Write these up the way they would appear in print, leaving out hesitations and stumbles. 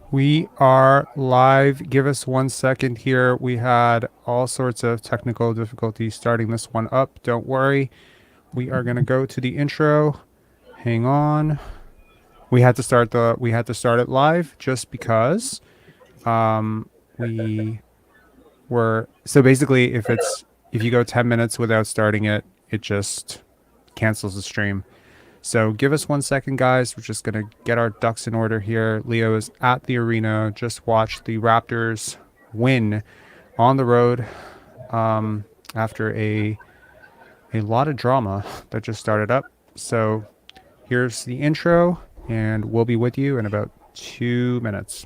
We are live. Give us 1 second here. We had all sorts of technical difficulties starting this one up. Don't worry. We are going to go to the intro. Hang on. We had to start it live just because we were so basically if you go 10 minutes without starting it, it just cancels the stream. So give us 1 second, guys. We're just going to get our ducks in order here. Leo is at the arena. Just watched the Raptors win on the road after a lot of drama that just started up. So here's the intro, and we'll be with you in about 2 minutes.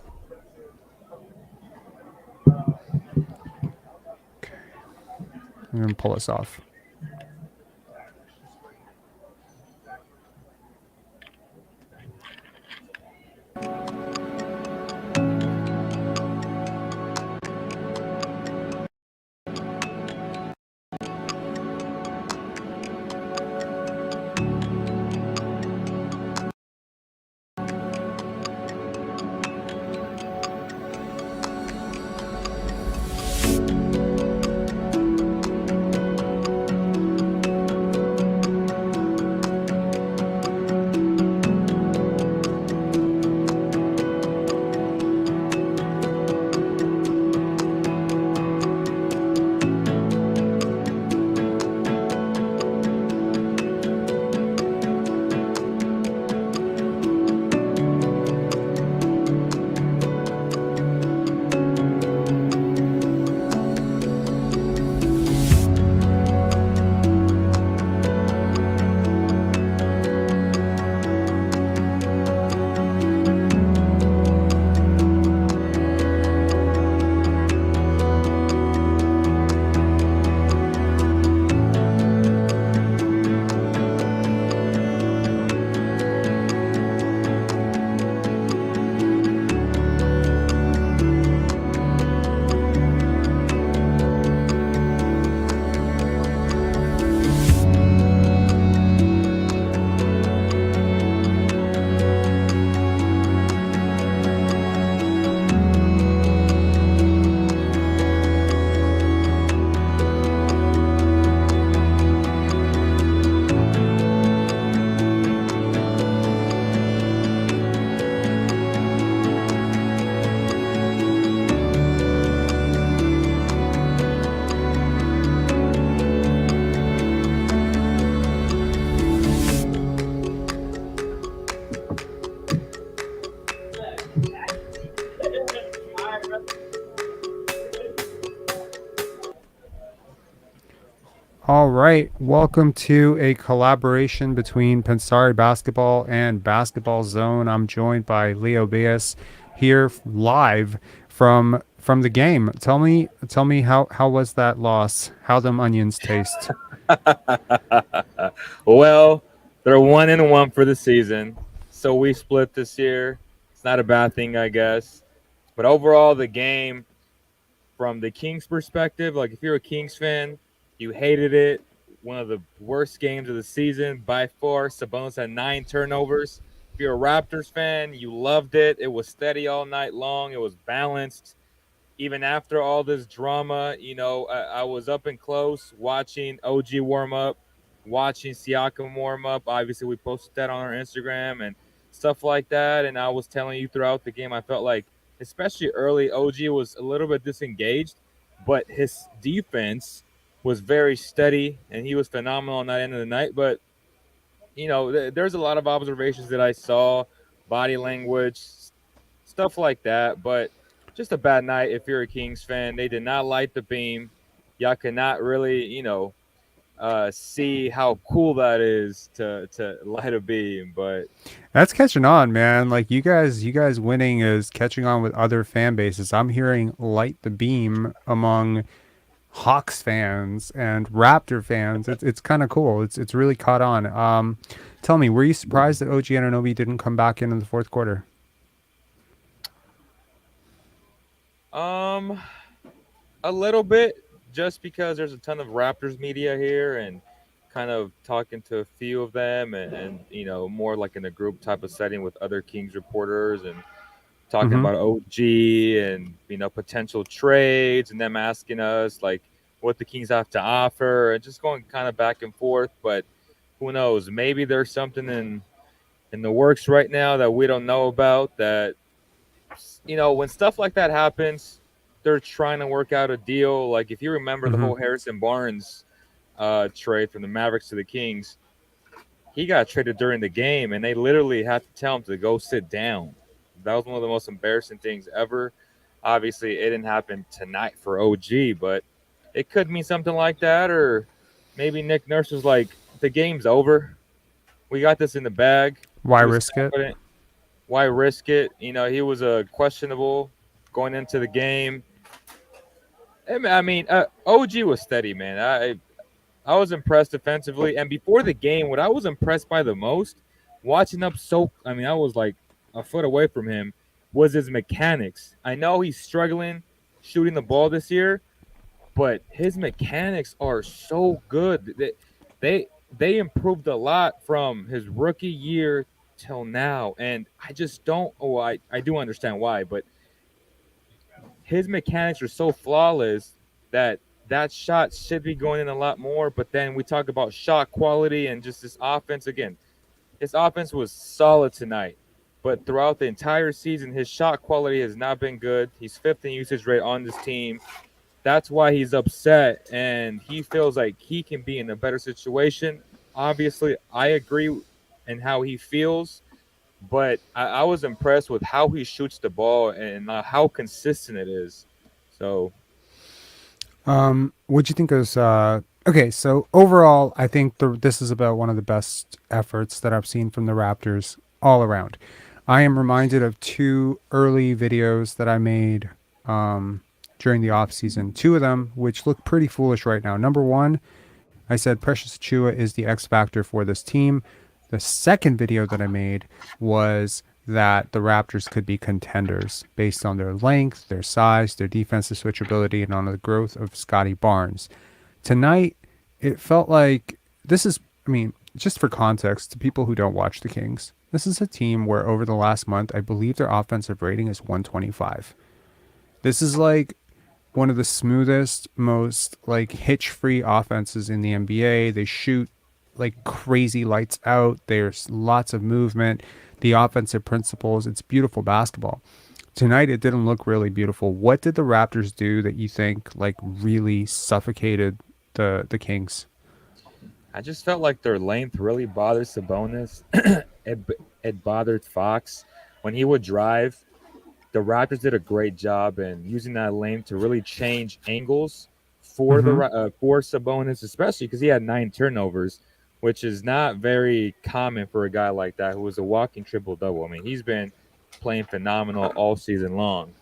Okay. I'm going to pull us off. All right, welcome to a collaboration between Pensare Basketball and Basketball Zone. I'm joined by Leo Bias here live from the game. Tell me how was that loss? How them onions taste? Well, they're 1-1 for the season, so we split this year. It's not a bad thing, I guess. But overall, the game, from the Kings' perspective, like if you're a Kings fan, you hated it. One of the worst games of the season by far. Sabonis had 9 turnovers. If you're a Raptors fan, you loved it. It was steady all night long. It was balanced. Even after all this drama, I was up and close watching OG warm up, watching Siakam warm up. Obviously, we posted that on our Instagram and stuff like that. And I was telling you throughout the game, I felt like, especially early, OG was a little bit disengaged, but his defense was very steady and he was phenomenal on that end of the night. But, there's a lot of observations that I saw, body language, stuff like that. But just a bad night if you're a Kings fan. They did not light the beam. Y'all cannot really, see how cool that is to light a beam. But That's catching on, man. Like you guys winning is catching on with other fan bases. I'm hearing light the beam among Hawks fans and Raptor fans. It's kind of cool. It's really caught on. Tell me, were you surprised that OG Anunoby didn't come back in the fourth quarter? um, a little bit, just because there's a ton of Raptors media here and kind of talking to a few of them and more like in a group type of setting with other Kings reporters and talking Mm-hmm. about OG and potential trades, and them asking us like what the Kings have to offer, and just going kind of back and forth. But who knows? Maybe there's something in the works right now that we don't know about. That when stuff like that happens, they're trying to work out a deal. Like if you remember the Mm-hmm. whole Harrison Barnes trade from the Mavericks to the Kings, he got traded during the game, and they literally had to tell him to go sit down. That was one of the most embarrassing things ever. Obviously, it didn't happen tonight for OG, but it could mean something like that. Or maybe Nick Nurse was like, the game's over. We got this in the bag. Why He was risk it? confident. Why risk it? He was questionable going into the game. I mean, OG was steady, man. I was impressed defensively. And before the game, what I was impressed by the most, watching up I mean, I was like a foot away from him, was his mechanics. I know he's struggling shooting the ball this year, but his mechanics are so good. They they improved a lot from his rookie year till now. And I just don't I do understand why, but his mechanics are so flawless that that shot should be going in a lot more. But then we talk about shot quality and just this offense again. His offense was solid tonight, but throughout the entire season, his shot quality has not been good. He's fifth in usage rate on this team. That's why he's upset, and he feels like he can be in a better situation. Obviously, I agree in how he feels, but I was impressed with how he shoots the ball and how consistent it is. So What'd you think was okay? So overall, I think this is about one of the best efforts that I've seen from the Raptors all around. I am reminded of two early videos that I made um, during the off season. Two of them, which look pretty foolish right now. Number one, I said Precious Achiuwa is the X factor for this team. The second video that I made was that the Raptors could be contenders based on their length, their size, their defensive switchability, and on the growth of Scottie Barnes. Tonight, it felt like this is, I mean, just for context to people who don't watch the Kings, this is a team where over the last month, I believe their offensive rating is 125. This is like one of the smoothest, most like hitch-free offenses in the NBA. They shoot like crazy lights out. There's lots of movement. The offensive principles, it's beautiful basketball. Tonight it didn't look really beautiful. What did the Raptors do that you think like really suffocated the Kings? I just felt like their length really bothered Sabonis. it, it bothered Fox when he would drive. The Raptors did a great job in using that lane to really change angles for Mm-hmm. for Sabonis, especially because he had 9 turnovers, which is not very common for a guy like that who was a walking triple double. I mean, he's been playing phenomenal all season long.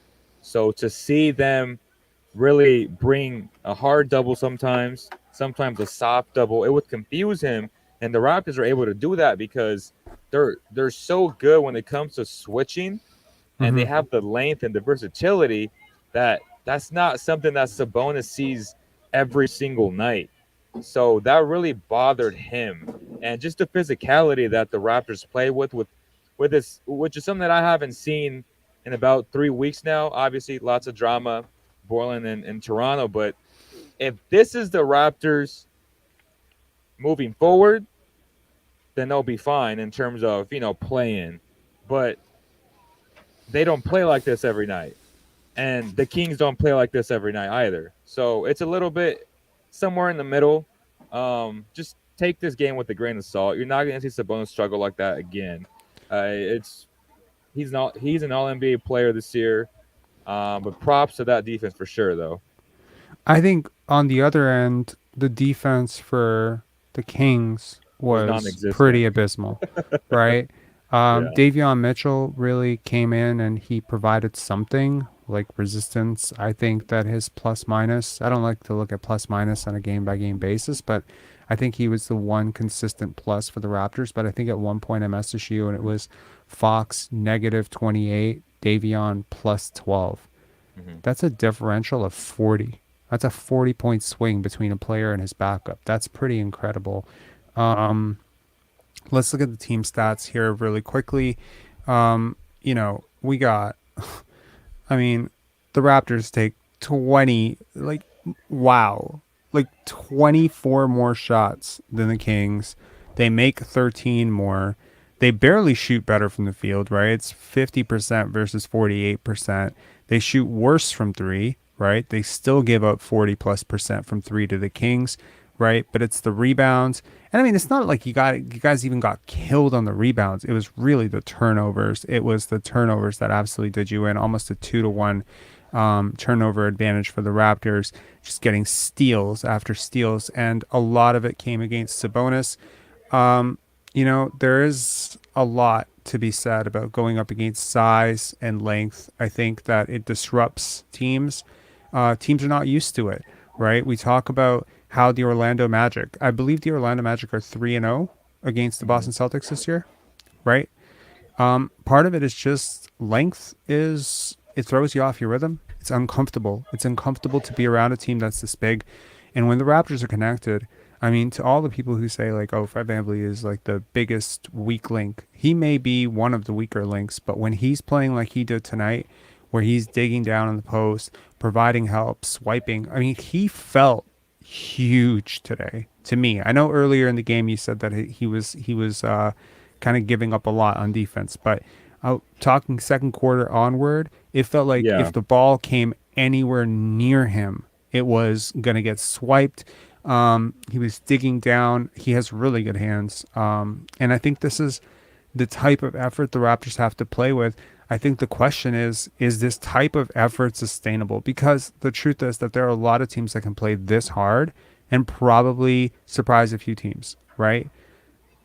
So to see them really bring a hard double sometimes a soft double, it would confuse him, and the Raptors are able to do that because they're so good when it comes to switching, and they Mm-hmm. have the length and the versatility that's not something that Sabonis sees every single night. So that really bothered him, and just the physicality that the Raptors play with this, which is something that I haven't seen in about 3 weeks now. Obviously, lots of drama boiling in Toronto, but if this is the Raptors moving forward, then they'll be fine in terms of playing. But they don't play like this every night. And the Kings don't play like this every night either. So it's a little bit somewhere in the middle. Just take this game with a grain of salt. You're not going to see Sabonis struggle like that again. It's he's an All NBA player this year. But props to that defense for sure, though. I think on the other end, the defense for the Kings Was was pretty non-existent. abysmal, right? Yeah. Davion Mitchell really came in and he provided something like resistance. I think that his plus minus, I don't like to look at plus minus on a game by game basis, but I think he was the one consistent plus for the Raptors. But I think at one point I messaged you and it was Fox negative 28, Davion plus 12. Hmm. That's a differential of 40. That's a 40-point swing between a player and his backup. That's pretty incredible. Um, let's look at the team stats here really quickly. We got I mean, the Raptors take 20, like, wow, like 24 more shots than the Kings. They make 13 more. They barely shoot better from the field, right? It's 50% versus 48%. They shoot worse from three, right? They still give up 40 plus percent from three to the Kings, right? But it's the rebounds. And I mean, it's not like you guys even got killed on the rebounds. It was really the turnovers. It was the turnovers that absolutely did you in. Almost a 2-1 turnover advantage for the Raptors, just getting steals after steals, and a lot of it came against Sabonis. Um, there is a lot to be said about going up against size and length. I think that it disrupts teams. Teams are not used to it, right? We talk about how the Orlando Magic, I believe the Orlando Magic are 3-0 against the Mhm. Boston Celtics this year, right? Part of it is just length is it throws you off your rhythm. It's uncomfortable. It's uncomfortable to be around a team that's this big. And when the Raptors are connected, I mean, to all the people who say like, "Oh, Fred VanVleet is like the biggest weak link," he may be one of the weaker links. But when he's playing like he did tonight, where he's digging down in the post, providing help, swiping, I mean, he felt huge today to me. I know earlier in the game you said that he was kind of giving up a lot on defense, but talking second quarter onward, it felt like Yeah. if the ball came anywhere near him, it was gonna get swiped. He was digging down. He has really good hands, and I think this is the type of effort the Raptors have to play with. I think the question is this type of effort sustainable? Because the truth is that there are a lot of teams that can play this hard and probably surprise a few teams, right?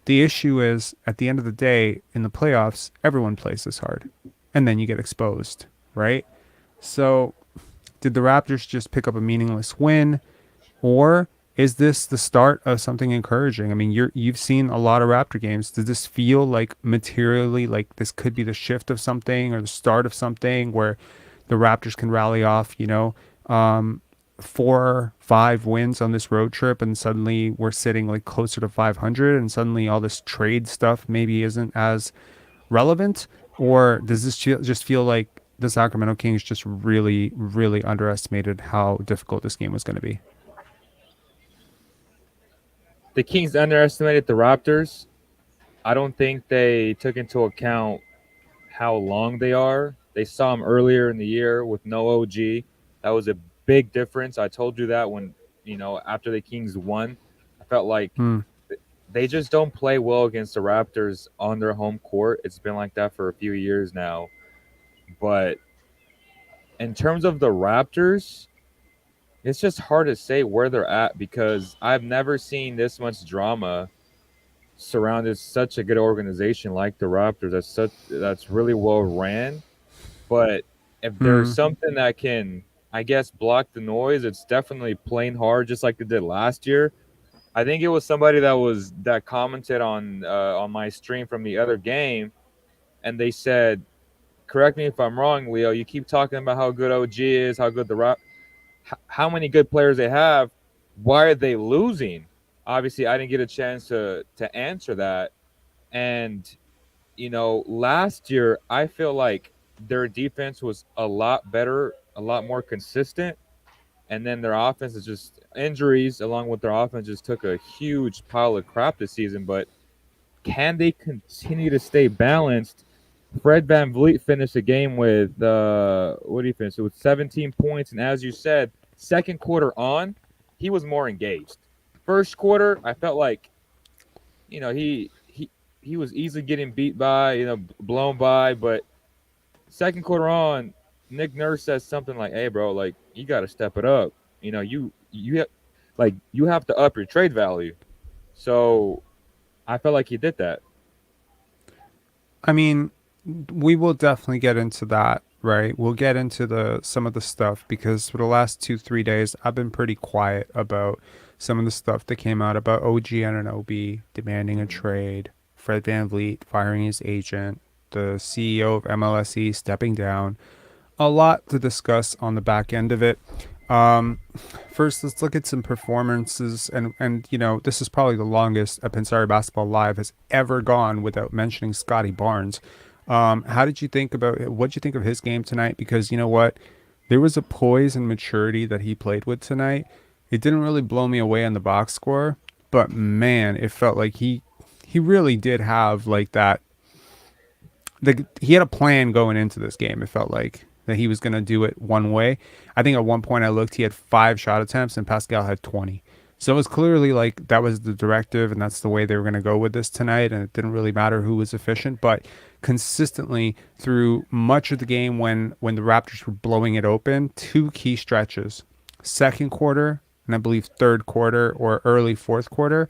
The issue is at the end of the day, in the playoffs, everyone plays this hard and then you get exposed, right? So, did the Raptors just pick up a meaningless win? Or is this the start of something encouraging? I mean, you've seen a lot of Raptor games. Does this feel like materially like this could be the shift of something or the start of something where the Raptors can rally off, 4, 5 wins on this road trip, and suddenly we're sitting like closer to 500, and suddenly all this trade stuff maybe isn't as relevant? Or does this just feel like the Sacramento Kings just really, really underestimated how difficult this game was going to be? The Kings underestimated the Raptors. I don't think they took into account how long they are. They saw them earlier in the year with no OG. That was a big difference. I told you that when, after the Kings won, I felt like Hmm. they just don't play well against the Raptors on their home court. It's been like that for a few years now. But in terms of the Raptors, it's just hard to say where they're at because I've never seen this much drama surrounded such a good organization like the Raptors. That's really well ran. But if there's Hmm. something that can, I guess, block the noise, it's definitely playing hard, just like they did last year. I think it was somebody that commented on my stream from the other game, and they said, "Correct me if I'm wrong, Leo. You keep talking about how good OG is, how good how many good players they have. Why are they losing?" Obviously, I didn't get a chance to answer that, and last year I feel like their defense was a lot better, a lot more consistent, and then their offense is just injuries along with their offense just took a huge pile of crap this season. But can they continue to stay balanced? Fred VanVleet finished the game with what did he finish? It was 17 points, and as you said, second quarter on, he was more engaged. First quarter, I felt like he was easily getting beat by, blown by, but second quarter on, Nick Nurse says something like, "Hey, bro, like you got to step it up. You have to up your trade value." So I felt like he did that. I mean, we will definitely get into that, right? We'll get into the some of the stuff because for the last 2, 3 days, I've been pretty quiet about some of the stuff that came out about OG Anunoby demanding a Mhm. trade, Fred VanVleet firing his agent, the CEO of MLSE stepping down. A lot to discuss on the back end of it. Um, First, let's look at some performances, and this is probably the longest a Pensare Basketball Live has ever gone without mentioning Scottie Barnes. How did you think about what did you think of his game tonight? Because you know what, there was a poise and maturity that he played with tonight. It didn't really blow me away on the box score, but man, it felt like he really did have like that. He had a plan going into this game. It felt like that he was going to do it one way. I think at one point I looked, he had 5 shot attempts and Pascal had 20. So it was clearly like that was the directive and that's the way they were going to go with this tonight. And it didn't really matter who was efficient, but consistently through much of the game when the Raptors were blowing it open, 2 key stretches, second quarter and I believe third quarter or early fourth quarter,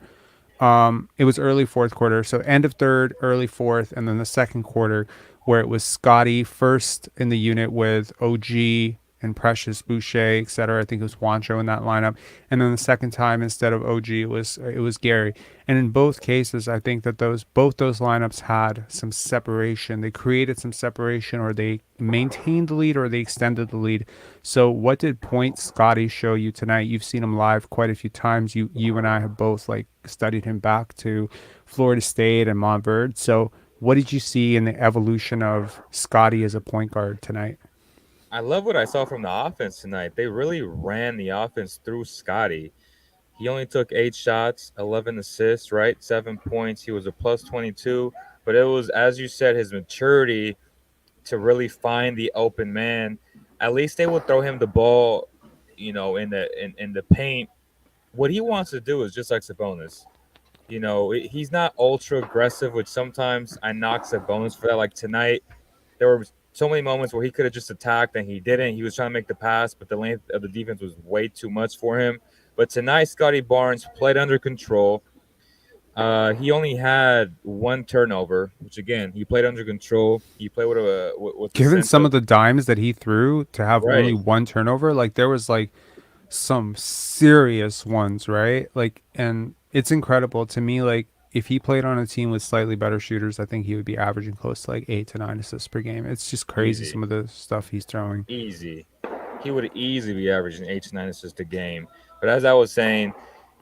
it was early fourth quarter, so end of third, early fourth, and then the second quarter where it was Scotty first in the unit with OG and Precious Boucher, etc. I think it was Juancho in that lineup, and then the second time instead of OG it was Gary. And in both cases, I think that those both those lineups had some separation. They created some separation, or they maintained the lead, or they extended the lead. So, what did Point Scotty show you tonight? You've seen him live quite a few times. You and I have both like studied him back to Florida State and Montverde. So, what did you see in the evolution of Scotty as a point guard tonight? I love what I saw from the offense tonight. They really ran the offense through Scottie. He only took 8 shots, 11 assists, right? 7 points. He was a plus 22. But it was, as you said, his maturity to really find the open man. At least they would throw him the ball, in the paint. What he wants to do is just like Sabonis. He's not ultra aggressive, which sometimes I knock Sabonis for that. Like tonight, there were so many moments where he could have just attacked and he didn't. He was trying to make the pass, but the length of the defense was way too much for him. But tonight, Scottie Barnes played under control. He only had 1 turnover, which again, he played under control. He played with a Given sense some of of the dimes that he threw to have only right, one turnover, like there was like some serious ones, right? Like, and it's incredible to me. Like, if he played on a team with slightly better shooters, I think he would be averaging close to like 8 to 9 assists per game. It's just crazy easy, some of the stuff he's throwing. easy. He would easily be averaging 8 to 9 assists a game. But as I was saying,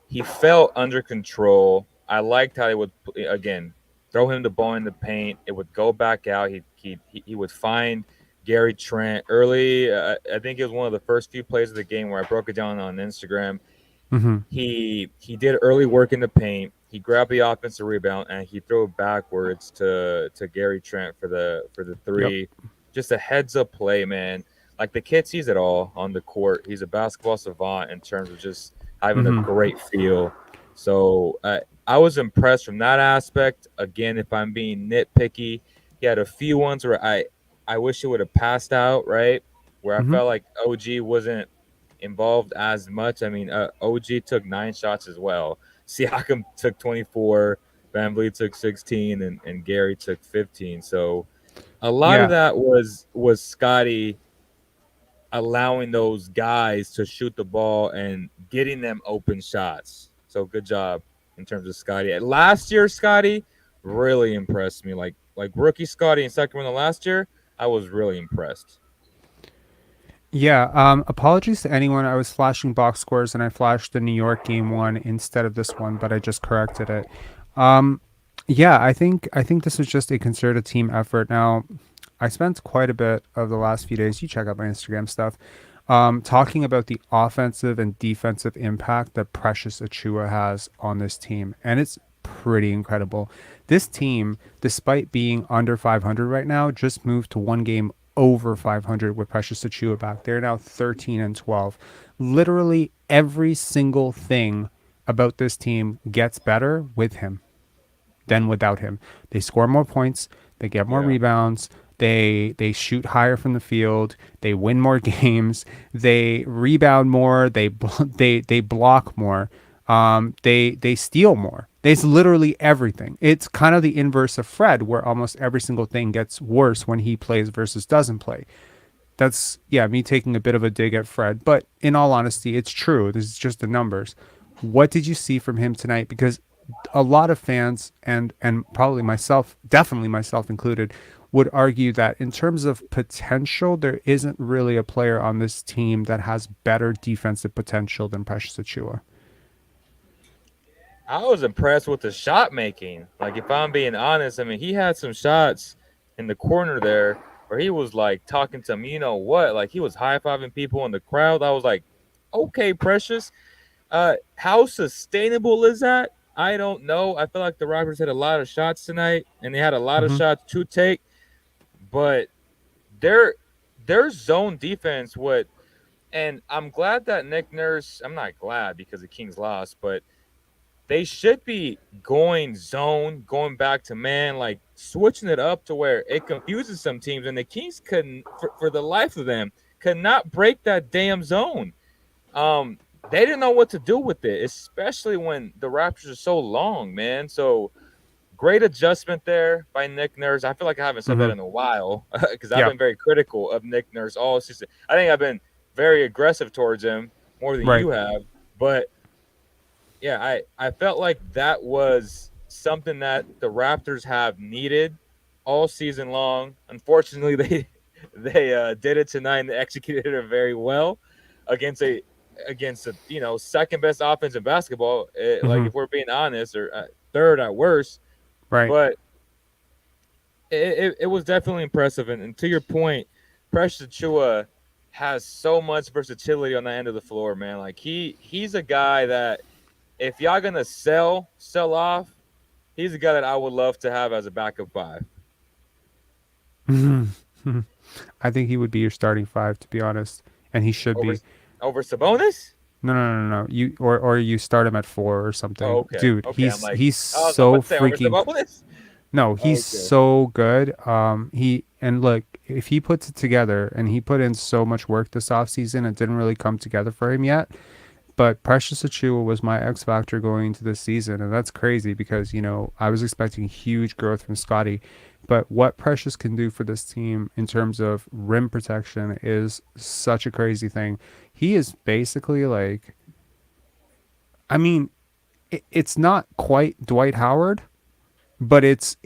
he felt under control. I liked how they would again throw him the ball in the paint. It would go back out. He would find Gary Trent early. I think it was one of the first few plays of the game where I broke it down on Instagram. Mm-hmm. He did early work in the paint. He grabbed the offensive rebound and he threw it backwards to Gary Trent for the Yep. three. Just a heads up play, man. Like the kid sees it all on the court. He's a basketball savant in terms of just having a Mm-hmm. great feel. So I was impressed from that aspect. Again, if I'm being nitpicky, he had a few ones where I wish he would have passed out, right? Where I Mm-hmm. felt like OG wasn't involved as much. I mean, OG took 9 shots as well. Siakam took 24, VanVleet took 16, and Gary took 15. So a lot of Yeah. that was Scotty allowing those guys to shoot the ball and getting them open shots. So good job in terms of Scotty. Last year, Scotty really impressed me. Like rookie Scotty in Sacramento last year, I was really impressed. Yeah. Apologies to anyone. I was flashing box scores and I flashed the New York game one instead of this one, but I just corrected it. Um, yeah, I think this was just a concerted team effort. Now, I spent quite a bit of the last few days. You check out my Instagram stuff, talking about the offensive and defensive impact that Precious Achiuwa has on this team, and it's pretty incredible. This team, despite being under 500 right now, just moved to one game over 500 with Precious Achiuwa back. They're now 13 and 12. Literally every single thing about this team gets better with him than without him. They score more points, they get more Yeah. rebounds, they shoot higher from the field, they win more games, they rebound more, they block more, they steal more. It's literally everything. It's kind of the inverse of Fred, where almost every single thing gets worse when he plays versus doesn't play. That's, yeah, me taking a bit of a dig at Fred, but in all honesty, it's true. This is just the numbers. What did you see from him tonight? Because a lot of fans and probably myself, definitely myself included, would argue that in terms of potential, there isn't really a player on this team that has better defensive potential than Precious Achiuwa. I was impressed with the shot making. Like if I'm being honest, I mean he had some shots in the corner there where he was like talking to me, you know what? Like he was high fiving people in the crowd. I was like, okay, Precious. How sustainable is that? I don't know. I feel like the Raptors had a lot of shots tonight, and they had a lot of Hmm. shots to take, but their their zone defense would. And I'm glad that Nick Nurse. I'm not glad because the Kings lost, but they should be going zone, going back to man, like switching it up to where it confuses some teams, and the Kings couldn't, for the life of them, could not break that damn zone. Um, they didn't know what to do with it, especially when the Raptors are so long, man. So great adjustment there by Nick Nurse. I feel like I haven't said that Hmm. in a while because I've Yeah. been very critical of Nick Nurse all season. I think I've been very aggressive towards him more than Right. you have, but yeah, I felt like that was something that the Raptors have needed all season long. Unfortunately, they did it tonight and executed it very well against a second best offense in basketball. Like Hmm. if we're being honest, or third at worst, Right. but it was definitely impressive. And to your point, Precious Achiuwa has so much versatility on the end of the floor, man. Like he's a guy that if y'all gonna sell off, he's a guy that I would love to have as a backup five. Hmm. I think he would be your starting five, to be honest, and he should over be. over Sabonis. No, no, no, no. You or you start him at 4 or Oh, something, okay, dude. okay. I'm like, He's I was about so to say over freaking. Sabonis. No, he's Okay, so good. He and look, if he puts it together, and he put in so much work this offseason, it didn't really come together for him yet. But Precious Achiuwa was my X factor going into this season, and that's crazy because I was expecting huge growth from Scottie, but what Precious can do for this team in terms of rim protection is such a crazy thing. He is basically like, I mean, it's not quite Dwight Howard, but it's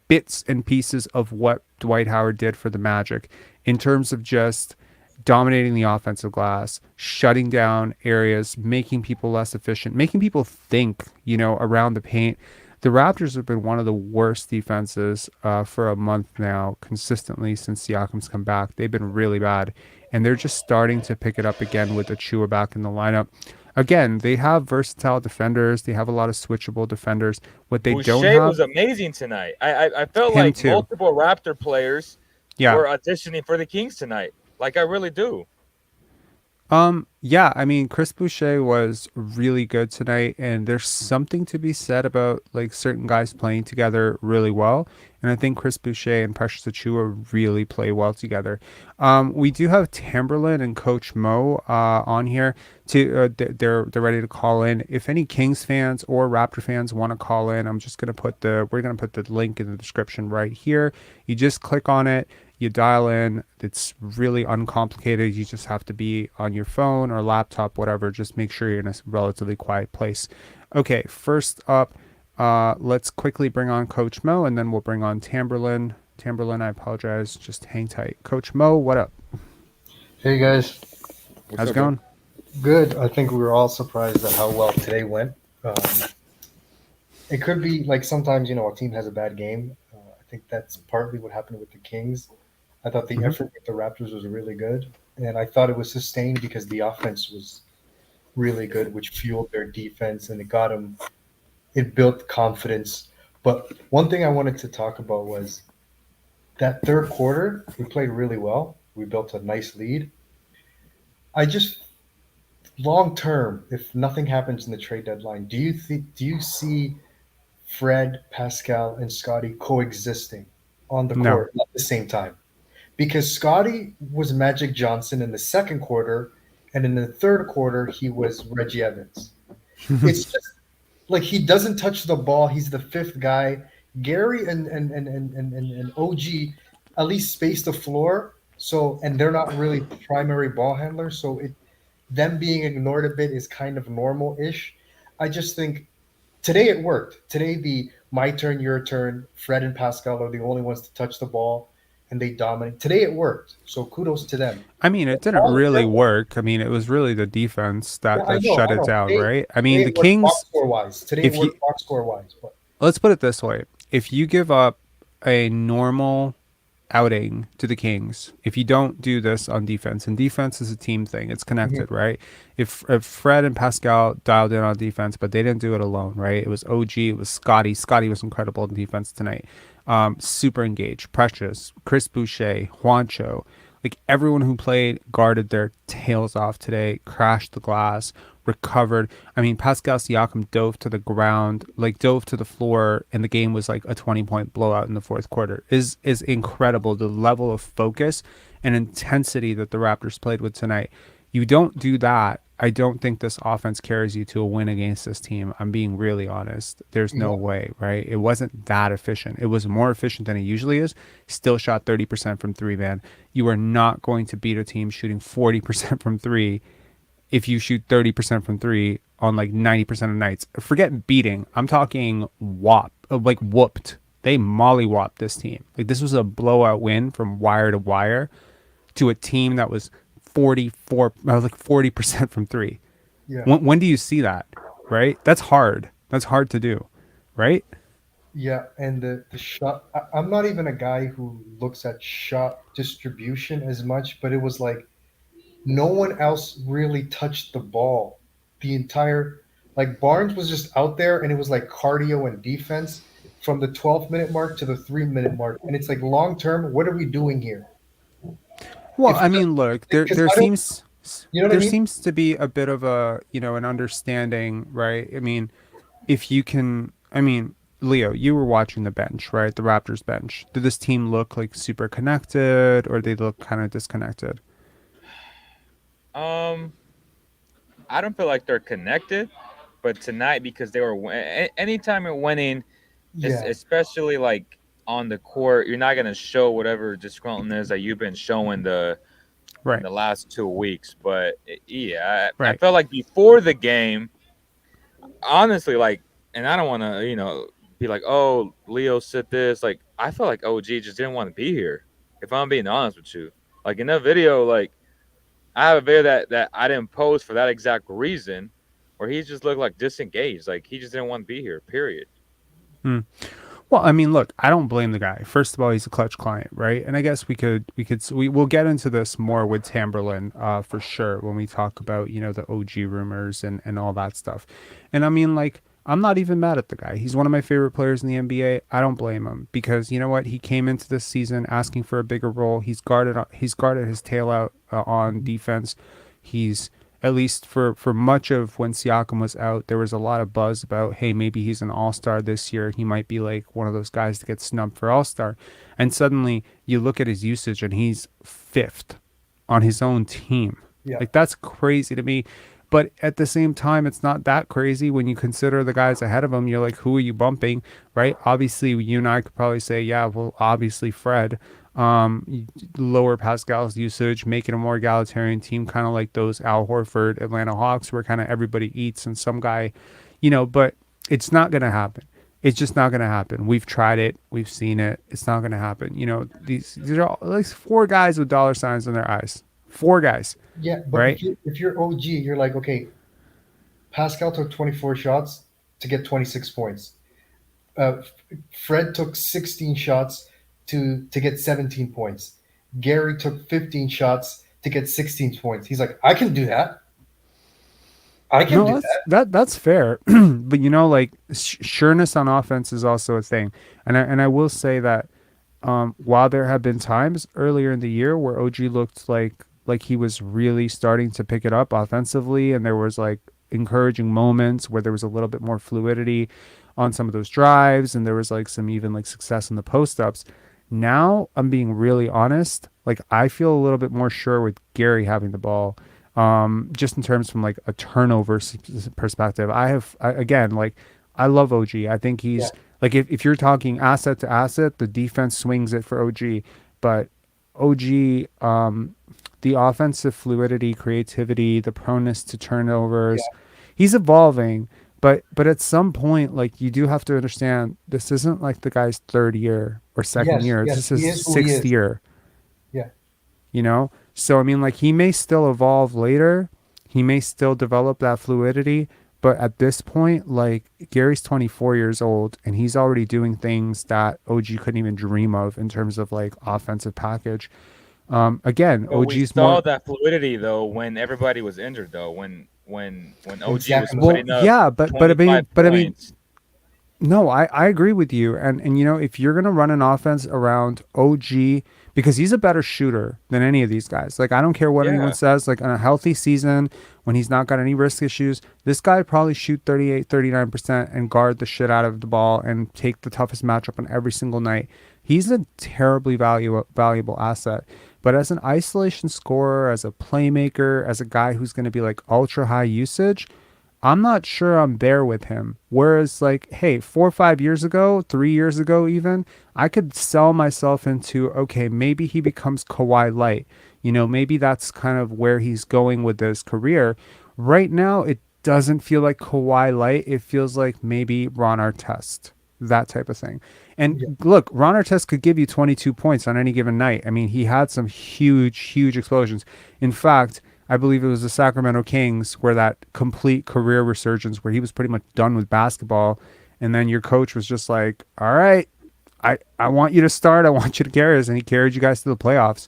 bits and pieces of what Dwight Howard did for the Magic in terms of just dominating the offensive glass, shutting down areas, making people less efficient, making people think, around the paint. The Raptors have been one of the worst defenses for a month now, consistently since Siakam's come back. They've been really bad, and they're just starting to pick it up again with Achiuwa back in the lineup. Again, they have versatile defenders. They have a lot of switchable defenders. What they don't Boucher have, was amazing tonight. I felt him like too. multiple Raptor players Yeah. were auditioning for the Kings tonight. Like I really do. Yeah, I mean, Chris Boucher was really good tonight, and there's something to be said about like certain guys playing together really well. And I think Chris Boucher and Precious Achiuwa really play well together. We do have Timberland and Coach Mo on here. They're ready to call in. If any Kings fans or Raptor fans want to call in, we're gonna put the link in the description right here. You just click on it, you dial in. It's really uncomplicated. You just have to be on your phone or laptop, whatever. Just make sure you're in a relatively quiet place. Okay, first up, let's quickly bring on Coach Mo, and then we'll bring on Tamberlin. Tamberlin, I apologize. Just hang tight. Coach Mo, what up? Hey guys, What's How's it up, bro? going? good. I think we were all surprised at how well today went. Um, it could be like sometimes a team has a bad game. I think that's partly what happened with the Kings. I thought the Hmm. effort with the Raptors was really good, and I thought it was sustained because the offense was really good, which fueled their defense and it got them. It built confidence. But one thing I wanted to talk about was that third quarter. We played really well. We built a nice lead. I just long term, if nothing happens in the trade deadline, do you see Fred, Pascal, and Scotty coexisting on the No. court at the same time? Because Scotty was Magic Johnson in the second quarter, and in the third quarter he was Reggie Evans. It's just like he doesn't touch the ball. He's the fifth guy. Gary and OG at least space the floor. So and they're not really primary ball handlers. So them being ignored a bit is kind of normal-ish. I just think today it worked. Today the my turn, your turn, Fred and Pascal are the only ones to touch the ball and they dominate. Today it worked. So kudos to them. I mean, it didn't Long really term, work. I mean, it was really the defense yeah, that I that know, shut I it know. down, right? I Today mean, the it worked box Kings. score wise. Today it If you worked box score wise. But Let's put it this way: if you give up a normal outing to the Kings, if you don't do this on defense, and defense is a team thing, it's Mhm. connected, right? If Fred and Pascal dialed in on defense, but they didn't do it alone, right? It was OG, it was Scottie. Scottie was incredible in defense tonight. Super engaged, Precious, Chris Boucher, Juancho, like everyone who played guarded their tails off today, crashed the glass, recovered. I mean, Pascal Siakam dove to the ground, like dove to the floor, and the game was like a 20-point blowout in the fourth quarter. Is incredible the level of focus and intensity that the Raptors played with tonight. You don't do that. I don't think this offense carries you to a win against this team. I'm being really honest. There's no Yeah, way, right? It wasn't that efficient. It was more efficient than it usually is. Still shot 30% from three, man. You are not going to beat a team shooting 40% from three if you shoot 30% from three on like 90% of nights. Forget beating. I'm talking like whooped. They mollywopped this team. Like this was a blowout win from wire to wire to a team that was 44, like 40% from three. yeah, When do you see that? Right? That's hard. That's hard to do. Right? yeah. And the shot, I'm not even a guy who looks at shot distribution as much, but it was like no one else really touched the ball the entire, like Barnes was just out there and it was like cardio and defense from the 12-minute mark to the 3-minute mark. And it's like long term, what are we doing here? Well, If I mean, look, because I don't, you know what I there mean? seems to be a bit of a, an understanding, right? I mean, if you can, I mean, Leo, you were watching the bench, right? The Raptors bench. Did this team look like super connected or they look kind of disconnected? Um, I don't feel like they're connected, but tonight because they were anytime you're winning, Yeah, especially like on the court, you're not gonna show whatever disgruntledness that you've been showing in Right. the last 2 weeks. But yeah, I Right. felt like before the game, honestly, like, and I don't want to, be like, oh, Leo said this. Like, I felt like OG just didn't want to be here. If I'm being honest with you, like in that video, like I have a video that I didn't post for that exact reason, where he just looked like disengaged, like he just didn't want to be here. Period. Hmm. Well, I mean, look, I don't blame the guy. First of all, he's a clutch client, right? And I guess we'll get into this more with Tamberlin, for sure when we talk about the OG rumors and all that stuff. And I mean, like, I'm not even mad at the guy. He's one of my favorite players in the NBA. I don't blame him because you know what? He came into this season asking for a bigger role. He's guarded his tail out on defense. He's at least for much of when Siakam was out, there was a lot of buzz about, hey, maybe he's an all-star this year. He might be like one of those guys to get snubbed for all-star. And suddenly you look at his usage and he's fifth on his own team. yeah, Like that's crazy to me. But at the same time, it's not that crazy when you consider the guys ahead of him. You're like, who are you bumping, right? Obviously, you and I could probably say, yeah, well, obviously Fred. Lower Pascal's usage, make it a more egalitarian team, kind of like those Al Horford Atlanta Hawks, where kind of everybody eats and some guy, But it's not gonna happen. It's just not gonna happen. We've tried it. We've seen it. It's not gonna happen. These are all, like four guys with dollar signs in their eyes. Four guys, yeah. But right? if you're OG, you're like, okay, Pascal took 24 shots to get 26 points. Fred took 16 shots to get 17 points. Gary took 15 shots to get 16 points. He's like, I can do that. I can No, do that's that. that's fair, but like sureness on offense is also a thing, and I will say that while there have been times earlier in the year where OG looked like he was really starting to pick it up offensively, and there was like encouraging moments where there was a little bit more fluidity on some of those drives, and there was like some even like success in the post ups. Now I'm being really honest. Like I feel a little bit more sure with Gary having the ball, just in terms from like a turnover perspective. Again, like I love OG. I think Yeah, he's like if you're talking asset to asset, the defense swings it for OG, but OG, the offensive fluidity, creativity, the proneness to yeah. turnovers, he's evolving. But at some point, like you do have to understand, this isn't like the guy's third year or second Yes, year. yes. This is He his is who he sixth is. year. Yeah, So I mean, like he may still evolve later, he may still develop that fluidity, But at this point, like Gary's 24 years old and he's already doing things that OG couldn't even dream of in terms of like offensive package. Again, But we OG's saw more. that fluidity though when everybody was injured though. When When OG Zach was and Well, putting up yeah, but I mean, 25 points. no, I agree with you. And you know, if you're gonna run an offense around OG, because he's a better shooter than any of these guys. Like I don't care what anyone Yeah. says, like on a healthy season when he's not got any risk issues, this guy probably shoot 38, 39% and guard the shit out of the ball and take the toughest matchup on every single night. He's a terribly valuable asset. But as an isolation scorer, as a playmaker, as a guy who's going to be like ultra high usage, I'm not sure I'm there with him. Whereas, like, hey, 4 or 5 years ago, 3 years ago, even, I could sell myself into, okay, maybe he becomes Kawhi Light. You know, maybe that's kind of where he's going with his career. Right now, it doesn't feel like Kawhi Light. It feels like maybe Ron Artest, that type of thing. yeah, And look, Ron Artest could give you 22 points on any given night. I mean, he had some huge explosions. In fact, I believe it was the Sacramento Kings where that complete career resurgence where he was pretty much done with basketball. And then your coach was just like, all right, I want you to start. I want you to carry us. And he carried you guys to the playoffs.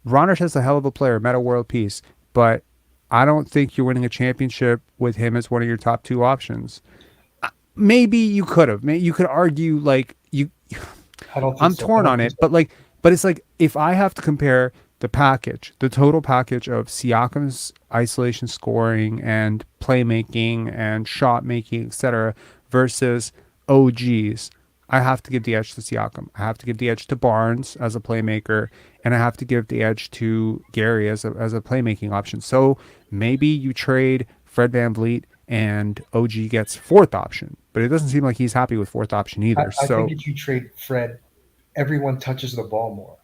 Ron Artest's a hell of a player, meta world peace. But I don't think you're winning a championship with him as one of your top two options. Maybe you could have. Maybe you could argue like you. I don't think I'm so. I torn don't on think it, so. but it's like if I have to compare the package, the total package of Siakam's isolation scoring and playmaking and shot making, etc., versus OG's, I have to give the edge to Siakam. I have to give the edge to Barnes as a playmaker, and I have to give the edge to Gary as a playmaking option. So maybe you trade Fred VanVleet and OG gets fourth option, but it doesn't seem like he's happy with fourth option either. I think So if you trade Fred, everyone touches the ball more.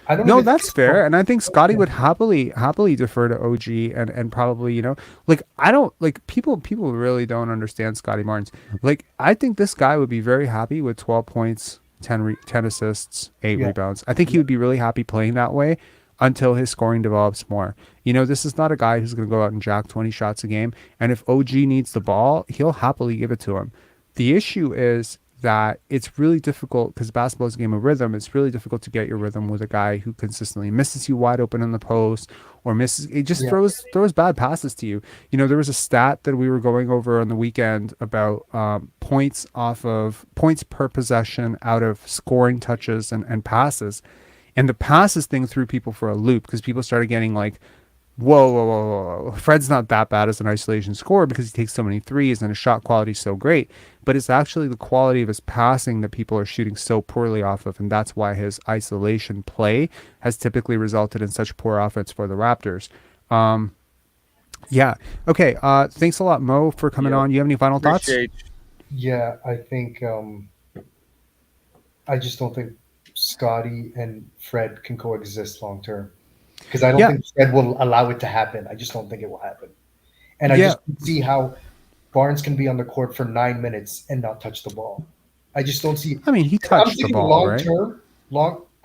I don't no, even that's fair, and I think Scotty would happily defer to OG and probably like I don't like people really don't understand Scotty Barnes. Like I think this guy would be very happy with 12 points, 10 assists, 8 yeah, rebounds. I think he yeah, would be really happy playing that way until his scoring develops more. You know, this is not a guy who's going to go out and jack 20 shots a game, and if OG needs the ball, he'll happily give it to him. The issue is that it's really difficult because basketball is a game of rhythm. It's really difficult to get your rhythm with a guy who consistently misses you wide open in the post or misses. It just yeah. throws bad passes to you. You know, there was a stat that we were going over on the weekend about points per possession out of scoring touches and passes, and the passes thing threw people for a loop because people started getting like, whoa. Fred's not that bad as an isolation scorer because he takes so many threes and his shot quality is so great. But it's actually the quality of his passing that people are shooting so poorly off of. And that's why his isolation play has typically resulted in such poor offense for the Raptors. Yeah. Okay. Thanks a lot, Mo, for coming Yeah. on. You have any final thoughts? Appreciate Yeah, I think I just don't think Scotty and Fred can coexist long term because I don't Yeah. think Fred will allow it to happen. I just don't think it will happen, and I Yeah. just don't see how Barnes can be on the court for 9 minutes and not touch the ball. I just don't see. I mean, he I'm touched the thinking ball, long right? term.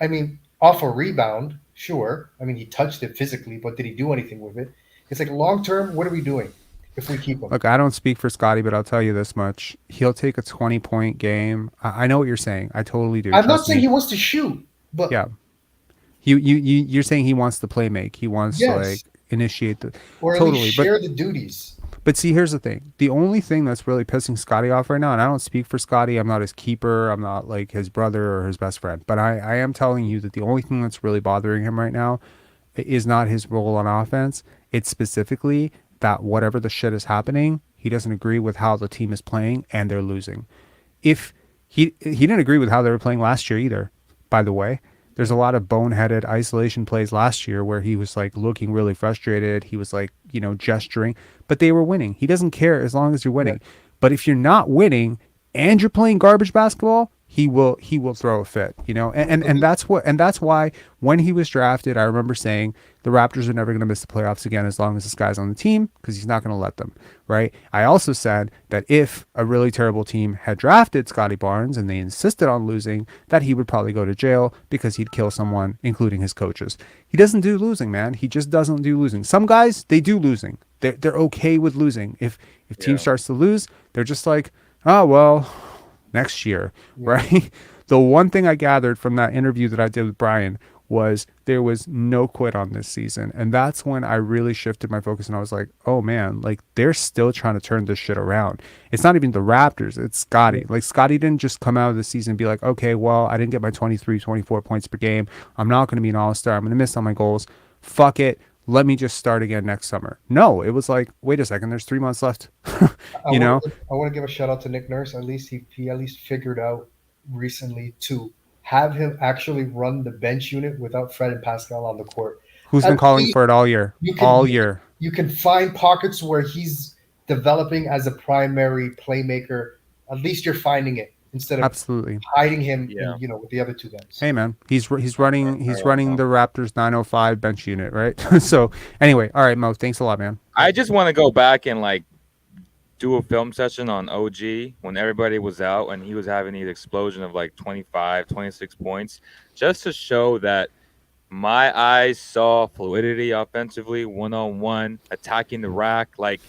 I mean, off a rebound, sure. I mean, he touched it physically, but did he do anything with it? It's like long term. What are we doing if we keep him? Look, I don't speak for Scotty, but I'll tell you this much. He'll take a 20-point game. I know what you're saying. I totally do. I'm not Trust saying me. he wants to shoot, but Yeah. You're saying he wants to play make. He wants to like yes, initiate the or at totally. least share the duties. But see, here's the thing. The only thing that's really pissing Scotty off right now, and I don't speak for Scotty. I'm not his keeper. I'm not like his brother or his best friend. But I am telling you that the only thing that's really bothering him right now is not his role on offense. It's specifically that whatever the shit is happening, he doesn't agree with how the team is playing and they're losing. If he didn't agree with how they were playing last year either, by the way. There's a lot of boneheaded isolation plays last year where he was like looking really frustrated. He was like, gesturing, but they were winning. He doesn't care as long as you're Yeah. winning. But if you're not winning and you're playing garbage basketball, he will throw a fit, and that's why when he was drafted, I remember saying the Raptors are never going to miss the playoffs again as long as this guy's on the team because he's not going to let them, right? I also said that if a really terrible team had drafted Scottie Barnes and they insisted on losing, that he would probably go to jail because he'd kill someone, including his coaches. He doesn't do losing, man. He just doesn't do losing. Some guys, they do losing. they're okay with losing. If team Yeah. starts to lose, they're just like, oh well, next year, Yeah. right? The one thing I gathered from that interview that I did with Brian was there was no quit on this season. And that's when I really shifted my focus and I was like, oh man, like they're still trying to turn this shit around. It's not even the Raptors, it's Scottie. Like Scottie didn't just come out of the season and be like, okay, well, I didn't get my 23, 24 points per game. I'm not going to be an all-star. I'm going to miss on my goals. Fuck it. Let me just start again next summer. No, it was like, wait a second, there's 3 months left. You know? I want to give a shout out to Nick Nurse. At least he at least figured out recently to have him actually run the bench unit without Fred and Pascal on the court. Who's been At calling least for it all year? you can All you, year. you can find pockets where he's developing as a primary playmaker. At least you're finding it instead of Absolutely. hiding him Yeah. in, with the other two guys. Hey man, he's running Mo. the Raptors 905 bench unit, right? So anyway, all right, Mo, thanks a lot, man. I just want to go back and like do a film session on OG when everybody was out and he was having these explosion of like 25, 26 points, just to show that my eyes saw fluidity offensively, one-on-one, attacking the rack. Like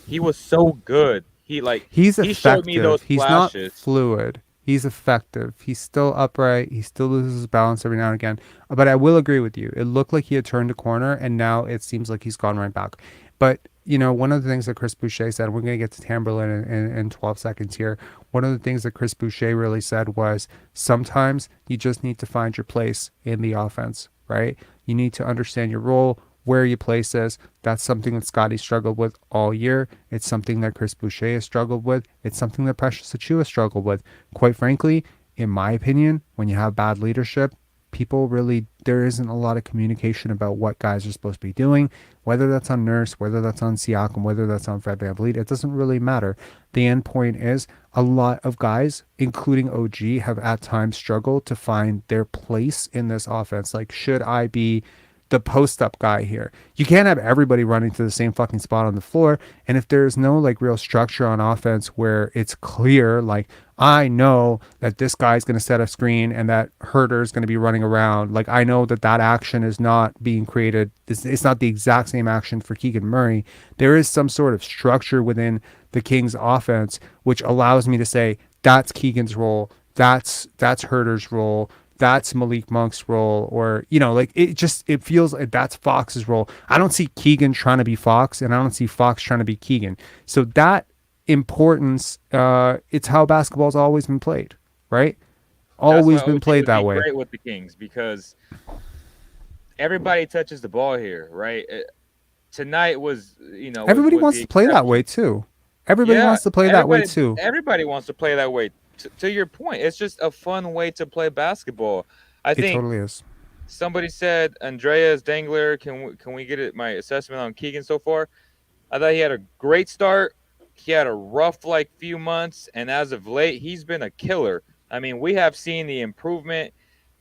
he was so good. He's He showed me effective. those He's not flashes. fluid. He's effective. He's still upright. He still loses his balance every now and again. But I will agree with you. It looked like he had turned a corner, and now it seems like he's gone right back. But, you know, one of the things that Chris Boucher said, we're going to get to Tamberlin in 12 seconds here. One of the things that Chris Boucher really said was sometimes you just need to find your place in the offense, right? You need to understand your role, where you place this. That's something that Scottie struggled with all year. It's something that Chris Boucher has struggled with. It's something that Precious Achiuwa struggled with. Quite frankly, in my opinion, when you have bad leadership, people really, there isn't a lot of communication about what guys are supposed to be doing, whether that's on Nurse, whether that's on Siakam, whether that's on Fred VanVleet. It doesn't really matter. The end point is a lot of guys, including OG, have at times struggled to find their place in this offense. Like, should I be the post-up guy here? You can't have everybody running to the same fucking spot on the floor. And if there's no like real structure on offense where it's clear, like I know that this guy's going to set a screen and that Herter is going to be running around. Like I know that that action is not being created. It's not the exact same action for Keegan Murray. There is some sort of structure within the Kings offense, which allows me to say that's Keegan's role. That's Herter's role. That's Malik Monk's role, or, you know, like it feels like that's Fox's role. I don't see Keegan trying to be Fox, and I don't see Fox trying to be Keegan. So that importance, it's how basketball's always been played, right? Always been played that way. Great with the Kings because everybody touches the ball here, right? Tonight was, you know, Everybody was wants the to play that exception. way too. Everybody wants to play that way too. Everybody wants to play that way. To your point, it's just a fun way to play basketball. I It think totally is. somebody said Andreas Dangler. Can we get it? My assessment on Keegan so far. I thought he had a great start. He had a rough like few months, and as of late, he's been a killer. I mean, we have seen the improvement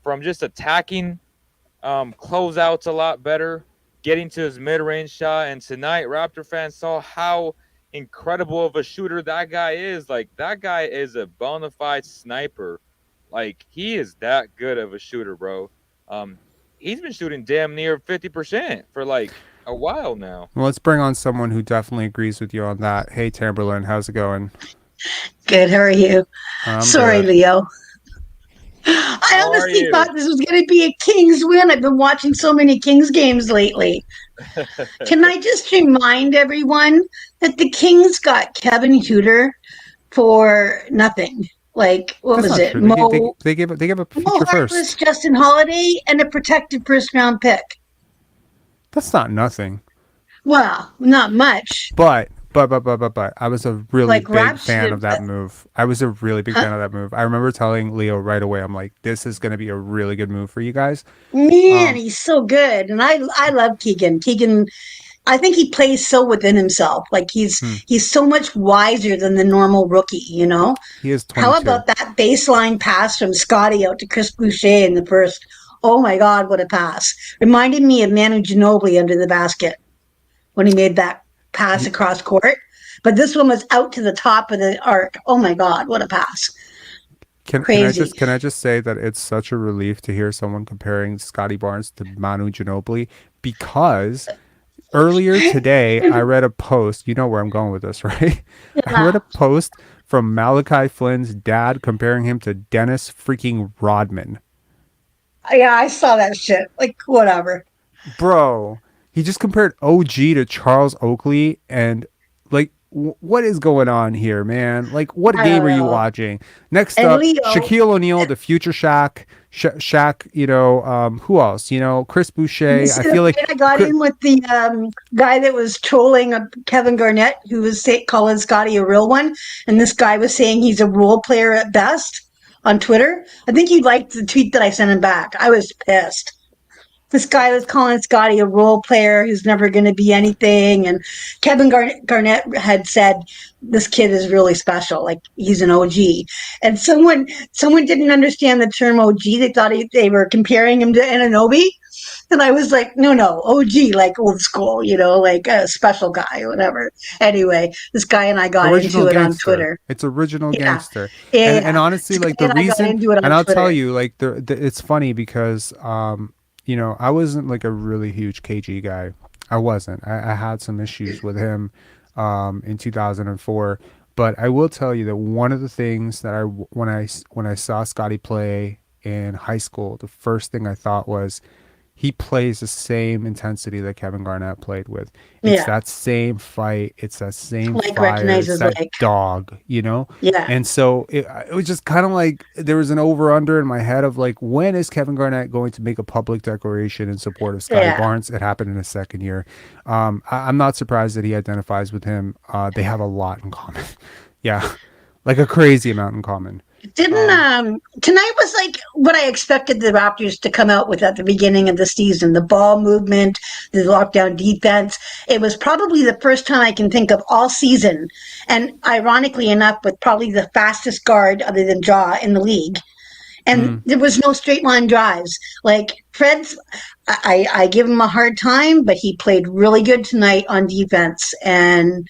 from just attacking closeouts a lot better, getting to his mid-range shot, and tonight Raptor fans saw how incredible of a shooter that guy is. Like that guy is a bona fide sniper. Like he is that good of a shooter, bro. He's been shooting damn near 50% for like a while now. Well, let's bring on someone who definitely agrees with you on that. Hey, Tamberlin, how's it going? Good. How are you? I'm Sorry, good. Leo. I How are honestly you? thought this was going to be a Kings win. I've been watching so many Kings games lately. Can I just remind everyone that the Kings got Kevin Huter for nothing? Like, what That's was not it? true. Mo They gave a Mo future Harkless, first. Justin Holiday, and a protected first-round pick. That's not nothing. Well, not much. But I was a really Like big Raps fan did, of that move. I was a really big fan of that move. I remember telling Leo right away, I'm like, this is going to be a really good move for you guys. Man, he's so good, and I love Keegan. Keegan, I think he plays so within himself. Like he's so much wiser than the normal rookie, you know? He is How 22. about that baseline pass from Scottie out to Chris Boucher in the first? Oh my God, what a pass. Reminded me of Manu Ginobili under the basket when he made that pass across court. But this one was out to the top of the arc. Oh my God, what a pass. Can Crazy. I just say that it's such a relief to hear someone comparing Scottie Barnes to Manu Ginobili, because earlier today, I read a post. You know where I'm going with this, right? I read Yeah. a post from Malachi Flynn's dad comparing him to Dennis freaking Rodman. Yeah, I saw that shit. Like, whatever. Bro, he just compared OG to Charles Oakley, and like, what is going on here, man? Like, what I game don't are you know. watching? Next And up, Leo, Shaquille O'Neal, the future Shaq. Who else? Chris did you Boucher. I see the feel like fight I got Chris, in with the guy that was trolling Kevin Garnett, who was calling Scottie a real one? And this guy was saying he's a role player at best on Twitter. I think he liked the tweet that I sent him back. I was pissed. This guy was calling Scottie a role player who's never going to be anything. And Kevin Garnett had said, this kid is really special. Like, he's an OG. And someone didn't understand the term OG. They thought they were comparing him to Anunoby. And I was like, no, OG, like old school, like a special guy or whatever. Anyway, this guy and I got original into it on gangster. Twitter. It's original Yeah. gangster. And Yeah. honestly, This guy like the and I got reason, into it and on I'll tell Twitter. you, like it's funny because I wasn't like a really huge KG guy. I wasn't. I had some issues with him in 2004. But I will tell you that one of the things that when I saw Scotty play in high school, the first thing I thought was he plays the same intensity that Kevin Garnett played with. It's Yeah. that same fight. It's that same Like fire. It's recognizes that like, dog. yeah. And so it was just kind of like there was an over under in my head of like, when is Kevin Garnett going to make a public declaration in support of Scottie Yeah. Barnes? It happened in his second year. I'm not surprised that he identifies with him. They have a lot in common. Yeah. Like a crazy amount in common. Didn't tonight was like what I expected the Raptors to come out with at the beginning of the season. The ball movement, the lockdown defense. It was probably the first time I can think of all season, and ironically enough, with probably the fastest guard other than Jaw in the league. And Mm. there was no straight line drives. Like Fred's, I give him a hard time, but he played really good tonight on defense, and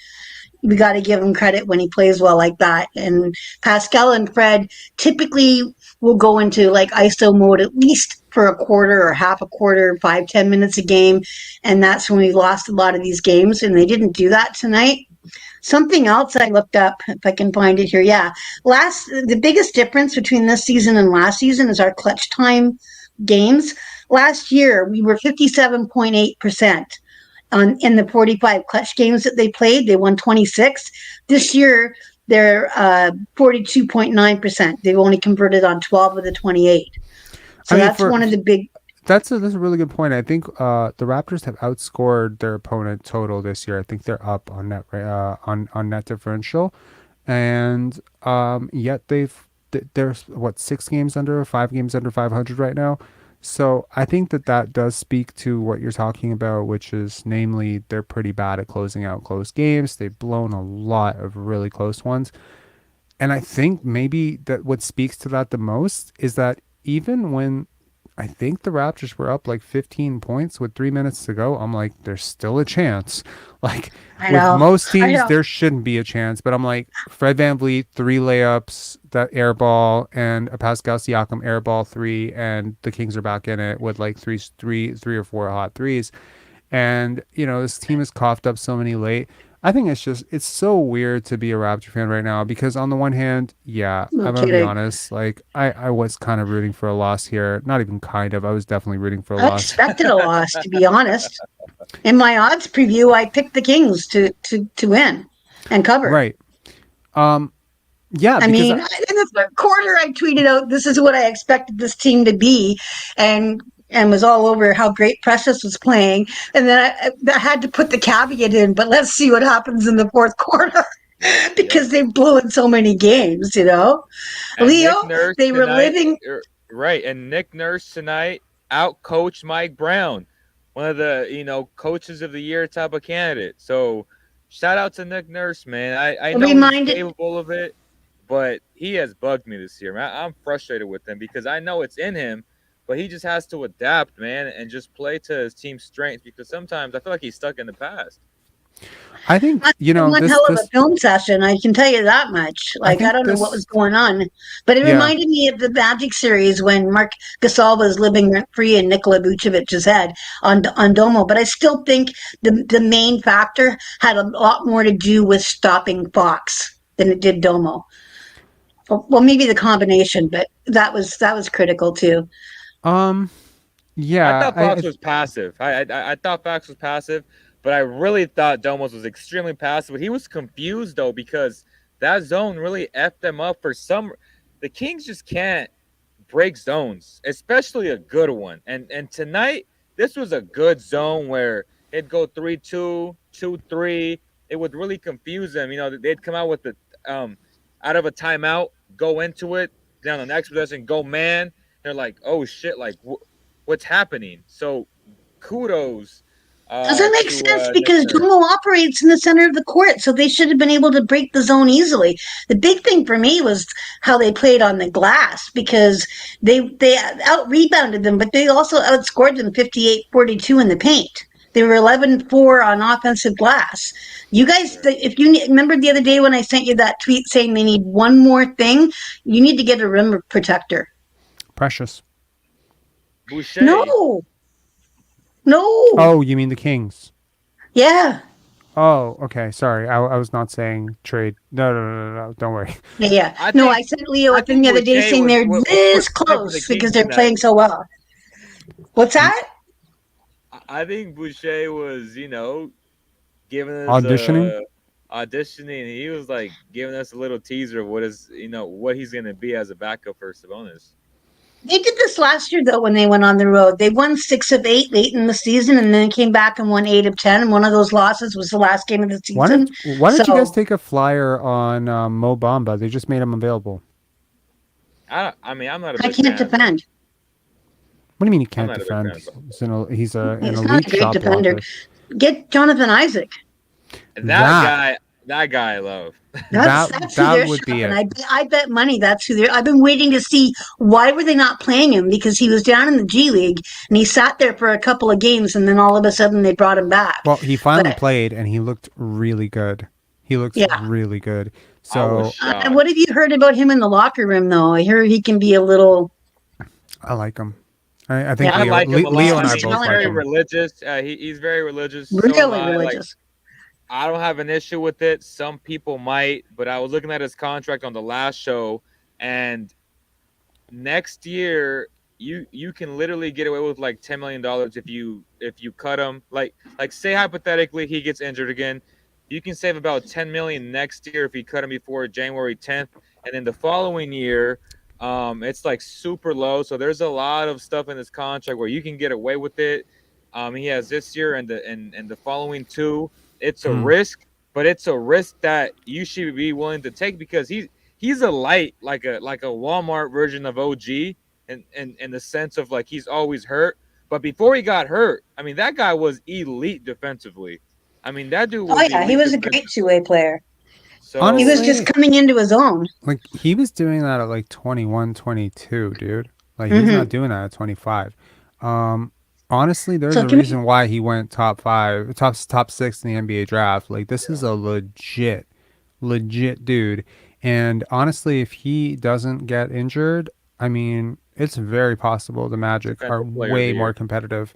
we got to give him credit when he plays well like that. And Pascal and Fred typically will go into like ISO mode at least for a quarter or half a quarter, 5-10 minutes a game. And that's when we lost a lot of these games. And they didn't do that tonight. Something else I looked up, if I can find it here. Yeah. The biggest difference between this season and last season is our clutch time games. Last year, we were 57.8% in the 45 clutch games that they played. They won 26. This year, they're 42.9%. They've only converted on 12 of the 28. So I mean, that's one of the big. that's a really good point. I think the Raptors have outscored their opponent total this year. I think they're up on net on net differential, and yet they're what 6 games under, 5 games under 500 right now. So I think that does speak to what you're talking about, which is namely they're pretty bad at closing out close games. They've blown a lot of really close ones. And I think maybe that what speaks to that the most is that even when I think the Raptors were up like 15 points with 3 minutes to go, I'm like, there's still a chance. Like I with know. most I teams, know. there shouldn't be a chance. But I'm like, Fred VanVleet, 3 layups, that air ball, and a Pascal Siakam air ball 3, and the Kings are back in it with like three or four hot threes. And, this team has coughed up so many late. I think it's so weird to be a Raptor fan right now because on the one hand, yeah, No I'm gonna be kidding. honest. Like I was kind of rooting for a loss here. Not even kind of. I was definitely rooting for a I loss. expected a loss, to be honest. In my odds preview, I picked the Kings to win and cover. Right. Yeah, I because mean, in the third quarter, I tweeted out, "This is what I expected this team to be," and was all over how great Precious was playing. And then I had to put the caveat in, but let's see what happens in the fourth quarter because they blew in so many games. And Leo, Nick Nurse they were tonight, living. right? And Nick Nurse tonight outcoached Mike Brown, one of the coaches of the year type of candidate. So shout out to Nick Nurse, man. I know he's Reminded capable of it, but he has bugged me this year, man. I'm frustrated with him because I know it's in him, but he just has to adapt, man, and just play to his team's strengths because sometimes I feel like he's stuck in the past. I think, That's one this hell of a this film session, I can tell you that much. I Like, I think don't know what was this going on, but it yeah. reminded me of the Magic series when Mark Gasol was living rent free in Nikola Vucevic's head on Domo. But I still think the main factor had a lot more to do with stopping Fox than it did Domo. Well, maybe the combination, but that was critical too. Um I yeah, thought Fox was passive. I thought Fox was passive, but I really thought Domas was extremely passive. But he was confused though because that zone really effed them up for some. The Kings just can't break zones, especially a good one. And tonight, this was a good zone where it'd go 3-2, 2-3. It would really confuse them. They'd come out with the out of a timeout, go into it, down the next possession, go man. They're like, oh shit, like what's happening? So kudos Doesn't make to sense Nick because Nurse. Domo operates in the center of the court, so they should have been able to break the zone easily. The big thing for me was how they played on the glass because they out rebounded them, but they also outscored them 58-42 in the paint. They were 11-4 on offensive glass. You guys, Sure. if you remember the other day when I sent you that tweet saying they need one more thing, you need to get a rim protector. Precious. Boucher. No, no, Oh, you mean the Kings? yeah. Oh, okay. Sorry, I was not saying trade. No. Don't worry. Yeah. I No, I think sent Leo a I thing think the other day Boucher saying they're was this good for the close because Kings they're playing tonight. so well. What's that? I think Boucher was, giving us Auditioning. auditioning. He was like giving us a little teaser of what he's gonna be as a backup for Sabonis. They did this last year though when they went on the road. They won 6 of 8 late in the season, and then came back and won 8 of 10. And one of those losses was the last game of the Why season. don't Why don't you guys So take a flyer on Mo Bamba? They just made him available. I'm not a I big can't fan, but defend. What do you mean he I'm can't not a big defend? fan. But He's an He's not elite a great shot defender. blocker. Get Jonathan Isaac. That that guy I love. That's who that they're would be shopping. it. I bet money that's who they're. I've been waiting to see why were they not playing him because he was down in the G League and he sat there for a couple of games and then all of a sudden they brought him back. Well, he finally But played and he looked really good. He looks yeah, really good. I was So what shocked. have you heard about him in the locker room though? I hear he can be a little. I like him. I think Yeah, I like him a Leo lot. and I I he's mean, he's both like very talented, him. religious. He's very religious. So am really I. Like, religious. I don't have an issue with it. Some people might, but I was looking at his contract on the last show, and next year you can literally get away with like $10 million if you cut him. Like say hypothetically he gets injured again, you can save about 10 million next year if you cut him before January 10th, and then the following year, it's like super low. So there's a lot of stuff in this contract where you can get away with it. He has this year and the following two. It's a Hmm. risk, but it's a risk that you should be willing to take because he's a light, like a Walmart version of OG, in the sense of like he's always hurt. But before he got hurt, I mean that guy was elite defensively. I mean that dude Oh was yeah, he elite was a great defensively. two-way player. He was So just Honestly, coming into his own. like he was doing that at like 21, 22, dude. Like he's not Hmm. doing that at 25. Um honestly, there's So a to me, reason why he went top 5, top 6 in the NBA draft. Like this is a legit dude. And honestly, if he doesn't get injured, I mean, it's very possible the Magic are defensive player of way the more year. competitive.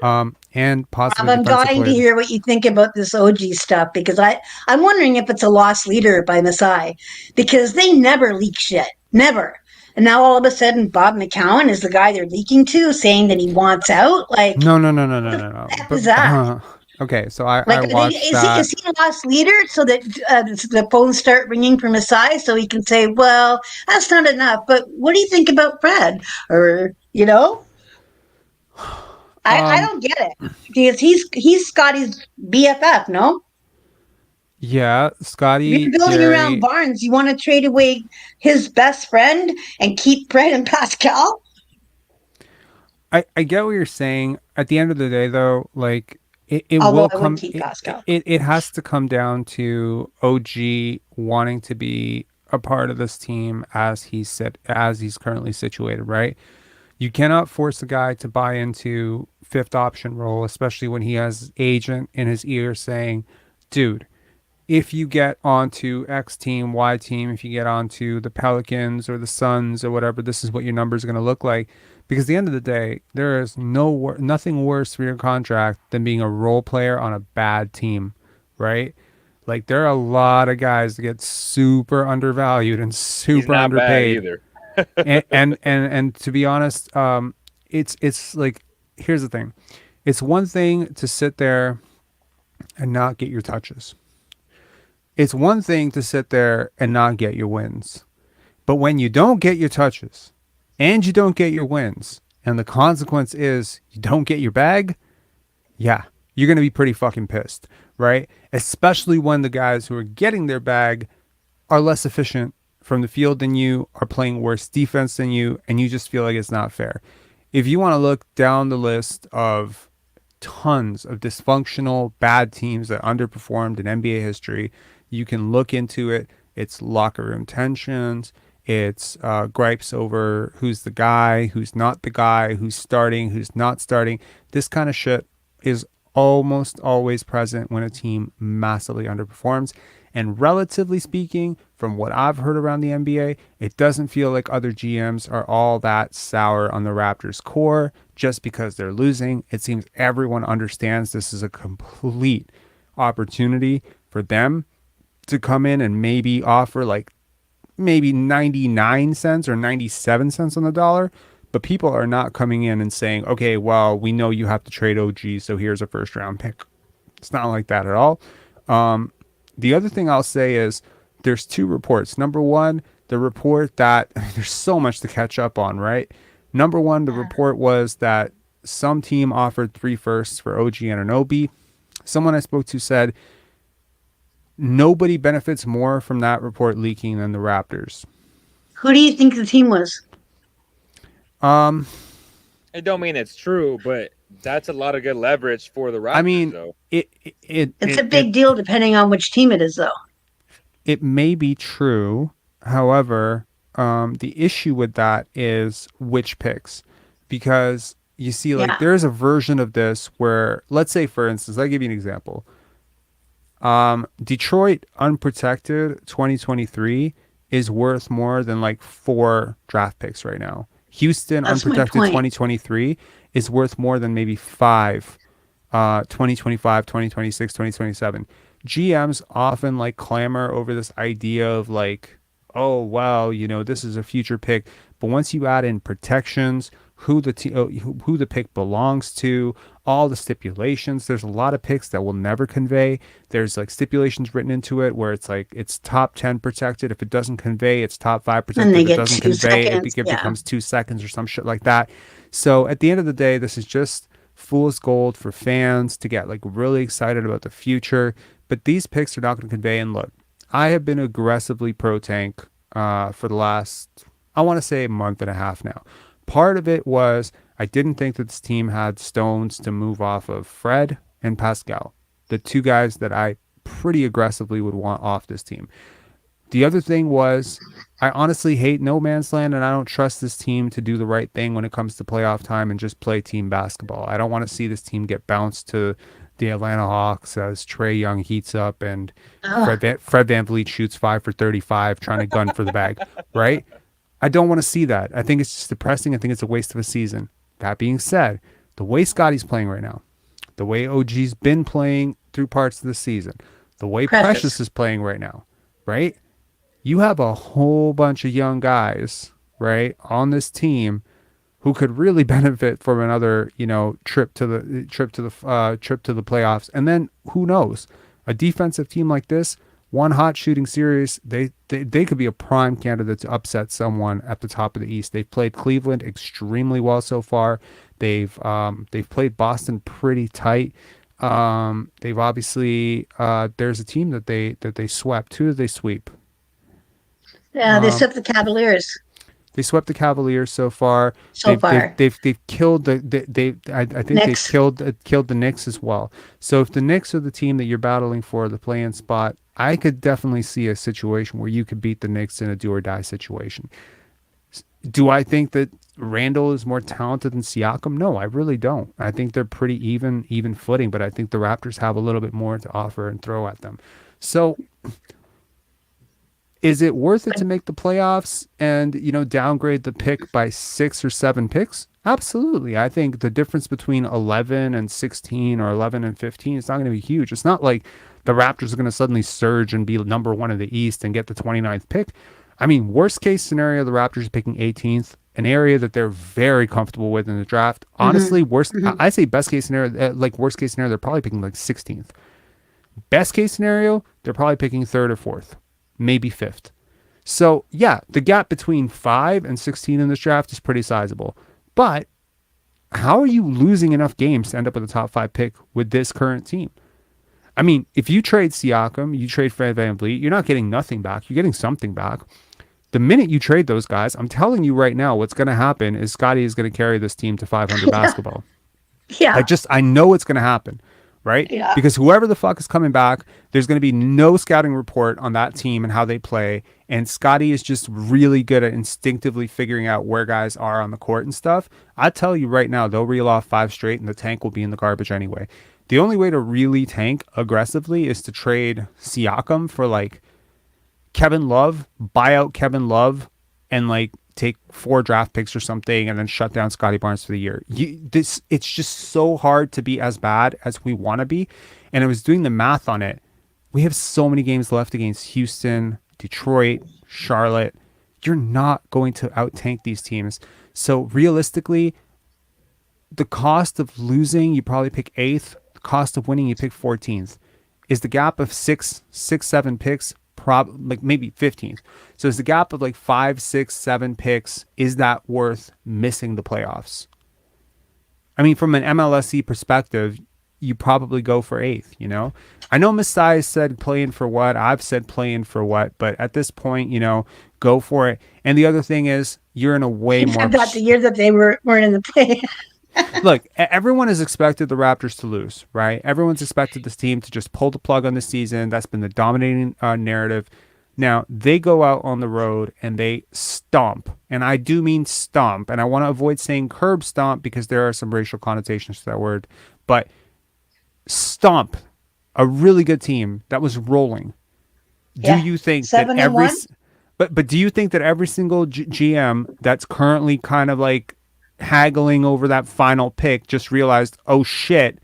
Yeah. And Rob, possibly I'm defensive dying to player. hear what you think about this OG stuff because I'm wondering if it's a lost leader by Masai because they never leak shit, never. And now all of a sudden, Bob McCowan is the guy they're leaking to, saying that he wants out. Like, what the No. f is that? Okay, so I Like, watched is he that. a lost leader so that the phones start ringing for Masai so he can say, well, that's not enough. But what do you think about Fred? Or I Um, don't get it because he's Scotty's BFF. No. yeah, If Scotty, you're building around Jerry. Barnes, you want to trade away his best friend and keep Fred and Pascal? I get what you're saying. At the end of the day, though, like it Although will I would come. keep Pascal. It has to come down to OG wanting to be a part of this team as he's currently situated, right? You cannot force a guy to buy into fifth option role, especially when he has agent in his ear saying, dude, if you get onto X team, Y team, if you get onto the Pelicans or the Suns or whatever, this is what your numbers are going to look like. Because at the end of the day, there is nothing worse for your contract than being a role player on a bad team, right? Like there are a lot of guys that get super undervalued and He's super not bad underpaid. either. And to be honest, it's like, here's the thing. It's one thing to sit there and not get your touches. It's one thing to sit there and not get your wins. But when you don't get your touches and you don't get your wins, and the consequence is you don't get your bag, yeah, you're going to be pretty fucking pissed, right? Especially when the guys who are getting their bag are less efficient from the field than you, are playing worse defense than you, and you just feel like it's not fair. If you want to look down the list of tons of dysfunctional, bad teams that underperformed in NBA history, you can look into it. It's locker room tensions. It's gripes over who's the guy, who's not the guy, who's starting, who's not starting. This kind of shit is almost always present when a team massively underperforms. And relatively speaking, from what I've heard around the NBA, it doesn't feel like other GMs are all that sour on the Raptors core just because they're losing. It seems everyone understands this is a complete opportunity for them to come in and maybe offer like maybe 99 cents or 97 cents on the dollar. But people are not coming in and saying, okay, well, we know you have to trade OG, so here's a first round pick. It's not like that at all. The other thing I'll say is there's two reports. Number one, the report that there's so much to catch up on, right? Number one, the report was that some team offered 3 firsts for OG Anunoby. Someone I spoke to said nobody benefits more from that report leaking than the Raptors. Who do you think the team was? It don't mean it's true, but that's a lot of good leverage for the Raptors. I mean, though. It's a big deal depending on which team it is, though. It may be true. However, the issue with that is which picks, because you see, like, there's a version of this where, let's say, for instance, I'll give you an example. Detroit unprotected 2023 is worth more than like 4 draft picks right now. Houston unprotected 2023 is worth more than maybe 5 2025, 2026, 2027. GMs often like clamor over this idea of like, oh, well, you know, this is a future pick. But once you add in protections, who the pick belongs to, all the stipulations, there's a lot of picks that will never convey. There's like stipulations written into it where it's like it's top 10 protected. If it doesn't convey, it's top 5 protected. If it doesn't convey, it becomes 2 seconds or some shit like that. So at the end of the day, this is just fool's gold for fans to get like really excited about the future. But these picks are not going to convey. And look, I have been aggressively pro tank for the last, I want to say, a month and a half now. Part of it was I didn't think that this team had stones to move off of Fred and Pascal, the 2 guys that I pretty aggressively would want off this team. The other thing was I honestly hate no man's land, and I don't trust this team to do the right thing when it comes to playoff time and just play team basketball. I don't want to see this team get bounced to the Atlanta Hawks as Trae Young heats up and Fred VanVleet shoots 5 for 35 trying to gun for the bag, right? I don't want to see that. I think it's just depressing. I think it's a waste of a season. That being said, the way Scottie's playing right now, the way OG's been playing through parts of the season, the way Precious is playing right now, right? You have a whole bunch of young guys, right, on this team who could really benefit from another, you know, trip to the playoffs. And then who knows? A defensive team like this, one hot shooting series, they could be a prime candidate to upset someone at the top of the East. They've played Cleveland extremely well so far. They've played Boston pretty tight. They've obviously there's a team that they swept. Who did they sweep? Yeah, they swept the Cavaliers. They swept the Cavaliers so far. They've killed I think Knicks. they've killed the Knicks as well. So if the Knicks are the team that you're battling for the play-in spot, I could definitely see a situation where you could beat the Knicks in a do or die situation. Do I think that Randall is more talented than Siakam? No, I really don't. I think they're pretty even footing, but I think the Raptors have a little bit more to offer and throw at them. So is it worth it to make the playoffs and, downgrade the pick by 6 or 7 picks? Absolutely. I think the difference between 11 and 16 or 11 and 15 is not going to be huge. It's not like the Raptors are going to suddenly surge and be number 1 in the East and get the 29th pick. I mean, worst case scenario, the Raptors are picking 18th, an area that they're very comfortable with in the draft. Honestly, I say best case scenario, like worst case scenario, they're probably picking like 16th. Best case scenario, they're probably picking 3rd or 4th, maybe 5th. So yeah, the gap between 5 and 16 in this draft is pretty sizable. But how are you losing enough games to end up with a top 5 pick with this current team? I mean, if you trade Siakam, you trade Fred VanVleet, you're not getting nothing back. You're getting something back. The minute you trade those guys, I'm telling you right now, what's going to happen is Scottie is going to carry this team to 500 basketball. Yeah. I know it's going to happen, right? Yeah. Because whoever the fuck is coming back, there's going to be no scouting report on that team and how they play. And Scottie is just really good at instinctively figuring out where guys are on the court and stuff. I tell you right now, they'll reel off 5 straight and the tank will be in the garbage anyway. The only way to really tank aggressively is to trade Siakam for like Kevin Love, buy out Kevin Love, and like take 4 draft picks or something, and then shut down Scottie Barnes for the year. It's just so hard to be as bad as we want to be. And I was doing the math on it. We have so many games left against Houston, Detroit, Charlotte. You're not going to out tank these teams. So realistically, the cost of losing, you probably pick 8th. The cost of winning, you pick 14th. Is the gap of 7 picks? Like maybe 15th. So is the gap of like 5, 6, 7 picks, is that worth missing the playoffs? I mean, from an MLSE perspective, you probably go for 8th, I know Masai said playing for what, I've said playing for what, but at this point, go for it. And the other thing is, you're in a way more... Except that the year that they weren't in the play. Look, everyone has expected the Raptors to lose, right? Everyone's expected this team to just pull the plug on the season. That's been the dominating narrative. Now, they go out on the road and they stomp. And I do mean stomp. And I want to avoid saying curb stomp because there are some racial connotations to that word. But stomp a really good team that was rolling. Yeah. Do you think 7 that and 1? But do you think that every single GM that's currently kind of like haggling over that final pick just realized, oh shit,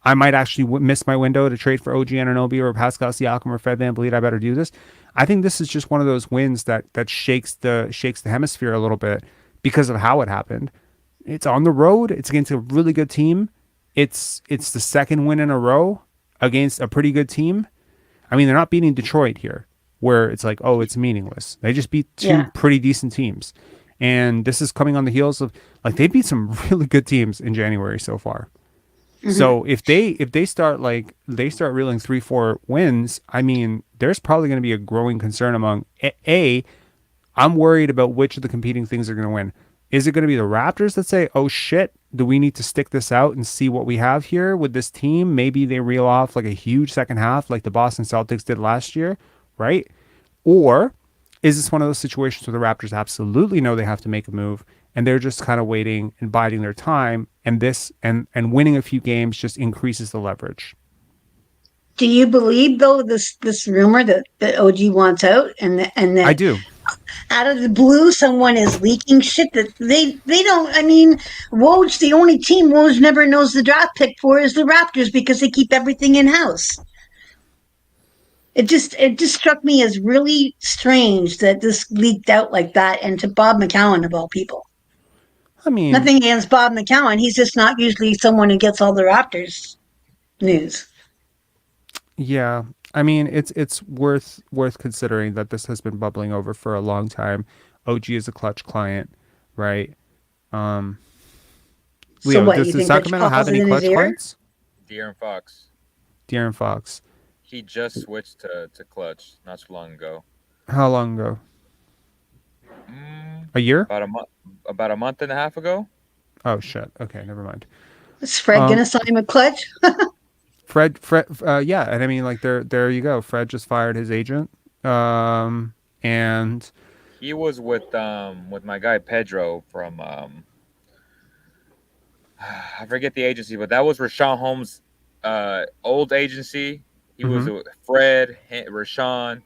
I might actually miss my window to trade for OG Anunoby or Pascal Siakam or Fred VanVleet. I better do this. I think this is just one of those wins that shakes the hemisphere a little bit because of how it happened. It's on the road. It's against a really good team. It's the second win in a row against a pretty good team. I mean, they're not beating Detroit here, where it's like, oh, it's meaningless. They just beat 2 pretty decent teams. And this is coming on the heels of, like, they beat some really good teams in January so far. Mm-hmm. So if they start reeling 3-4 wins, I mean, there's probably going to be a growing concern among I'm worried about which of the competing things are going to win. Is it going to be the Raptors that say, oh shit, do we need to stick this out and see what we have here with this team? Maybe they reel off like a huge second half like the Boston Celtics did last year, right? Or is this one of those situations where the Raptors absolutely know they have to make a move and they're just kind of waiting and biding their time, and winning a few games just increases the leverage? Do you believe though this rumor that OG wants out and that I do. Out of the blue someone is leaking shit that they don't? I mean, Woj, the only team Woj never knows the draft pick for is the Raptors because they keep everything in house. It just struck me as really strange that this leaked out like that, and to Bob McCowan of all people. I mean, nothing against Bob McCowan. He's just not usually someone who gets all the Raptors news. Yeah, I mean, it's worth considering that this has been bubbling over for a long time. OG is a clutch client, right? Leo, so what, does Sacramento have any clutch clients? De'Aaron Fox. He just switched to clutch not too long ago. How long ago? A year? About a month and a half ago. Oh shit. Okay, never mind. Is Fred gonna sign with clutch? Fred, yeah, and I mean, like, there you go. Fred just fired his agent, and He was with my guy Pedro from I forget the agency, but that was Rashawn Holmes' old agency. He was with Fred, Rashawn.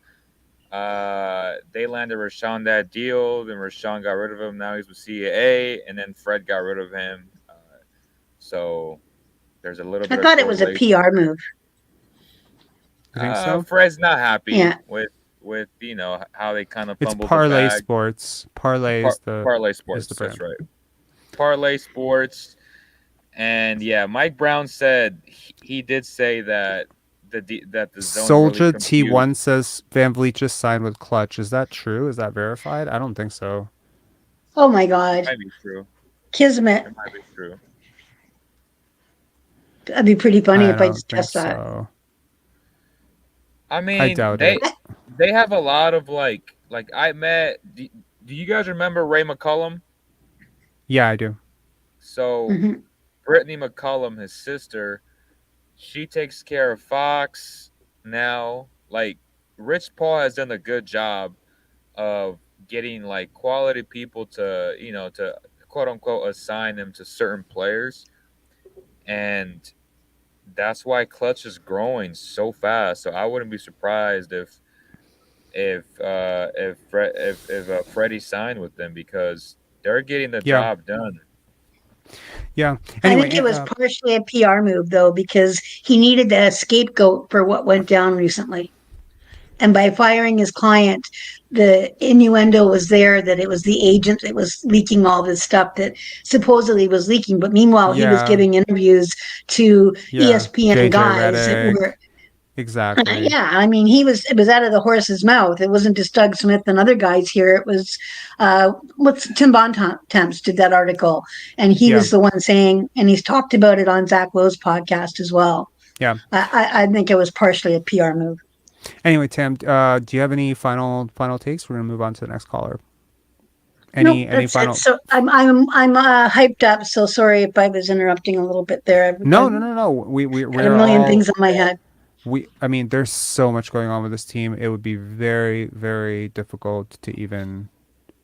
They landed Rashawn that deal. Then Rashawn got rid of him. Now he's with CAA, and then Fred got rid of him. So there's a little I bit of thought it was a correlation. PR move. You think so? Fred's not happy Yeah. with how they kind of It's fumbled Parlay the bag. Sports. Parlay is the Parlay Sports. the That's brand. right. Parlay Sports, and yeah, Mike Brown said he did say that the zone Soldier really confused. T1 says Van Vliet just signed with Clutch. Is that true? Is that verified? I don't think so. Oh my God. Might be true. Kismet. It might be true. That'd be pretty funny I if I don't just think guessed that. so. I mean, I doubt it. they have a lot of like I met. Do you guys remember Ray McCullum? Yeah, I do. So Mhm. Brittany McCullum, his sister, she takes care of Fox now. Like Rich Paul has done a good job of getting like quality people to to quote unquote assign them to certain players, and that's why Clutch is growing so fast. So I wouldn't be surprised if Freddie signed with them because they're getting the Yeah. job done. Yeah. I Anyway, think it was partially a PR move, though, because he needed a scapegoat for what went down recently. And by firing his client, the innuendo was there that it was the agent that was leaking all this stuff that supposedly was leaking. But meanwhile, he was yeah, giving interviews to yeah. ESPN JJ guys that Redick. were, Exactly. yeah, I mean, it was out of the horse's mouth. It wasn't just Doug Smith and other guys here. It was, what's Tim Bontemps did that article, and he Yeah. was the one saying, and he's talked about it on Zach Lowe's podcast as well. Yeah. I think it was partially a PR move. Anyway, Tam, do you have any final takes? We're gonna move on to the next caller. Nope, Any that's final? it. So I'm hyped up. So sorry if I was interrupting a little bit there. No. I've We're got a million all things on my head. I mean, there's so much going on with this team. It would be very, very difficult to even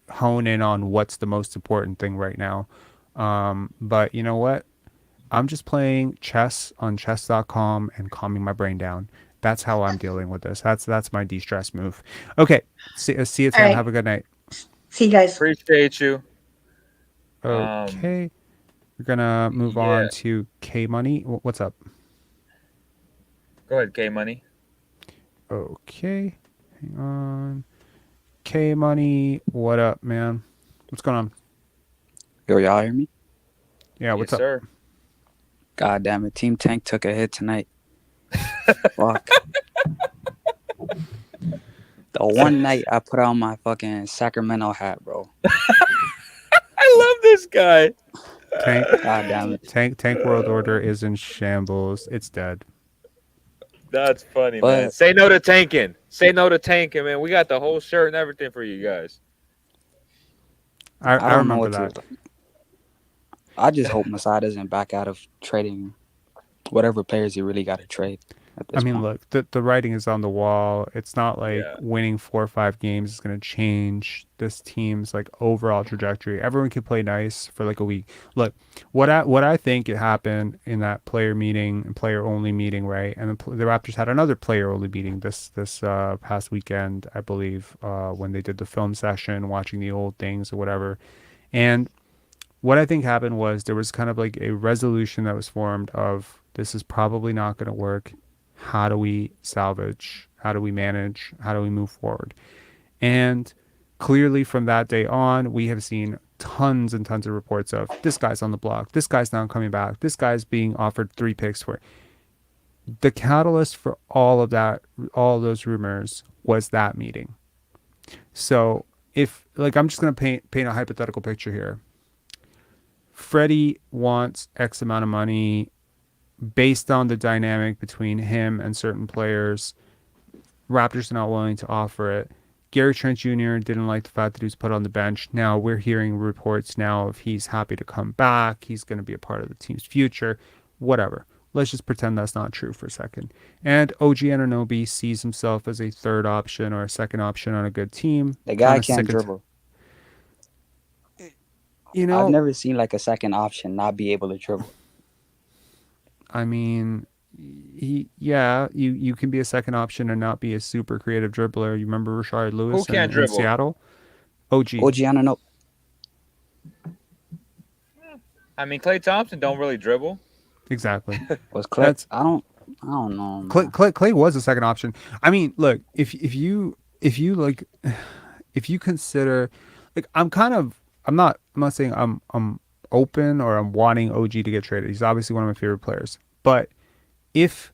hone in on what's the most important thing right now. But you know what? I'm just playing chess on chess.com and calming my brain down. That's how I'm dealing with this. That's my de-stress move. Okay. See you, Tam. All right. Have a good night. See you guys. Appreciate you. Okay. We're gonna move on to K Money. What's up? Go ahead, K Money. Okay. Hang on. K Money, what up, man? What's going on? Yo, y'all hear me? Yeah, what's Yes, up? sir. God damn it. Team Tank took a hit tonight. Fuck. The one night I put on my fucking Sacramento hat, bro. I love this guy. Tank, God damn it. Tank World Order is in shambles. It's dead. That's funny, But- man. Say no to tanking. Say no to tanking, man. We got the whole shirt and everything for you guys. I don't know remember what that. to. I just hope Masai isn't back out of trading whatever players he really got to trade. At this I mean, point. look, the writing is on the wall. It's not like Yeah. winning 4 or 5 games is going to change this team's like overall trajectory. Everyone can play nice for like a week. Look, what I think it happened in that player meeting and player only meeting, right? And the Raptors had another player only meeting this past weekend, I believe, when they did the film session, watching the old things or whatever. And what I think happened was there was kind of like a resolution that was formed of this is probably not going to work. How do we salvage? How do we manage? How do we move forward? And clearly from that day on, we have seen tons and tons of reports of this guy's on the block. This guy's not coming back. This guy's being offered 3 picks for. The catalyst for all of that, all of those rumors was that meeting. So if like, I'm just going to paint a hypothetical picture here. Freddie wants X amount of money based on the dynamic between him and certain players. Raptors are not willing to offer it. Gary Trent Jr. didn't like the fact that he was put on the bench. Now we're hearing reports now of he's happy to come back. He's going to be a part of the team's future. Whatever. let's just pretend that's not true for a second. And OG Anunoby sees himself as a third option or a second option on a good team. The Kind guy of can't sick of, dribble. you I've know, never seen like a second option not be able to dribble. I mean, you can be a second option and not be a super creative dribbler. You remember Rashard Who Lewis can't in dribble? Seattle? OG. OG Anunoby. I mean, Klay Thompson don't really dribble. Exactly. Was Clay? That's I don't know. Man. Clay was a second option. I mean, look, if you like if you consider like I'm not saying I'm open or I'm wanting OG to get traded. He's obviously one of my favorite players. But if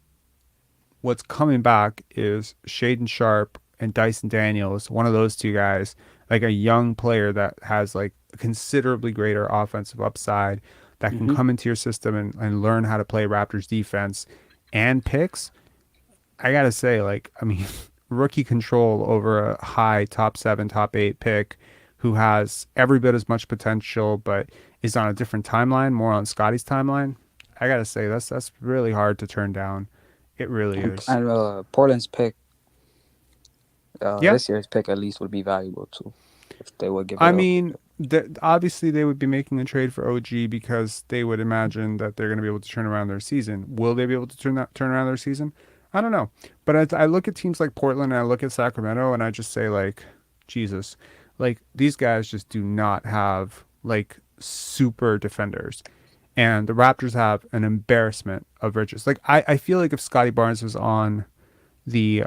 what's coming back is Shaden Sharp and Dyson Daniels, one of those two guys, like a young player that has like considerably greater offensive upside that can Mm-hmm. come into your system and learn how to play Raptors defense and picks, I gotta say, like, I mean, rookie control over a high top 7, top 8 pick who has every bit as much potential, but is on a different timeline, more on Scottie's timeline. I gotta say, that's really hard to turn down. It really is. And Portland's pick, Yeah, this year's pick at least would be valuable too, if they would give it I up. mean, obviously they would be making a trade for OG because they would imagine that they're going to be able to turn around their season. Will they be able to turn around their season? I don't know. But I look at teams like Portland and I look at Sacramento and I just say like, Jesus, like these guys just do not have like super defenders. And the Raptors have an embarrassment of riches. Like I feel like if Scottie Barnes was on the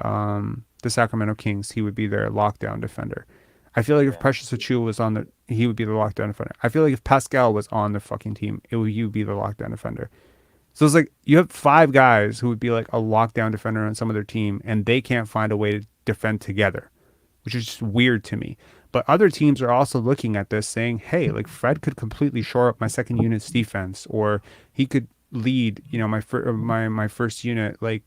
Sacramento Kings, he would be their lockdown defender. I feel like if Precious Achiuwa was on he would be the lockdown defender. I feel like if Pascal was on the fucking team, he would be the lockdown defender. So it's like you have 5 guys who would be like a lockdown defender on some of their team, and they can't find a way to defend together, which is just weird to me. But other teams are also looking at this saying, hey, like Fred could completely shore up my second unit's defense, or he could lead, my first unit, like,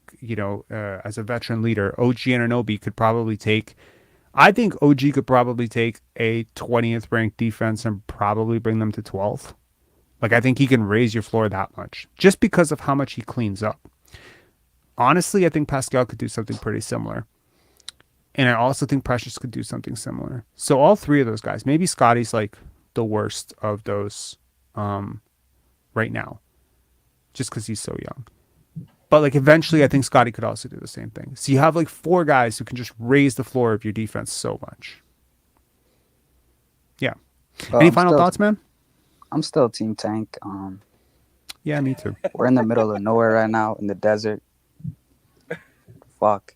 as a veteran leader. OG Anunoby could probably take, I think OG could probably take a 20th ranked defense and probably bring them to 12th. Like, I think he can raise your floor that much just because of how much he cleans up. Honestly, I think Pascal could do something pretty similar. And I also think Precious could do something similar. So all 3 of those guys, maybe Scottie's like the worst of those right now, just because he's so young. But like eventually I think Scottie could also do the same thing. So you have like 4 guys who can just raise the floor of your defense so much. Yeah. Any final thoughts, man? I'm still Team Tank. Yeah, me too. We're in the middle of nowhere right now in the desert. Fuck.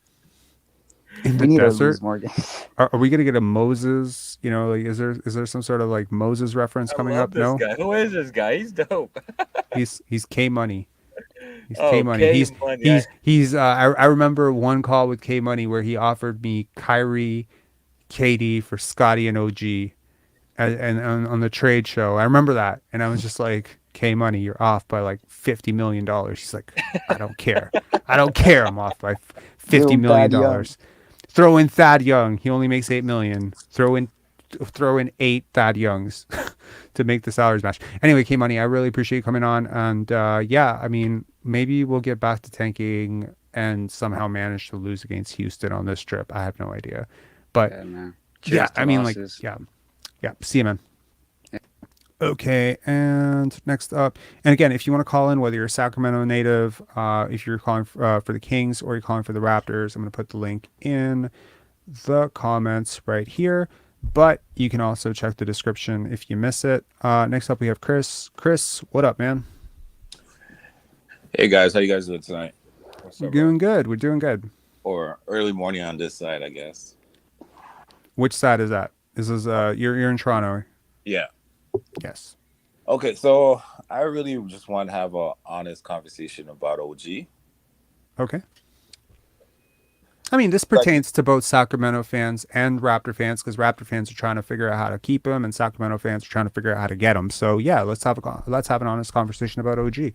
In We the need to desert? lose more games. Are we gonna get a Moses? Like, is there some sort of like Moses reference coming I love up? this No, guy. Who is this guy? He's dope. he's K Money. He's Oh, K Money. K Money. He's. I remember one call with K Money where he offered me Kyrie, KD for Scottie and OG, and on the trade show. I remember that, and I was just like, K Money, you're off by like $50 million. He's like, I don't care. I don't care. I'm off by $50 million. Throw in Thad Young. He only makes $8 million. Throw in 8 Thad Youngs to make the salaries match. Anyway, K Money, I really appreciate you coming on. And yeah, I mean, maybe we'll get back to tanking and somehow manage to lose against Houston on this trip. I have no idea. But Yeah, man. yeah, I mean, losses. like, yeah. See you, man. Okay, and next up, and again, if you want to call in, whether you're a Sacramento native, if you're calling for the Kings or you're calling for the Raptors, I'm going to put the link in the comments right here. But you can also check the description if you miss it. Next up, we have Chris. Chris, what up, man? Hey guys, how you guys doing tonight? We're doing good. We're doing good. Or early morning on this side, I guess. Which side is that? This is you're in Toronto. Yeah. Yes. Okay, so I really just want to have an honest conversation about OG. Okay. I mean, this pertains to both Sacramento fans and Raptor fans because Raptor fans are trying to figure out how to keep him, and Sacramento fans are trying to figure out how to get him. So yeah, let's have an honest conversation about OG.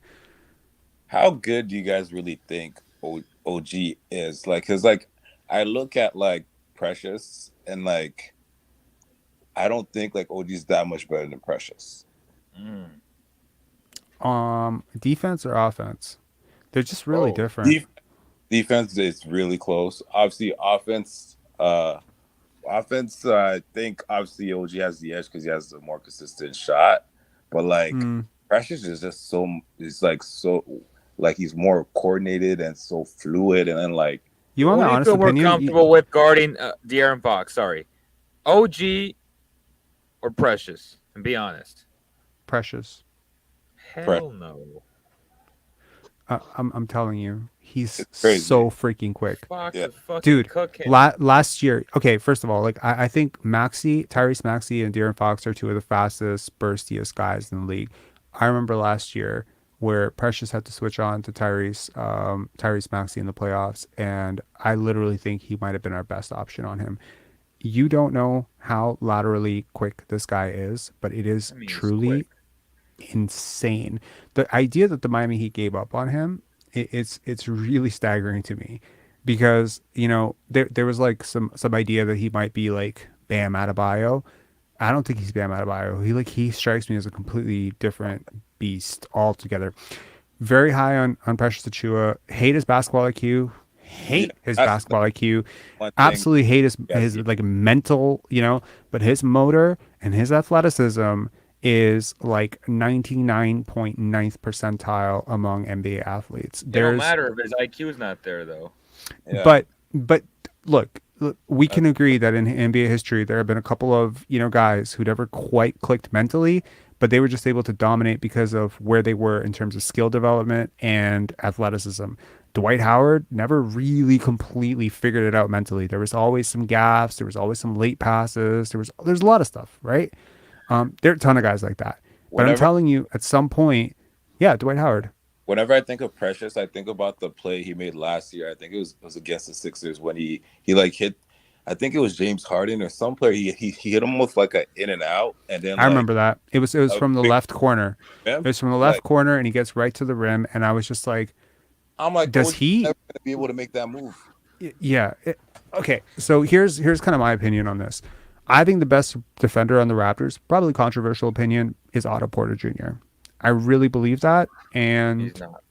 How good do you guys really think OG is? Like, cause like I look at like Precious and like I don't think like OG's that much better than Precious. Defense or offense? They're just really Bro, different. Defense is really close. Obviously, offense. I think obviously OG has the edge because he has a more consistent shot. But like Mm. Precious is just so is like so like he's more coordinated and so fluid, and then like You want who my do you honest feel more opinion? comfortable with guarding De'Aaron Fox? Sorry, OG or Precious? And be honest. Precious. Hell no. I'm telling you, he's it's crazy. so freaking quick. Fox Yeah. is fucking Dude, cooking. last year, okay, first of all, like I think Tyrese Maxey and De'Aaron Fox are two of the fastest, burstiest guys in the league. I remember last year where Precious had to switch on to Tyrese Maxey in the playoffs, and I literally think he might have been our best option on him. You don't know how laterally quick this guy is, but it is I mean, he's truly insane. The idea that the Miami Heat gave up on him, it's really staggering to me, because there was like some idea that he might be like Bam Adebayo. I don't think he's Bam Adebayo. He strikes me as a completely different beast altogether. Very high on Precious Achiuwa. Hate his basketball IQ. Hate his that's basketball IQ. one thing. Absolutely hate his Yeah. like mental, but his motor and his athleticism is like 99.9th percentile among NBA athletes. It don't matter if his IQ is not there, though. Yeah. But look, we can agree that in NBA history there have been a couple of guys who never quite clicked mentally, but they were just able to dominate because of where they were in terms of skill development and athleticism. Dwight Howard never really completely figured it out mentally. There was always some gaps. There was always some late passes. There's a lot of stuff, right? There are a ton of guys like that. But I'm telling you, at some point, yeah, Dwight Howard. Whenever I think of Precious, I think about the play he made last year. I think it was against the Sixers when he like hit. I think it was James Harden or some player. He hit him with like an in and out, and then I remember that. It was from the left corner. rim. It was from the left corner, and he gets right to the rim, and I was just like, I'm like, does he never gonna be able to make that move? Yeah. Okay. So here's kind of my opinion on this. I think the best defender on the Raptors, probably controversial opinion, is Otto Porter Jr. I really believe that, and He's not.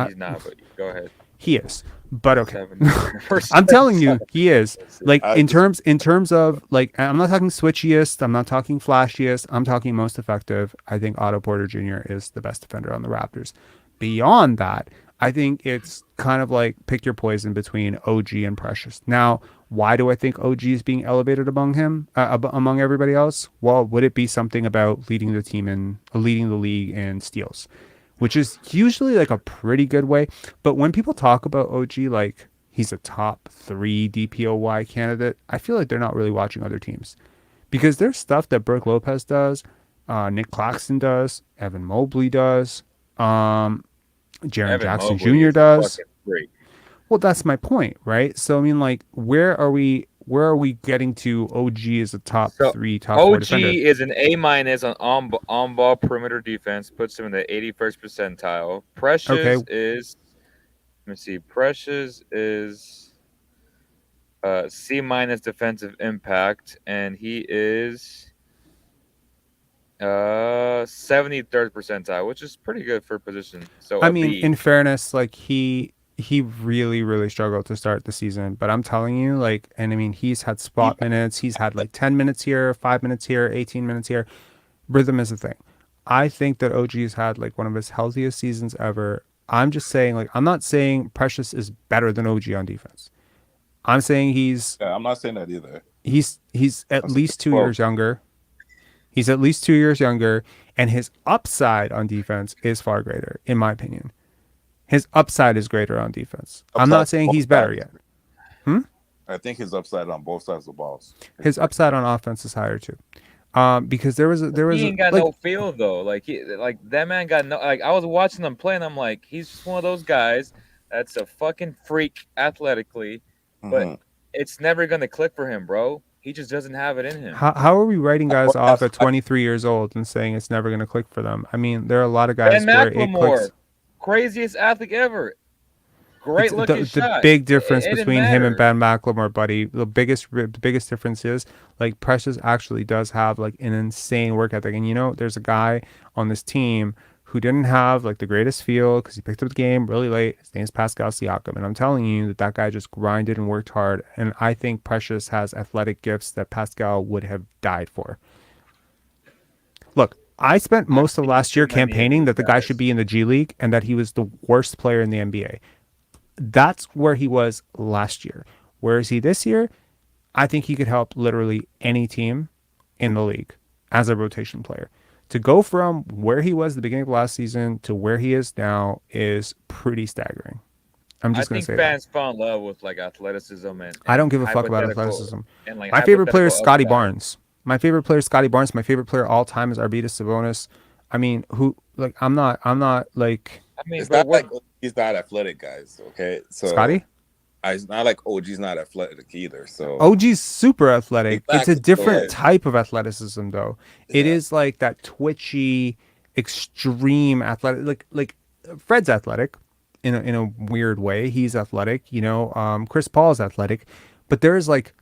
He's not. But go ahead. he is. But okay, 7%. I'm telling you, he is. Like I in terms of like, I'm not talking switchiest, I'm not talking flashiest, I'm talking most effective. I think Otto Porter Jr. is the best defender on the Raptors. Beyond that, I think it's kind of like pick your poison between OG and Precious. Now, why do I think OG is being elevated among everybody else? Well, would it be something about leading the league in steals, which is usually like a pretty good way. But when people talk about OG like he's a top 3 DPOY candidate, I feel like they're not really watching other teams, because there's stuff that Brooke Lopez does, Nick Claxton does, Evan Mobley does, Jaren Jackson Jr. does. Well, that's my point, right? So I mean, like, where are we getting to? OG is a top 4 defender. OG is an A- on ball perimeter defense, puts him in the 81st percentile. Precious is, let me see, Precious is C- defensive impact, and he is 73rd percentile, which is pretty good for position. So I mean, in fairness, like he really, really struggled to start the season. But I'm telling you, like, and I mean, he's had spot minutes. He's had like 10 minutes here, 5 minutes here, 18 minutes here. Rhythm is a thing. I think that OG has had like one of his healthiest seasons ever. I'm just saying, like, I'm not saying Precious is better than OG on defense. I'm saying I'm not saying that either. He's at least 2 years younger. He's at least 2 years younger, and his upside on defense is far greater, in my opinion. His upside is greater on defense. I'm not saying he's better yet. I think his upside on both sides of the balls. His upside on offense is higher too, because there was he ain't got no feel though. Like that man got no. Like I was watching him play, and I'm like, he's just one of those guys that's a fucking freak athletically, but it's never gonna click for him, bro. He just doesn't have it in him. How are we writing guys off at 23 years old and saying it's never going to click for them? I mean, there are a lot of guys where it clicks. Craziest athlete ever. Great looking shot. The big difference between him and Ben McLemore, buddy, the biggest difference is like Precious actually does have like an insane work ethic. And there's a guy on this team who didn't have like the greatest feel because he picked up the game really late. His name's Pascal Siakam, and I'm telling you that guy just grinded and worked hard. And I think Precious has athletic gifts that Pascal would have died for. Look, I spent most of last year campaigning that the guy should be in the G League and that he was the worst player in the NBA. That's where he was last year. Where is he this year? I think he could help literally any team in the league as a rotation player. To go from where he was at the beginning of last season to where he is now is pretty staggering. I'm just going to say that. I think fans fall in love with like athleticism and I don't give a fuck about athleticism. And, like, my favorite player is Scottie upside. Barnes. My favorite player is Scottie Barnes. My favorite player all time is Arvydas Sabonis. I mean, I'm not like. I mean, it's but not what? like he's not athletic, guys. Okay, so Scottie? It's not like OG's not athletic either. So OG's super athletic. Exactly. It's a different type of athleticism, though. Yeah. It is like that twitchy, extreme athletic. Like Fred's athletic, in a weird way. He's athletic. Chris Paul's athletic, but there's like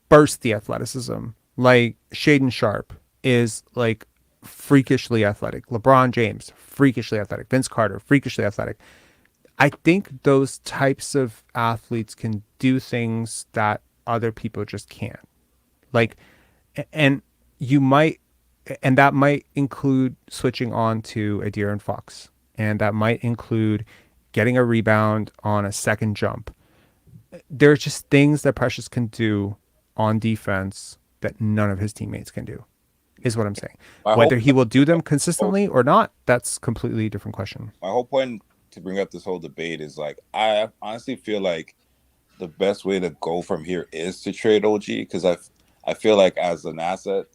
bursty athleticism. Like Shaden Sharp is like freakishly athletic. LeBron James, freakishly athletic. Vince Carter, freakishly athletic. I think those types of athletes can do things that other people just can't. Like, and that might include switching on to a De'Aaron Fox, and that might include getting a rebound on a second jump. There's just things that Precious can do on defense that none of his teammates can do, is what I'm saying. Whether he will do them consistently or not, that's completely different question. My whole point to bring up this whole debate is like, I honestly feel like the best way to go from here is to trade OG, because I feel like as an asset,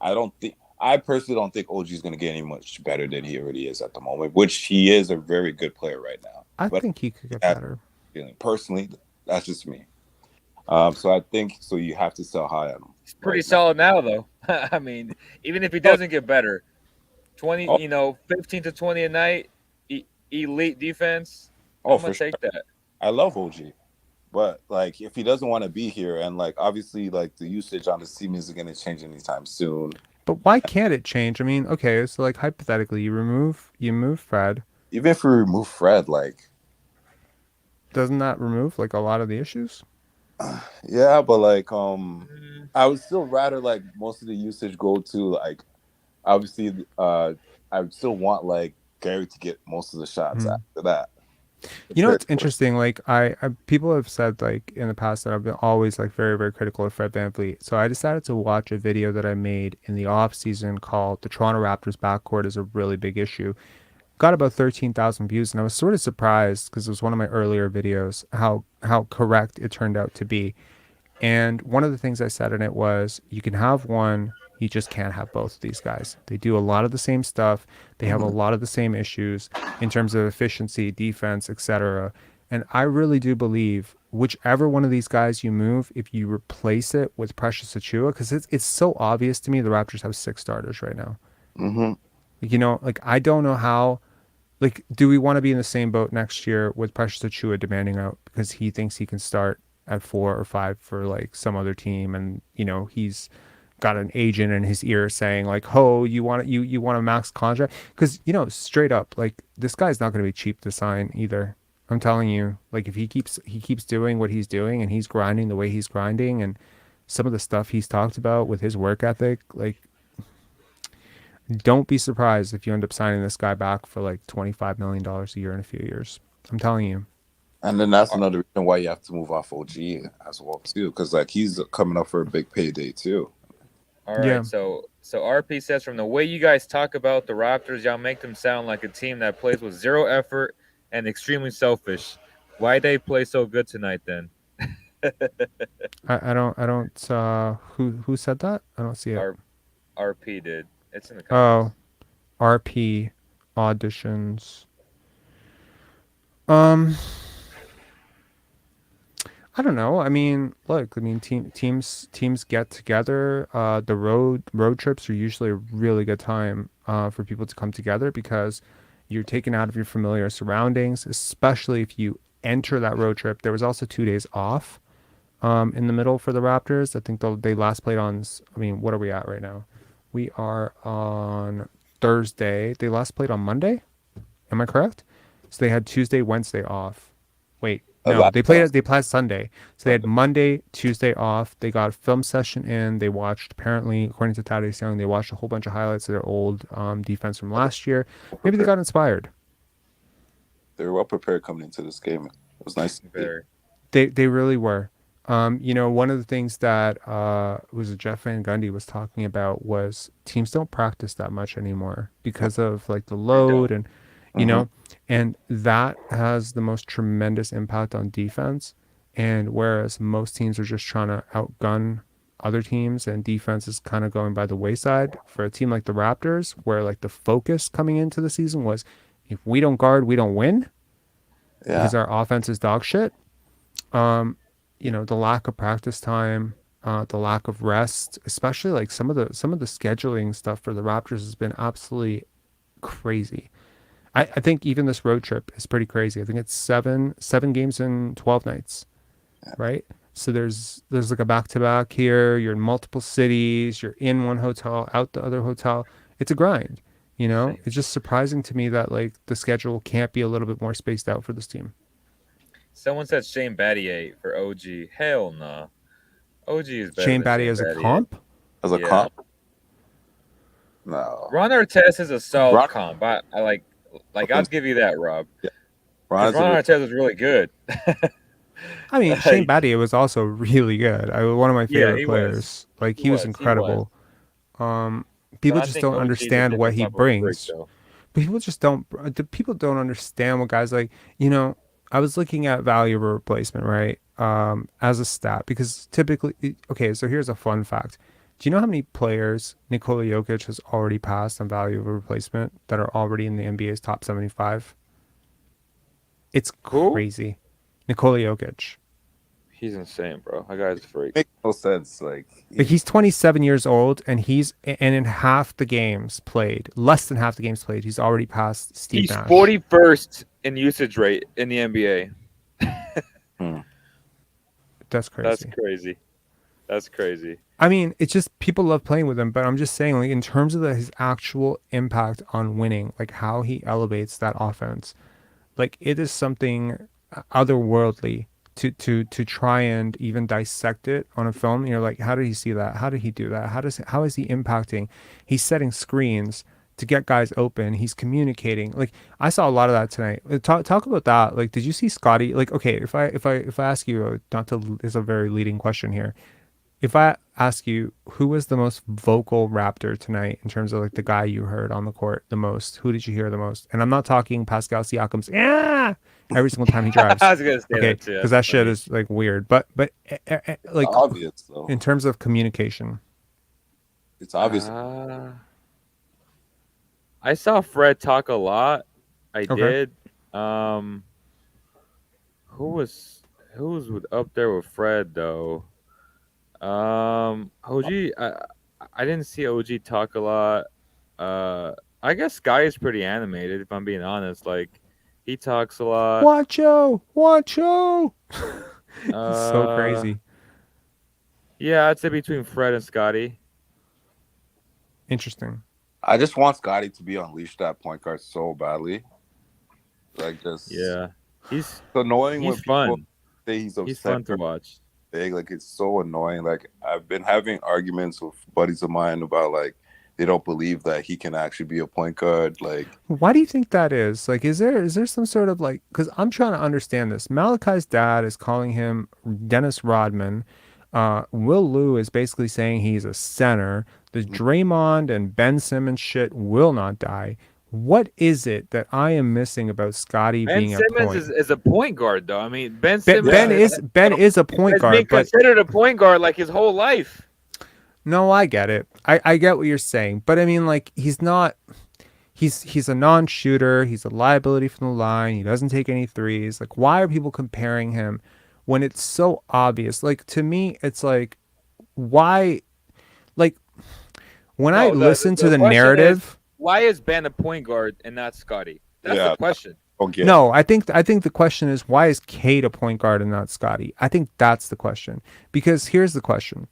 I personally don't think OG is going to get any much better than he already is at the moment, which he is a very good player right now. I think he could get better. Personally, that's just me. So I think you have to sell high on him. He's pretty solid now, though. I mean, even if he doesn't get better, 15 to 20 a night, elite defense. I'm gonna take that. I love OG, but like if he doesn't want to be here, and like obviously like the usage on the team isn't going to change anytime soon. But why can't it change? I mean, okay, so like hypothetically, you move Fred. Even if we remove Fred, like, doesn't that remove like a lot of the issues? Yeah, but like I would still rather like most of the usage go to like obviously I would still want like Gary to get most of the shots after that. It's interesting. Like I people have said like in the past that I've been always like very, very critical of Fred VanVleet. So I decided to watch a video that I made in the off season called "The Toronto Raptors Backcourt is a Really Big Issue." Got about 13,000 views, and I was sort of surprised because it was one of my earlier videos how correct it turned out to be. And one of the things I said in it was, you can have one, you just can't have both of these guys. They do a lot of the same stuff. They have a lot of the same issues in terms of efficiency, defense, etc. And I really do believe whichever one of these guys you move, if you replace it with Precious Achiuwa, because it's so obvious to me the Raptors have 6 starters right now. Like I don't know how. Like, do we want to be in the same boat next year with Precious Achiuwa demanding out because he thinks he can start at 4 or 5 for like some other team, and he's got an agent in his ear saying like, "Oh, you want a max contract?" Because straight up, like this guy's not going to be cheap to sign either. I'm telling you, like if he keeps doing what he's doing and he's grinding the way he's grinding and some of the stuff he's talked about with his work ethic, like. Don't be surprised if you end up signing this guy back for like $25 million a year in a few years. I'm telling you. And then that's another reason why you have to move off OG as well too, because like he's coming up for a big payday too. All right, so RP says, from the way you guys talk about the Raptors, y'all make them sound like a team that plays with zero effort and extremely selfish. Why they play so good tonight then? I don't who said that? I don't see it. RP did. It's in the comments. Oh, RP auditions. I don't know. I mean, look. I mean, teams get together. The road trips are usually a really good time for people to come together because you're taken out of your familiar surroundings, especially if you enter that road trip. There was also 2 days off in the middle for the Raptors. I think they last played on. I mean, what are we at right now? We are on Thursday. They last played on Monday. Am I correct? So they had Tuesday, Wednesday off. Wait, no, they played Sunday. So they had Monday, Tuesday off. They got a film session in. They watched, apparently, according to Thaddeus Young, they watched a whole bunch of highlights of their old defense from last year. Maybe they got inspired. They were well prepared coming into this game. It was nice to see. They really were. One of the things that was Jeff Van Gundy was talking about was teams don't practice that much anymore because of like the load and and that has the most tremendous impact on defense. And whereas most teams are just trying to outgun other teams and defense is kind of going by the wayside for a team like the Raptors, where like the focus coming into the season was if we don't guard, we don't win because our offense is dog shit. The lack of practice time, the lack of rest, especially like some of the scheduling stuff for the Raptors has been absolutely crazy. I think even this road trip is pretty crazy. I think it's seven games in 12 nights, right? So there's like a back-to-back here. You're in multiple cities. You're in one hotel, out the other hotel. It's a grind, It's just surprising to me that like the schedule can't be a little bit more spaced out for this team. Someone said Shane Battier for OG. Hell no. OG is better. Shane Battier as a comp? As a comp? No. Ron Artest is a solid comp. I like I'll give you that, Rob. Yeah. Ron Artest was really good. I mean, Shane Battier was also really good. One of my favorite players. He was incredible. People just don't understand what he brings. People just don't. People don't understand what guys like. I was looking at value of a replacement, right? As a stat, because typically, okay. So here's a fun fact. Do you know how many players Nikola Jokic has already passed on value of a replacement that are already in the NBA's top 75? It's crazy. Nikola Jokic. He's insane, bro. That guy's a freak. Makes no sense. Like he's 27 years old, and in half the games played, less than half the games played, he's already passed Steve Nash. He's 41st in usage rate in the NBA. That's crazy. That's crazy. I mean, it's just people love playing with him, but I'm just saying, like in terms of his actual impact on winning, like how he elevates that offense, like it is something otherworldly to try and even dissect it on a film. You're like, how did he see that? How did he do that? How is he impacting? He's setting screens to get guys open. He's communicating. Like I saw a lot of that tonight. Talk about that. Like, did you see Scottie? Like, okay, if I ask you, it's a very leading question here. If I ask you who was the most vocal Raptor tonight in terms of like the guy you heard on the court the most, who did you hear the most? And I'm not talking Pascal Siakam's every single time he drives. I was gonna say okay, that too. because that shit is like weird. But like obvious though. In terms of communication, it's obvious. I saw Fred talk a lot. I did. Who was up there with Fred though? OG. I didn't see OG talk a lot. I guess Guy is pretty animated. If I'm being honest, like he talks a lot. Watcho. He's so crazy. Yeah, I'd say between Fred and Scottie. Interesting. I just want Scottie to be unleashed at point guard so badly. Like just he's annoying. He's fun. Say he's fun to watch. Big, like it's so annoying. Like I've been having arguments with buddies of mine about like they don't believe that he can actually be a point guard. Like, why do you think that is? Like, is there some sort of like? Because I'm trying to understand this. Malachi's dad is calling him Dennis Rodman. Will Lou is basically saying he's a center. The Draymond and Ben Simmons shit will not die. What is it that I am missing about Scottie being a point? Ben Simmons is a point guard, though. I mean, Ben is a point guard, been considered a point guard like his whole life. No, I get it. I get what you're saying, but I mean, like he's not. He's a non-shooter. He's a liability from the line. He doesn't take any threes. Like, why are people comparing him when it's so obvious? Like to me, it's like, why? Like when I listen to the narrative. Why is Ben a point guard and not Scottie? That's the question. No, I think the question is, why is Cade a point guard and not Scottie? I think that's the question. Because here's the question.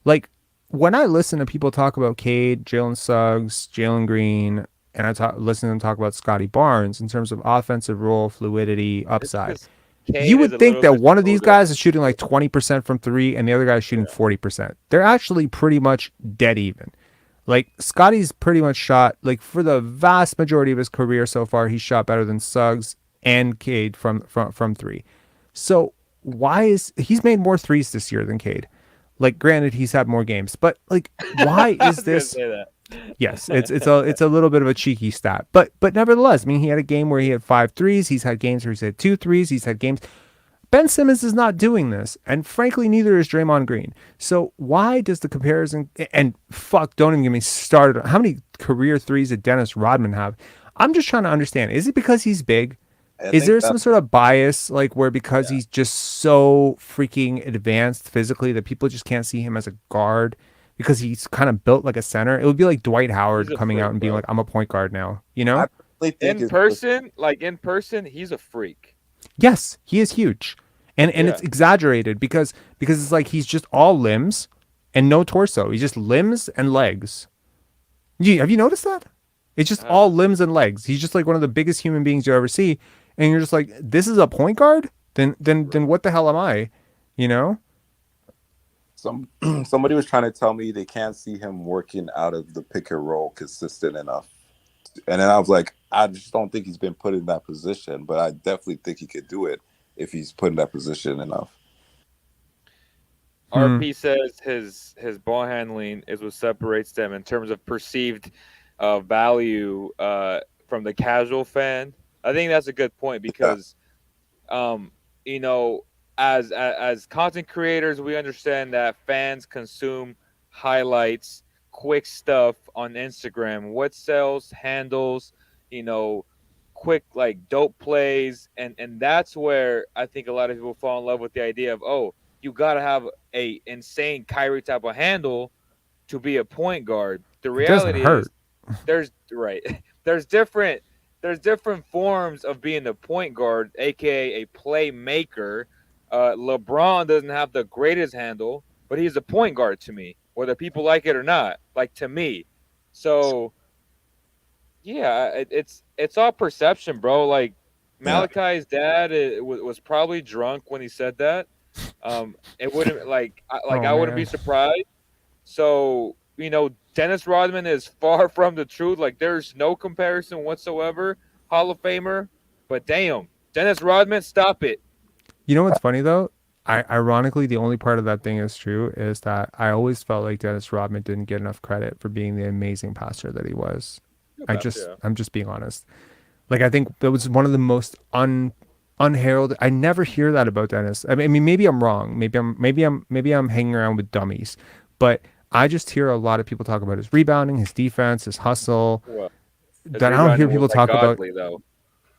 Like, when I listen to people talk about Cade, Jalen Suggs, Jalen Green, and listen to them talk about Scottie Barnes in terms of offensive role, fluidity, It's upside, because you Cade is would a think little that bit one of these smoother. guys is shooting like 20% from three and the other guy is shooting 40%. They're actually pretty much dead even. Like Scottie's pretty much shot, like for the vast majority of his career so far, he's shot better than Suggs and Cade from three. So why is he's made more threes this year than Cade? Like granted he's had more games, but like why I is was gonna this? say that. Yes, it's a little bit of a cheeky stat, but nevertheless, I mean, he had a game where he had 5 threes. He's had games where he's had 2 threes. He's had games. Ben Simmons is not doing this, and frankly, neither is Draymond Green. So why does the comparison? And fuck, don't even get me started. How many career threes did Dennis Rodman have? I'm just trying to understand. Is it because he's big? I Is think there that some sort of bias, like where because yeah. he's just so freaking advanced physically that people just can't see him as a guard because he's kind of built like a center? It would be like Dwight He's Howard a coming out freak, and being bro. like, "I'm a point guard now," you I know? really think In it's person, he's a freak. Yes, he is huge, and Yeah. it's exaggerated because it's like he's just all limbs and no torso. He's just limbs and legs. Have you noticed that? It's just Uh, all limbs and legs. He's just like one of the biggest human beings you ever see, and you're just like, this is a point guard. Then what the hell am I? You know? some somebody was trying to tell me they can't see him working out of the pick and roll consistent enough. And then I was like, I just don't think he's been put in that position, but I definitely think he could do it if he's put in that position enough. Hmm. RP says his ball handling is what separates them in terms of perceived value from the casual fan. I think that's a good point Yeah. because um, you know, as content creators, we understand that fans consume highlights, quick stuff on Instagram, what sells, handles, you know, quick like dope plays, and that's where I think a lot of people fall in love with the idea of, oh, you gotta have a insane Kyrie type of handle to be a point guard. The It doesn't reality is hurt. there's right there's different forms of being a point guard, aka a playmaker. LeBron doesn't have the greatest handle, but he's a point guard to me, whether people like it or not. Like to me, so yeah, it's all perception, bro. Like Yeah. Malachi's dad was probably drunk when he said that. It wouldn't Oh I wouldn't be man. surprised. So, Dennis Rodman is far from the truth. Like, there's no comparison whatsoever. Hall of Famer. But damn, Dennis Rodman, stop it. You know what's funny though? Ironically, the only part of that thing is true is that I always felt like Dennis Rodman didn't get enough credit for being the amazing passer that he was. Yeah. I'm just being honest. Like I think that was one of the most unheralded. I never hear that about Dennis. I mean, maybe I'm wrong. Maybe I'm hanging around with dummies, but I just hear a lot of people talk about his rebounding, his defense, his hustle. Well, his That I don't hear rebounding was people like talk about godly, though.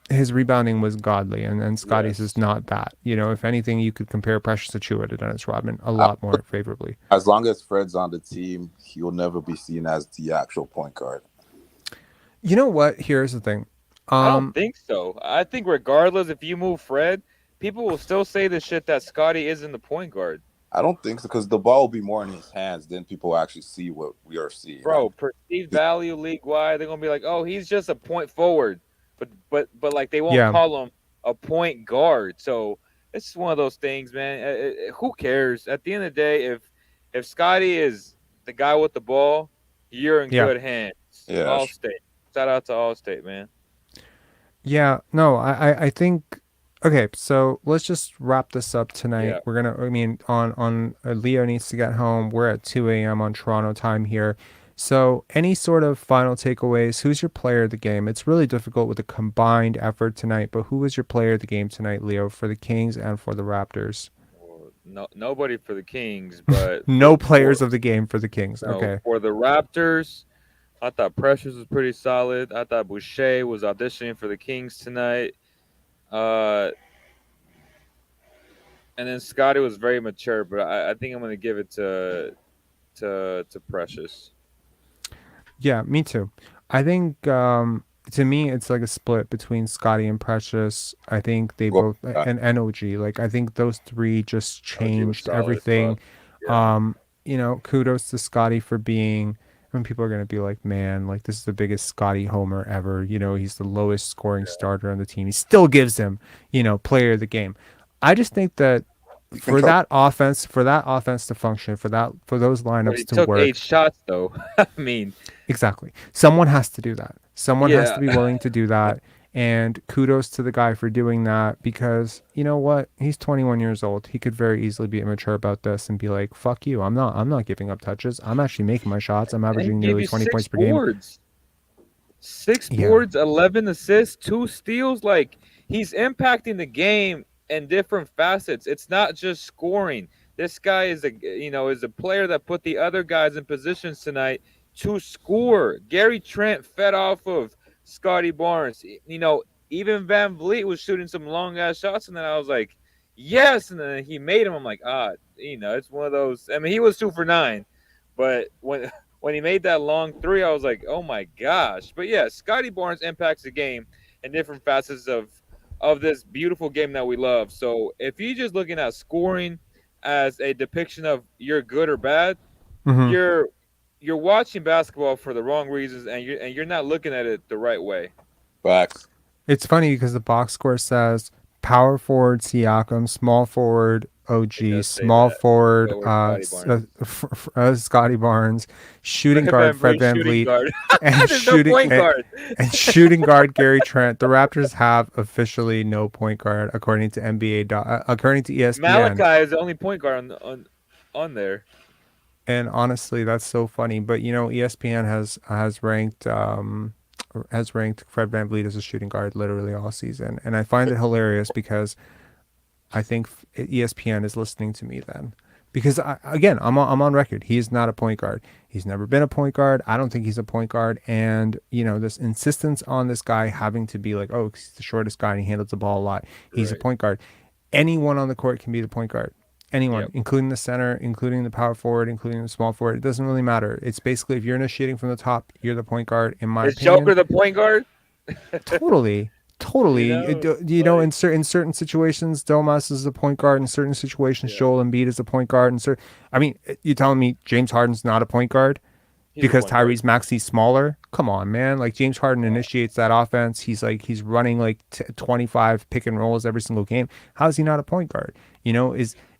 his rebounding was godly, and Scotty's is Yes. not that. You know, if anything, you could compare Precious Achiuwa to Dennis Rodman a I- lot more favorably. As long as Fred's on the team, he'll never be seen as the actual point guard. You know what? Here's the thing. I don't think so. I think regardless, if you move Fred, people will still say the shit that Scottie isn't the point guard. I don't think so because the ball will be more in his hands than people actually see what we are seeing. Bro, perceived value league wide, they're gonna be like, oh, he's just a point forward, but like they won't Yeah. call him a point guard. So it's one of those things, man. Who cares? At the end of the day, if Scotty is the guy with the ball, you're in Yeah. good hands. Yeah. Allstate. Shout out to Allstate, man. Yeah, no, I think okay, so let's just wrap this up tonight. Yeah. We're gonna, I mean, on Leo needs to get home. We're at 2 a.m. on Toronto time here. So any sort of final takeaways? Who's your player of the game? It's really difficult with a combined effort tonight, but who was your player of the game tonight, Leo, for the Kings and for the Raptors? Well, no, nobody for the Kings, but No players of the game for the Kings. no, Okay. for the Raptors. I thought Precious was pretty solid. I thought Boucher was auditioning for the Kings tonight. And then Scotty was very mature, but I think I'm gonna give it to Precious. Yeah, me too. I think to me it's like a split between Scotty and Precious. I think they Well, both and OG. Like I think those three just OG was changed solid as everything. fuck. Yeah. kudos to Scottie for being. I mean, people are going to be like, man, like this is the biggest Scottie homer ever. He's the lowest scoring starter on the team. He still gives him, player of the game. I just think that You can for coach. that offense to function, for those But lineups he to took 8 work, shots though. I mean, exactly. Someone has to do that. Someone has yeah. to be willing to do that. And kudos to the guy for doing that because you know what? He's 21 years old. He could very easily be immature about this and be like, "Fuck you. I'm not giving up touches. I'm actually making my shots. I'm And he averaging gave nearly you 20 6 points per game." boards. 6 Yeah. boards, 11 assists, 2 steals. Like, he's impacting the game in different facets. It's not just scoring. This guy is a player that put the other guys in positions tonight to score. Gary Trent fed off of Scottie Barnes. Even Van Vliet was shooting some long ass shots, and then I was like, yes. And then he made him. I'm like, it's one of those. I mean, he was 2 for 9, but when he made that long three, I was like, oh my gosh. But yeah, Scottie Barnes impacts the game in different facets of this beautiful game that we love. So if you're just looking at scoring as a depiction of you're good or bad, Hmm. you're watching basketball for the wrong reasons, and you're not looking at it the right way. Facts. It's funny because the box score says power forward Siakam, small forward It OG, does say small that. forward But we're Scottie Barnes. Scottie Barnes, shooting Fred guard Fred VanVleet Van shooting Vliet, guard. and There's no shooting point guard. and shooting guard Gary Trent. The Raptors have officially no point guard according to according to ESPN. Malachi is the only point guard on there. And honestly, that's so funny. But ESPN has ranked Fred Van Vliet as a shooting guard literally all season, and I find it hilarious because I think ESPN is listening to me then. Because I'm on record. He is not a point guard. He's never been a point guard. I don't think he's a point guard. And this insistence on this guy having to be like, oh, he's the shortest guy and he handles the ball a lot. He's a Right. point guard. Anyone on the court can be the point guard. Anyone, Yep. including the center, including the power forward, including the small forward. It doesn't really matter. It's basically if you're initiating from the top, you're the point guard. In my Is opinion, Joker the point guard? totally. In certain situations, Domas is a point guard. In certain situations, Yeah. Joel Embiid is a point guard. You telling me James Harden's not a point guard He's a because point guard. Tyrese Maxey's smaller? Come on, man. Like James Harden initiates that offense. He's running like 25 pick and rolls every single game. How is he not a point guard?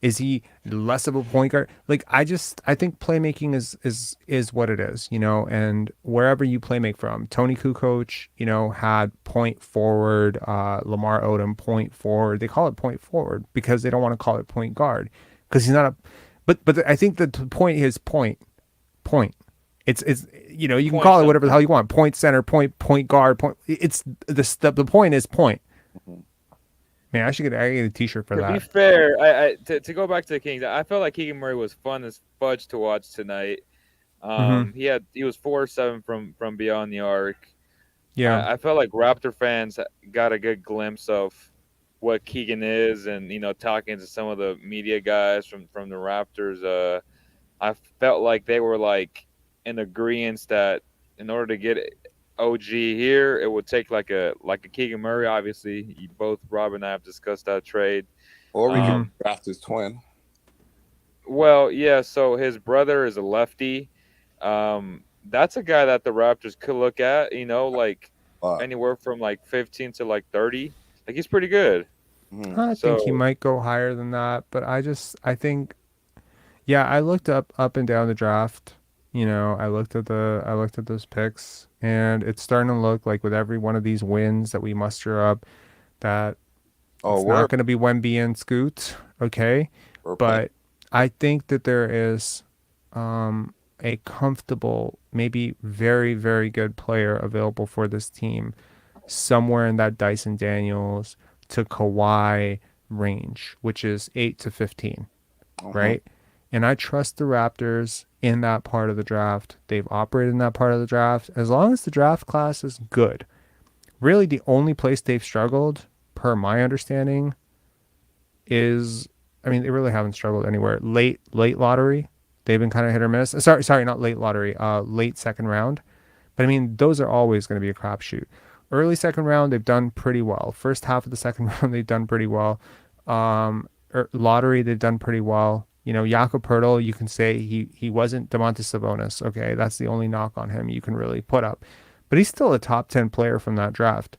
Is he less of a point guard? Like I think playmaking is what it is, and wherever you playmake from. Tony Kukoc, had point forward, Lamar Odom point forward. They call it point forward because they don't want to call it point guard because he's not a. But I think the point is point. It's you can Point call it whatever the something. hell you want. Point center, point guard, point. It's the point is point. Man, I get a T-shirt for To be that. fair, to go back to the Kings, I felt like Keegan Murray was fun as fudge to watch tonight. Mhm. He was 4-7 from beyond the arc. Yeah. I felt like Raptor fans got a good glimpse of what Keegan is, and talking to some of the media guys from the Raptors. I felt like they were like in agreement that in order to get OG here, it would take like a Keegan Murray. Obviously, both Rob and I have discussed that trade. Or we Mm-hmm. can draft his twin. Well, yeah. So his brother is a lefty. That's a guy that the Raptors could look at. Like anywhere from like 15 to like 30. Like he's pretty good. Mhm. I think he might go higher than that, but I think, yeah, I looked up and down the draft. I looked at those picks, and it's starting to look like with every one of these wins that we muster up, that it's not going to be Wemby and Scoot, okay? But I think that there is a comfortable, maybe very, very good player available for this team somewhere in that Dyson Daniels to Kawhi range, which is 8 to 15, right? And I trust the Raptors in that part of the draft. They've operated in that part of the draft. As long as the draft class is good. Really, the only place they've struggled, per my understanding, is, they really haven't struggled anywhere. Late lottery, they've been kind of hit or miss. Sorry, not late lottery, late second round. But those are always going to be a crapshoot. Early second round, they've done pretty well. First half of the second round, they've done pretty well. Lottery, they've done pretty well. Jakob Poeltl, you can say he wasn't Domantas Sabonis. Okay, that's the only knock on him you can really put up. But he's still a top 10 player from that draft.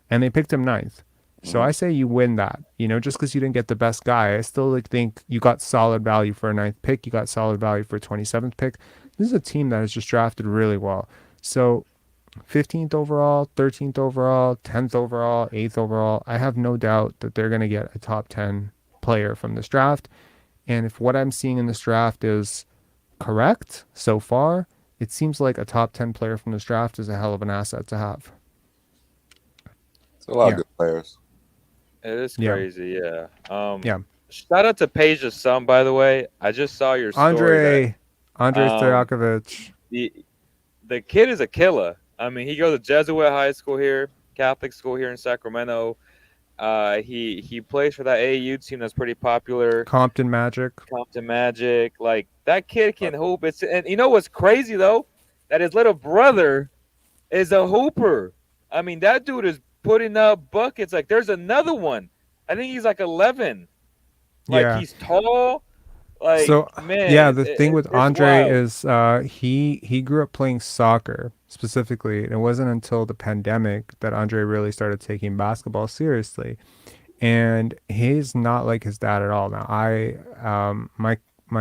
And they picked him ninth. So I say you win that. Just because you didn't get the best guy, I still think you got solid value for a ninth pick. You got solid value for a 27th pick. This is a team that has just drafted really well. So 15th overall, 13th overall, 10th overall, 8th overall, I have no doubt that they're going to get a top 10 player from this draft. And if what I'm seeing in this draft is correct so far, it seems like a top 10 player from this draft is a hell of an asset to have. It's a lot Yeah. of good players. It is Yeah. crazy, yeah. Yeah. Shout out to Peja's son, by the way. I just saw your story. Andre Um, Stojakovic. The kid is a killer. I mean, he goes to Jesuit high school here, Catholic school here in Sacramento. He plays for that AAU team that's pretty popular, Compton Magic. Compton Magic. Like, that kid can hoop. And you know what's crazy though? That his little brother is a hooper. I mean, that dude is putting up buckets. Like, there's another one. I think he's like 11. Like, Yeah. he's tall. Like, So man, yeah, the thing with it's Andre wild. is he grew up playing soccer specifically, and it wasn't until the pandemic that Andre really started taking basketball seriously. And he's not like his dad at all. Now my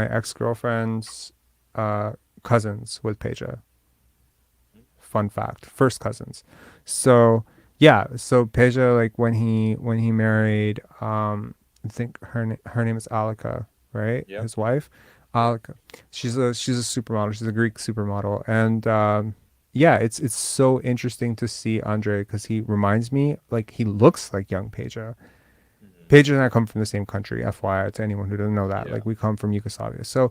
ex-girlfriend's cousins with Peja. Fun fact, first cousins. So yeah, so Peja, like when he married, I think her name is Alika, right? Yep. His wife, Alika. She's a supermodel. She's a Greek supermodel, and yeah, it's so interesting to see Andre because he reminds me, like, he looks like young Peja. Peja and I come from the same country, FYI, to anyone who doesn't know that. Yeah. Like, we come from Yugoslavia. So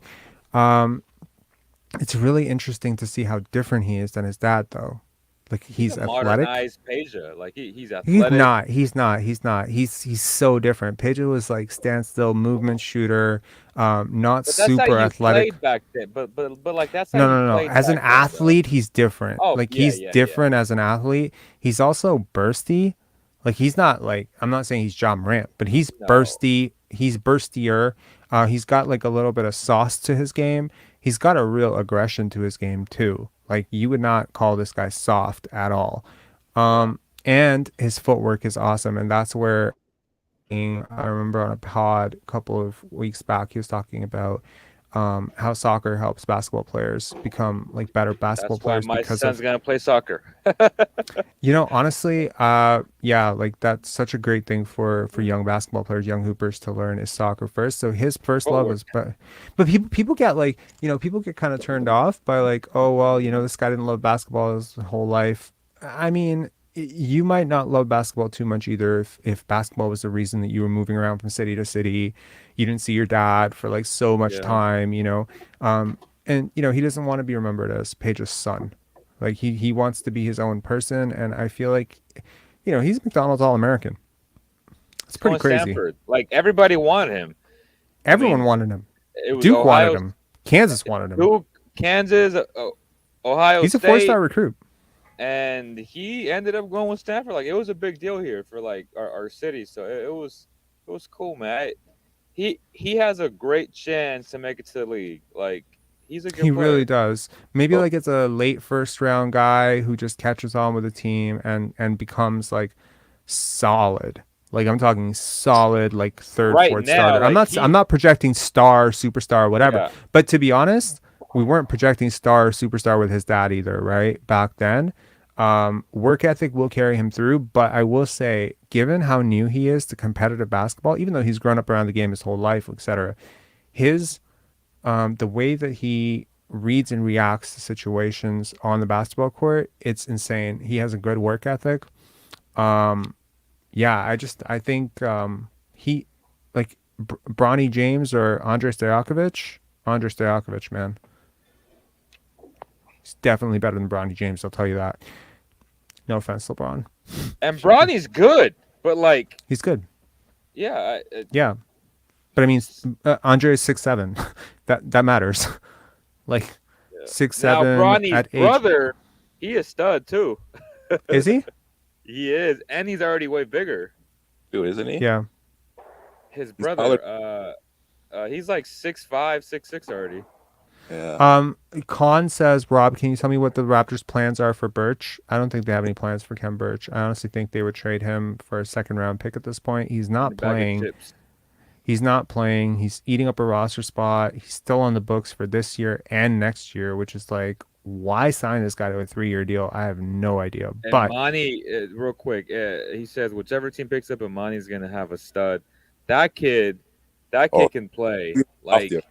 it's really interesting to see how different he is than his dad, though. Like, he's a athletic. modernized Peja. Like, he's He's athletic. not. He's so different. Peja was like standstill movement shooter, not But that's how super you athletic. played back then. But like, that's how No, you no, no. played As an back then, though. athlete, he's different. Oh, Like, yeah, he's yeah, different as an athlete. He's also bursty. Like, he's not like, I'm not saying he's John Morant, but he's No. bursty. He's burstier. He's got like a little bit of sauce to his game. He's got a real aggression to his game too. Like, you would not call this guy soft at all. And his footwork is awesome. And that's where I remember on a pod a couple of weeks back, he was talking about how soccer helps basketball players become like better basketball That's why players my because son's of, gonna play soccer. honestly, yeah, like that's such a great thing for young basketball players, young hoopers to learn is soccer first. So his first love Footwork. was, but people get like, people get kind of turned off by like, oh, well, this guy didn't love basketball his whole life. I mean, you might not love basketball too much either if basketball was the reason that you were moving around from city to city. You didn't see your dad for like so much Yeah. time, and he doesn't want to be remembered as Page's son. Like, he wants to be his own person, and I feel like, he's McDonald's All-American. It's pretty Going crazy. Stanford. Like, everybody wanted him. Everyone wanted him. It was Duke Ohio, wanted him. Kansas wanted him. Duke, Kansas, Ohio He's a State. 4-star recruit. And he ended up going with Stanford. Like, it was a big deal here for like our city. So it was cool, man. He has a great chance to make it to the league. Like, he's a good He player. really does. Maybe Well- like it's a late first round guy who just catches on with the team and becomes like solid. Like, I'm talking solid, like third, Right fourth now, starter. like, I'm not projecting star, superstar, whatever. Yeah. But to be honest, we weren't projecting star, superstar with his dad either, right? Back then. Work ethic will carry him through, but I will say, given how new he is to competitive basketball, even though he's grown up around the game his whole life, etc., his the way that he reads and reacts to situations on the basketball court, it's insane. He has a good work ethic. Yeah, I think he, like, Bronny James or Andre Stojakovic, man. He's definitely better than Bronny James, I'll tell you that. No offense, LeBron. And Bronny's good, but like, He's good. yeah, Yeah. But I mean, Andre is 6'7". That matters. Like, 6'7" now Bronny's at age. brother, he is stud too. Is he? He is, and he's already way bigger. Dude, isn't he? Yeah. His He's brother, He's like 6'5", 6'6" already. Yeah. Khan says, Rob, can you tell me what the Raptors' plans are for Birch? I don't think they have any plans for Kem Birch. I honestly think they would trade him for a second round pick at this point. He's In not the bag of playing. chips. He's not playing. He's eating up a roster spot. He's still on the books for this year and next year, which is like, why sign this guy to a 3-year deal? I have no idea. And But Monty, real quick, he says whichever team picks up Imani's gonna have a stud. That kid Oh, can play. off Like the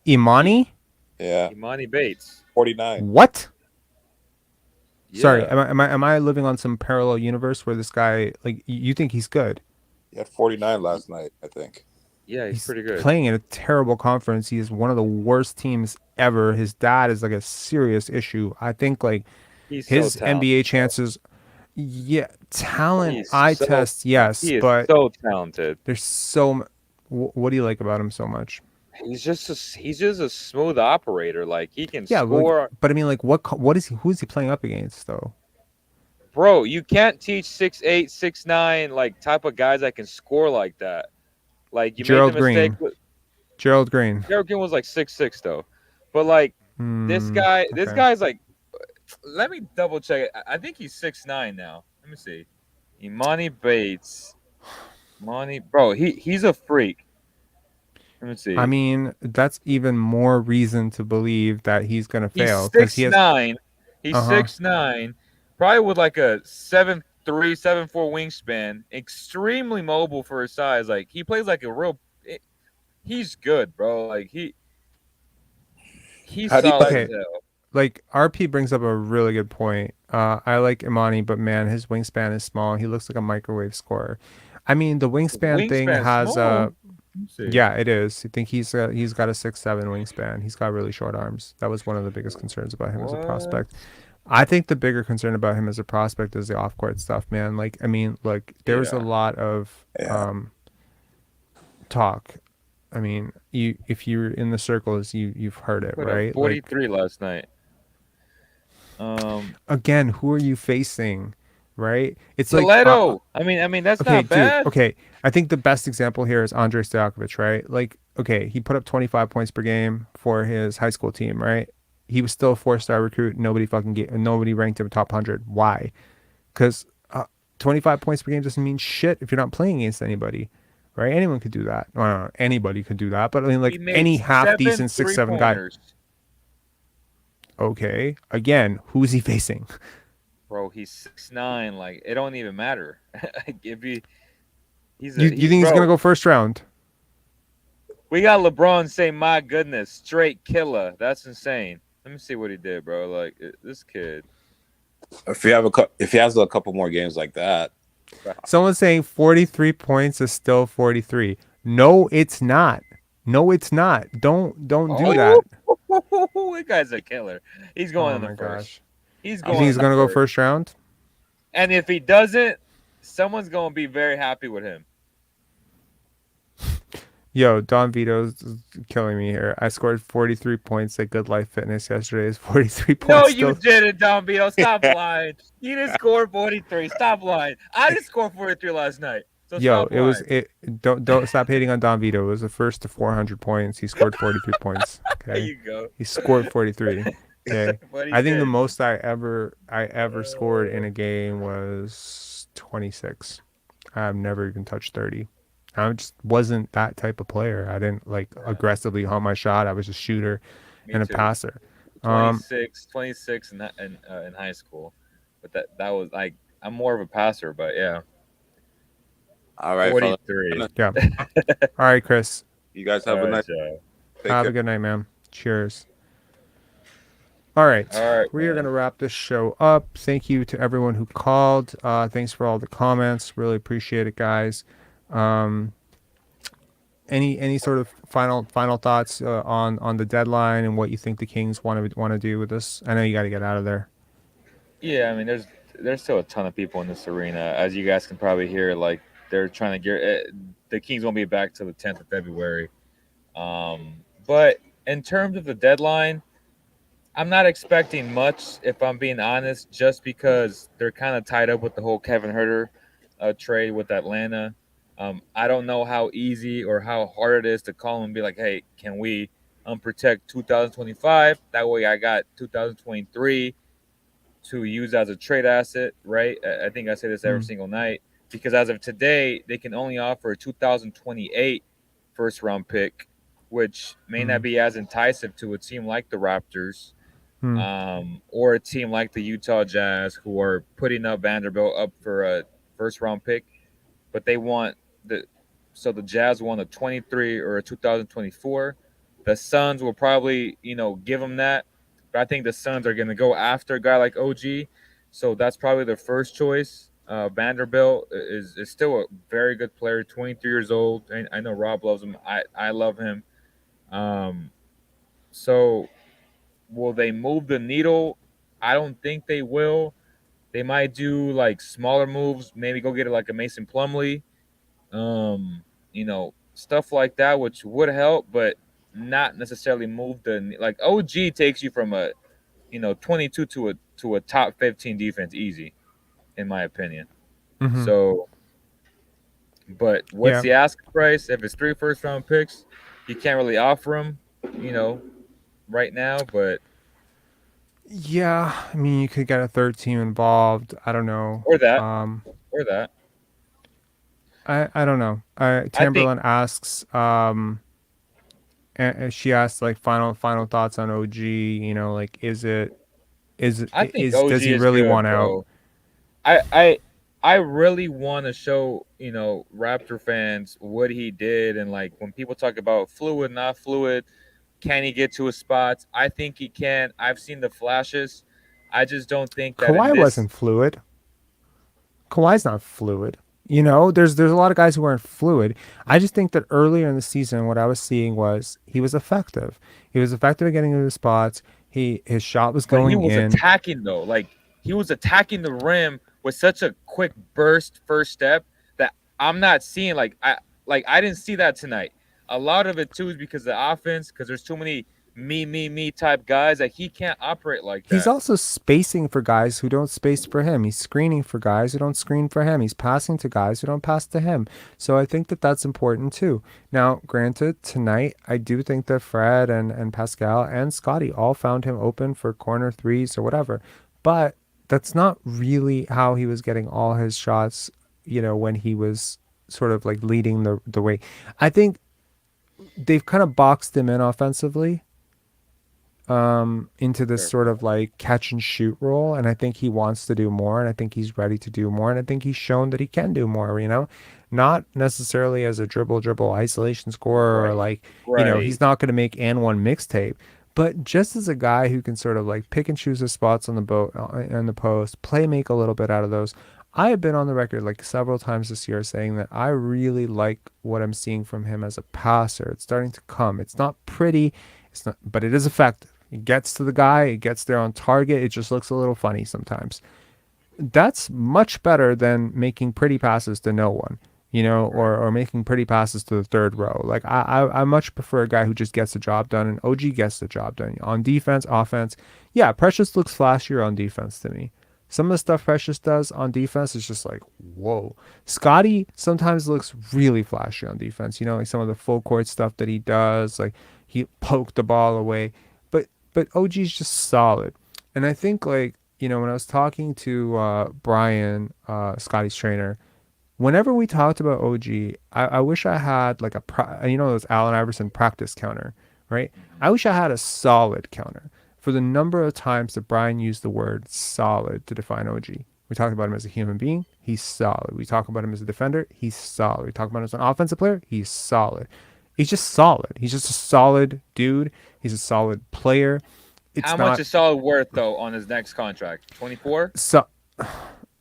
Imani? yeah, Imani Bates. 49. What? Sorry, Yeah. am I living on some parallel universe where this guy, like, you think he's good? He had 49 last night, I think. Yeah, he's pretty good. Playing in a terrible conference. He is one of the worst teams ever. His dad is like a serious issue. I think like He's his so talented. NBA chances, yeah, talent, He's eye so- test, yes, He is but so talented. there's what do you like about him so much? He's just a smooth operator. Like he can Yeah, score. but I mean, like, what is he? Who is he playing up against though? Bro, you can't teach 6'8", 6'9", like type of guys that can score like that. Like you Gerald made the mistake Green. with Gerald Green. Gerald Green was like 6'6" though. But like this Okay. guy's like, let me double check it. I think he's 6'9" now. Let me see. Imani Bates. Bro, he's a freak. Let me see. I mean, that's even more reason to believe that he's gonna He's fail because he has. 6'9". He's Uh-huh. 6'9", probably with like a 7'3", 7'4" wingspan. Extremely mobile for his size. Like he plays like a real. He's good, bro. Like he's How do you solid Okay. as hell. Like RP brings up a really good point. I like Imani, but man, his wingspan is small. He looks like a microwave scorer. I mean, the wingspan thing Wingspan has small. Let me see. yeah, it is. I think he's got a 6'7" wingspan. He's got really short arms. That was one of the biggest concerns about him as a prospect. I think the bigger concern about him as a prospect is the off court stuff, man. Like, I mean, like there was a lot of talk. I mean, if you're in the circles, you've heard it, Put up right? 43 last night. Again, who are you facing? Right? It's Toledo. I mean that's okay, not bad. dude. Okay, I think the best example here is Andrei Stojakovic, right? Like, okay, he put up 25 points per game for his high school team, right? He was still a 4-star recruit. Nobody ranked him top 100. Why? Because 25 points per game doesn't mean shit if you're not playing against anybody, right? Anyone could do that. Well, anybody could do that, but I mean, like He made any half 7 decent 6'7" guy. three-pointers. Okay, again, who's he facing? Bro, he's 6'9". Like it don't even matter. If You think he's bro, gonna go first round? We got LeBron saying, "My goodness, straight killer." That's insane. Let me see what he did, bro. Like this kid. If he has a couple more games like that, Someone's saying 43 points is still 43. No, it's not. No, it's not. Don't do that. That guy's a killer. He's going in the first. He's You going. think he's gonna go first round? And if he doesn't, someone's gonna be very happy with him. Yo, Don Vito's killing me here. I scored 43 points at Good Life Fitness yesterday. Is 43 points. No, still... you didn't, Don Vito. Stop lying. You didn't score 43. Stop lying. I didn't score 43 last night. So Yo, stop lying. Don't stop hating on Don Vito. It was the first to 400 points. He scored 43 points. Okay. There you go. He scored 43. Okay. But I think the did. most I ever scored in a game was 26. I've never even touched 30. I just wasn't that type of player. I didn't aggressively haunt my shot. I was a shooter and a too. passer. 26 in high school. But that was like I'm more of a passer, but yeah. All right, 43. Yeah. All right, Chris. You guys have a nice. Have a good night, man. Cheers. All right. We are man. going to wrap this show up. Thank you to everyone who called. Thanks for all the comments. Really appreciate it, guys. Any sort of final thoughts on the deadline and what you think the Kings want to do with this? I know you got to get out of there. Yeah, I mean, there's still a ton of people in this arena, as you guys can probably hear. Like they're trying to get the Kings won't be back till the 10th of February. But in terms of the deadline, I'm not expecting much, if I'm being honest, just because they're kind of tied up with the whole Kevin Huerter trade with Atlanta. I don't know how easy or how hard it is to call him and be like, hey, can we protect 2025? That way I got 2023 to use as a trade asset, right? I think I say this every Mm, single night because as of today, they can only offer a 2028 first round pick, which may not mm, be as enticing to a team like the Raptors, mm, or a team like the Utah Jazz, who are putting up Vanderbilt up for a first round pick, but they want the so the Jazz want a 23 or a 2024. The Suns will probably give them that, but I think the Suns are going to go after a guy like OG, so that's probably their first choice. Vanderbilt is still a very good player, 23 years old. I know Rob loves him. I love him. Um, so will they move the needle? I don't think they will. They might do like smaller moves, maybe go get it like a Mason Plumlee, stuff like that, which would help, but not necessarily move the like OG takes you from a 22 to a top 15 defense easy, in my opinion. mm-hmm. So, but what's Yeah. the asking price? If it's 3 first round picks, you can't really offer them, you know, right now. But Yeah. I mean, you could get a third team involved. I don't know. or that, Um, or that. I don't know. I think Tamberlin asks, and she asks like final thoughts on OG. You know, like I think is does OG he is really good, want out? bro. I I I really want to show Raptor fans what he did, and like when people talk about fluid, not fluid, can he get to his spots? I think he can. I've seen the flashes. I just don't think that in Kawhi this. wasn't fluid. Kawhi's not fluid. You know, there's a lot of guys who aren't fluid. I just think that earlier in the season, what I was seeing was he was effective. He was effective at getting into the spots. His shot was But he going was in. attacking though. Like he was attacking the rim with such a quick burst first step that I'm not seeing I didn't see that tonight. A lot of it too is because of the offense, because there's too many me type guys that he can't operate like He's that. also spacing for guys who don't space for him. He's screening for guys who don't screen for him. He's passing to guys who don't pass to him. So I think that that's important too. Now, granted, tonight I do think that Fred and Pascal and Scotty all found him open for corner threes or whatever. But that's not really how he was getting all his shots, you know, when he was sort of like leading the way. I think they've kind of boxed him in offensively into this Fair, sort fair. of like catch and shoot role. And I think he wants to do more. And I think he's ready to do more. And I think he's shown that he can do more, you know, not necessarily as a dribble isolation scorer or Right. like, you know, Right. he's not going to make and one mixtape, but just as a guy who can sort of like pick and choose his spots on the boat on the post, play make a little bit out of those. I have been on the record like several times this year saying that I really like what I'm seeing from him as a passer. It's starting to come. It's not pretty, it's not, but it is effective. It gets to the guy, it gets there on target. It just looks a little funny sometimes. That's much better than making pretty passes to no one, you know, Right. or making pretty passes to the third row. Like I much prefer a guy who just gets the job done, and OG gets the job done on defense, offense. Yeah, Precious looks flashier on defense to me. Some of the stuff Precious does on defense is just like, whoa. Scotty sometimes looks really flashy on defense. You know, like some of the full court stuff that he does, like he poked the ball away. But OG's just solid. And I think like, you know, when I was talking to Brian, Scotty's trainer, whenever we talked about OG, I wish I had like you know, those Allen Iverson practice counter, right? Mhm. I wish I had a solid counter for the number of times that Brian used the word solid to define OG. We talked about him as a human being. He's solid. We talk about him as a defender. He's solid. We talk about him as an offensive player. He's solid. He's just solid. He's just a solid dude. He's a solid player. It's How much not is Solid worth though on his next contract? 24 so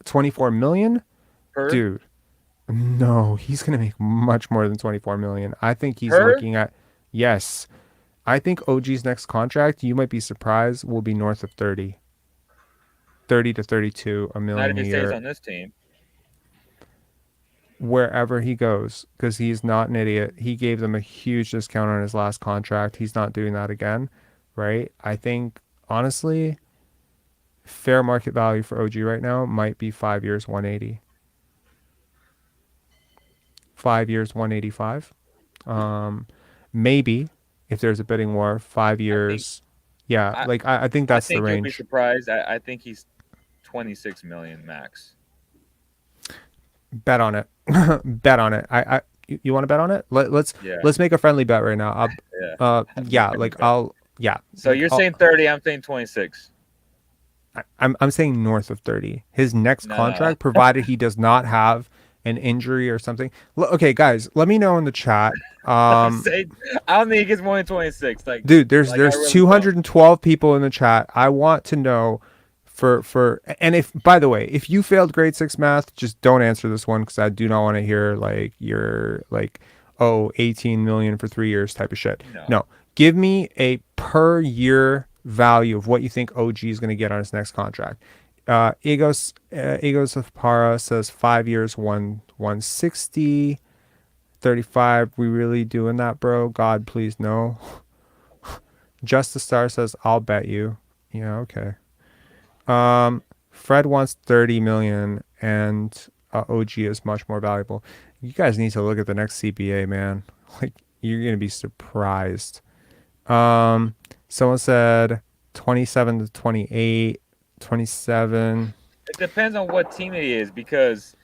24 million, per dude. No, he's going to make much more than 24 million. I think he's per. looking at, yes. I think OG's next contract, you might be surprised, will be north of 30. 30 to 32 a Not million if a he stays year on this team. wherever he goes because he's not an idiot. He gave them a huge discount on his last contract. He's not doing that again, right? I think honestly, fair market value for OG right now might be 5 years 180. 5 years, 185. Maybe if there's a bidding war, 5 years. Yeah, I, like I think I that's the think you'll be range. surprised. I think he's 26 million max. Bet on it. Bet on it. You want to bet on it? Let's Yeah. let's make a friendly bet right now. Yeah. Yeah. So like, you're saying 30, I'm saying 26. I'm saying north of 30. His next No. contract, provided he does not have an injury or something. Okay, guys, let me know in the chat. I don't think he gets more than 26. Like, dude, there's I really 212 people in the chat. I want to know and if, by the way, if you failed grade 6 math, just don't answer this one, because I do not want to hear like you're like, oh, 18 million for 3 years type of shit. No, give me a per year value of what you think OG is going to get on his next contract. Egos of Para says 5 years, 160, 35. We really doing that, bro? God, please no. Just the Star says, I'll bet you. Yeah, okay. Fred wants 30 million, and OG is much more valuable. You guys need to look at the next CBA, man. Like, you're gonna be surprised. Someone said 27 to 28, 27. It depends on what team it is, because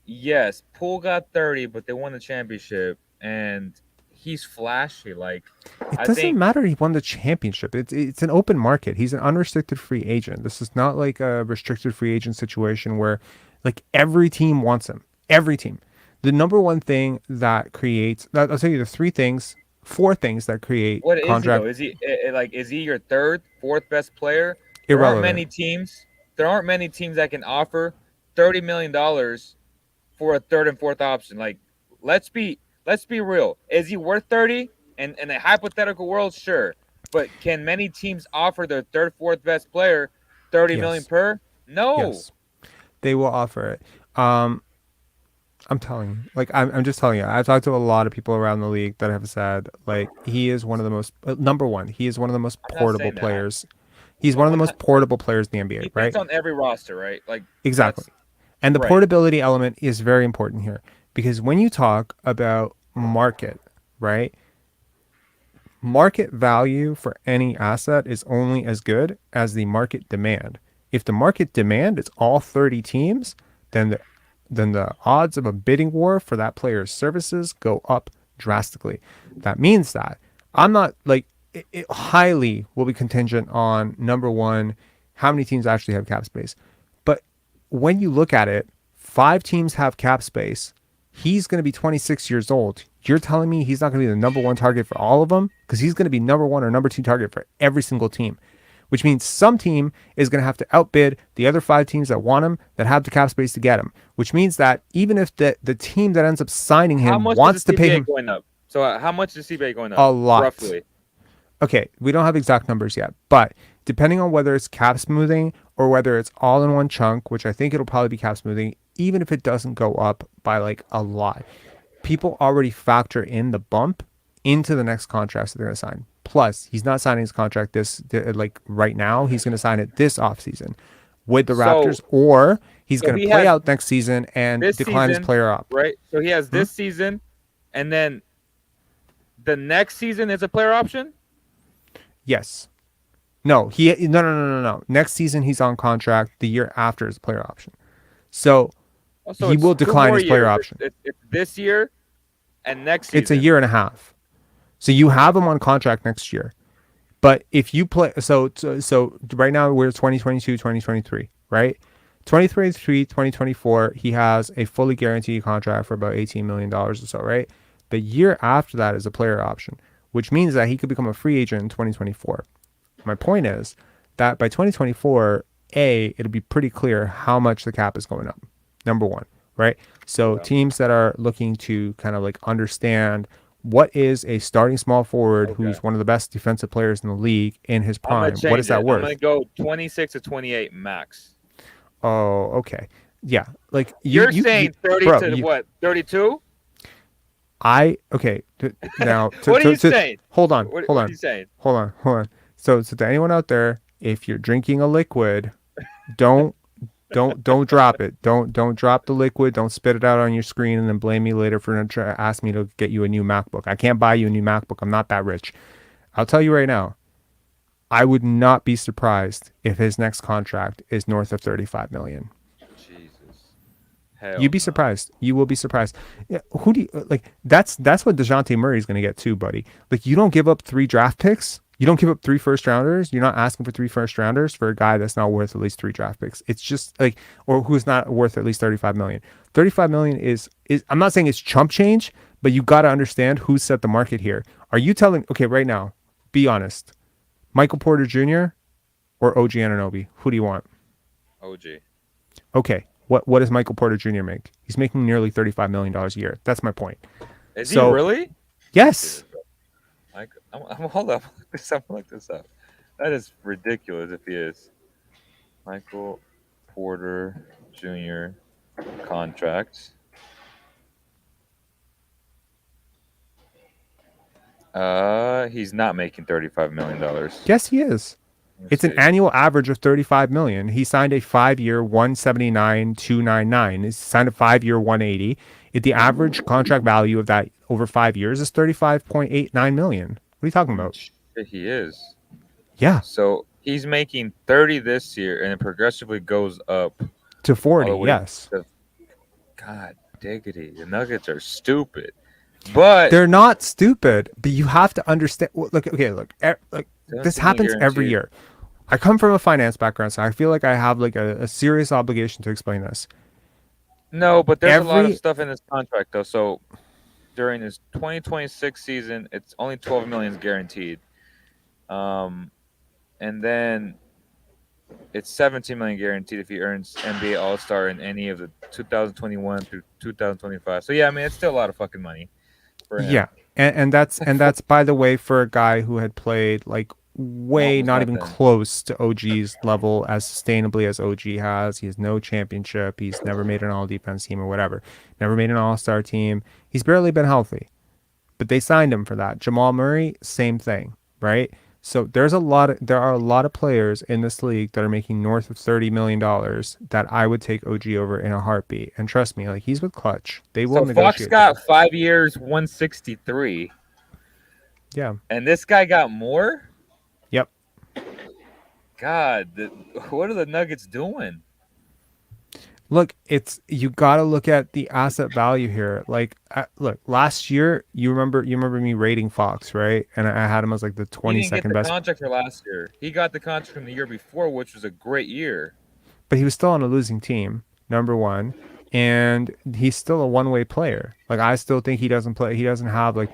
yes, Poole got 30, but they won the championship, and he's flashy. Like, it doesn't matter he won the championship. It's an open market. He's an unrestricted free agent. This is not like a restricted free agent situation where like every team wants him. Every team. The number one thing that creates, I'll tell you the four things that create what contract. Is he is he your third, fourth best player? Irrelevant. There aren't many teams that can offer $30 million for a third and fourth option. Like, let's be real. Is he worth 30? In a hypothetical world, sure. But can many teams offer their third, fourth best player $30 million per? No. Yes. They will offer it. I'm telling you. Like, I'm just telling you. I've talked to a lot of people around the league that have said, like, he is one of the most number one. He is one of the most portable players. He's one of the most portable players in the NBA, right? He's on every roster, right? Like, exactly. And the portability element is very important here, because when you talk about market, right? Market value for any asset is only as good as the market demand. If the market demand is all 30 teams, then the odds of a bidding war for that player's services go up drastically. That means that I'm not like, it highly will be contingent on, number one, how many teams actually have cap space. But when you look at it, 5 teams have cap space. He's going to be 26 years old. You're telling me he's not going to be the number one target for all of them? Because he's going to be number one or number two target for every single team, which means some team is going to have to outbid the other 5 teams that want him, that have the cap space to get him, which means that even if the team that ends up signing him wants to pay him. Going up? So how much is CBA going up? A lot. Roughly. Okay, we don't have exact numbers yet, but depending on whether it's cap smoothing or whether it's all in one chunk, which I think it'll probably be cap smoothing, even if it doesn't go up by like a lot, people already factor in the bump into the next contracts that they're going to sign. Plus, he's not signing his contract like right now. He's going to sign it this offseason with the Raptors, or he's going to play out next season and decline his player op. Right. So he has this season, and then the next season is a player option. Yes. No. No. Next season he's on contract. The year after is a player option. So he will decline his player option. It's this year and next season. It's a year and a half. So you have him on contract next year. But if you play, so right now we're 2022, 2023, right? 2023, 2024, he has a fully guaranteed contract for about $18 million or so, right? The year after that is a player option, which means that he could become a free agent in 2024. My point is that by 2024, it'll be pretty clear how much the cap is going up. Number one, right? So teams that are looking to kind of like understand what is a starting small forward who's one of the best defensive players in the league in his prime, what is that worth? I'm going to go 26 to 28 max. Oh, okay. Yeah. Like you're saying 30 to what? 32? Okay. Now, what are you saying? Hold on. What are you saying? Hold on. So to anyone out there, if you're drinking a liquid, don't Don't drop it. Don't drop the liquid. Don't spit it out on your screen and then blame me later for ask me to get you a new MacBook. I can't buy you a new MacBook. I'm not that rich. I'll tell you right now. I would not be surprised if his next contract is north of 35 million. Jesus. Hell You'd be no. surprised. You will be surprised. Yeah, who do you like? That's what DeJounte Murray's going to get too, buddy. Like, you don't give up 3 draft picks. You don't give up 3 first rounders. You're not asking for 3 first rounders for a guy that's not worth at least 3 draft picks. It's just like, or who's not worth at least 35 million. 35 million is I'm not saying it's chump change, but you got to understand who set the market here. Are you telling? Okay, right now, be honest. Michael Porter Jr. or OG Anunoby? Who do you want? OG. Okay. What does Michael Porter Jr. make? He's making nearly $35 million a year. That's my point. Is So- he really? Yes. Like, hold up. I'm gonna look this up. That is ridiculous if he is. Michael Porter Jr. contract. He's not making $35 million. Yes, he is. It's an annual average of 35 million. He signed a 5-year 179,299. He signed a 5-year 180. The average contract value of that over 5 years is 35.89 million. What are you talking about? He is. Yeah, So he's making 30 this year, and it progressively goes up. to 40. all the way Yes, to- God diggity, the Nuggets are stupid. But they're not stupid, but you have to understand. Look, this happens every year. I come from a finance background, so I feel like I have like a serious obligation to explain this. No, but there's a lot Every- of stuff in this contract though. So during his 2026 season, it's only 12 million guaranteed. And then it's 17 million guaranteed if he earns NBA All-Star in any of the 2021 through 2025. So yeah, I mean, it's still a lot of fucking money for him. Yeah, and that's by the way, for a guy who had played like way Almost not even nothing. close to OG's level as sustainably as OG has. He has no championship. He's never made an all defense team or whatever. Never made an all-star team. He's barely been healthy. But they signed him for that. Jamal Murray, same thing, right? So there are a lot of players in this league that are making north of $30 million that I would take OG over in a heartbeat. And trust me, like, he's with Clutch. They will So negotiate. Fox got 5 years, 163, Yeah. and this guy got more. Yep. God, what are the Nuggets doing? Look, you got to look at the asset value here. Like, look, last year, you remember me rating Fox, right? And I had him as like the He didn't get 22nd the best, contract for last year. He got the contract from the year before, which was a great year. but he was still on a losing team, number one, and he's still a one-way player. Like, I still think he doesn't play. He doesn't have like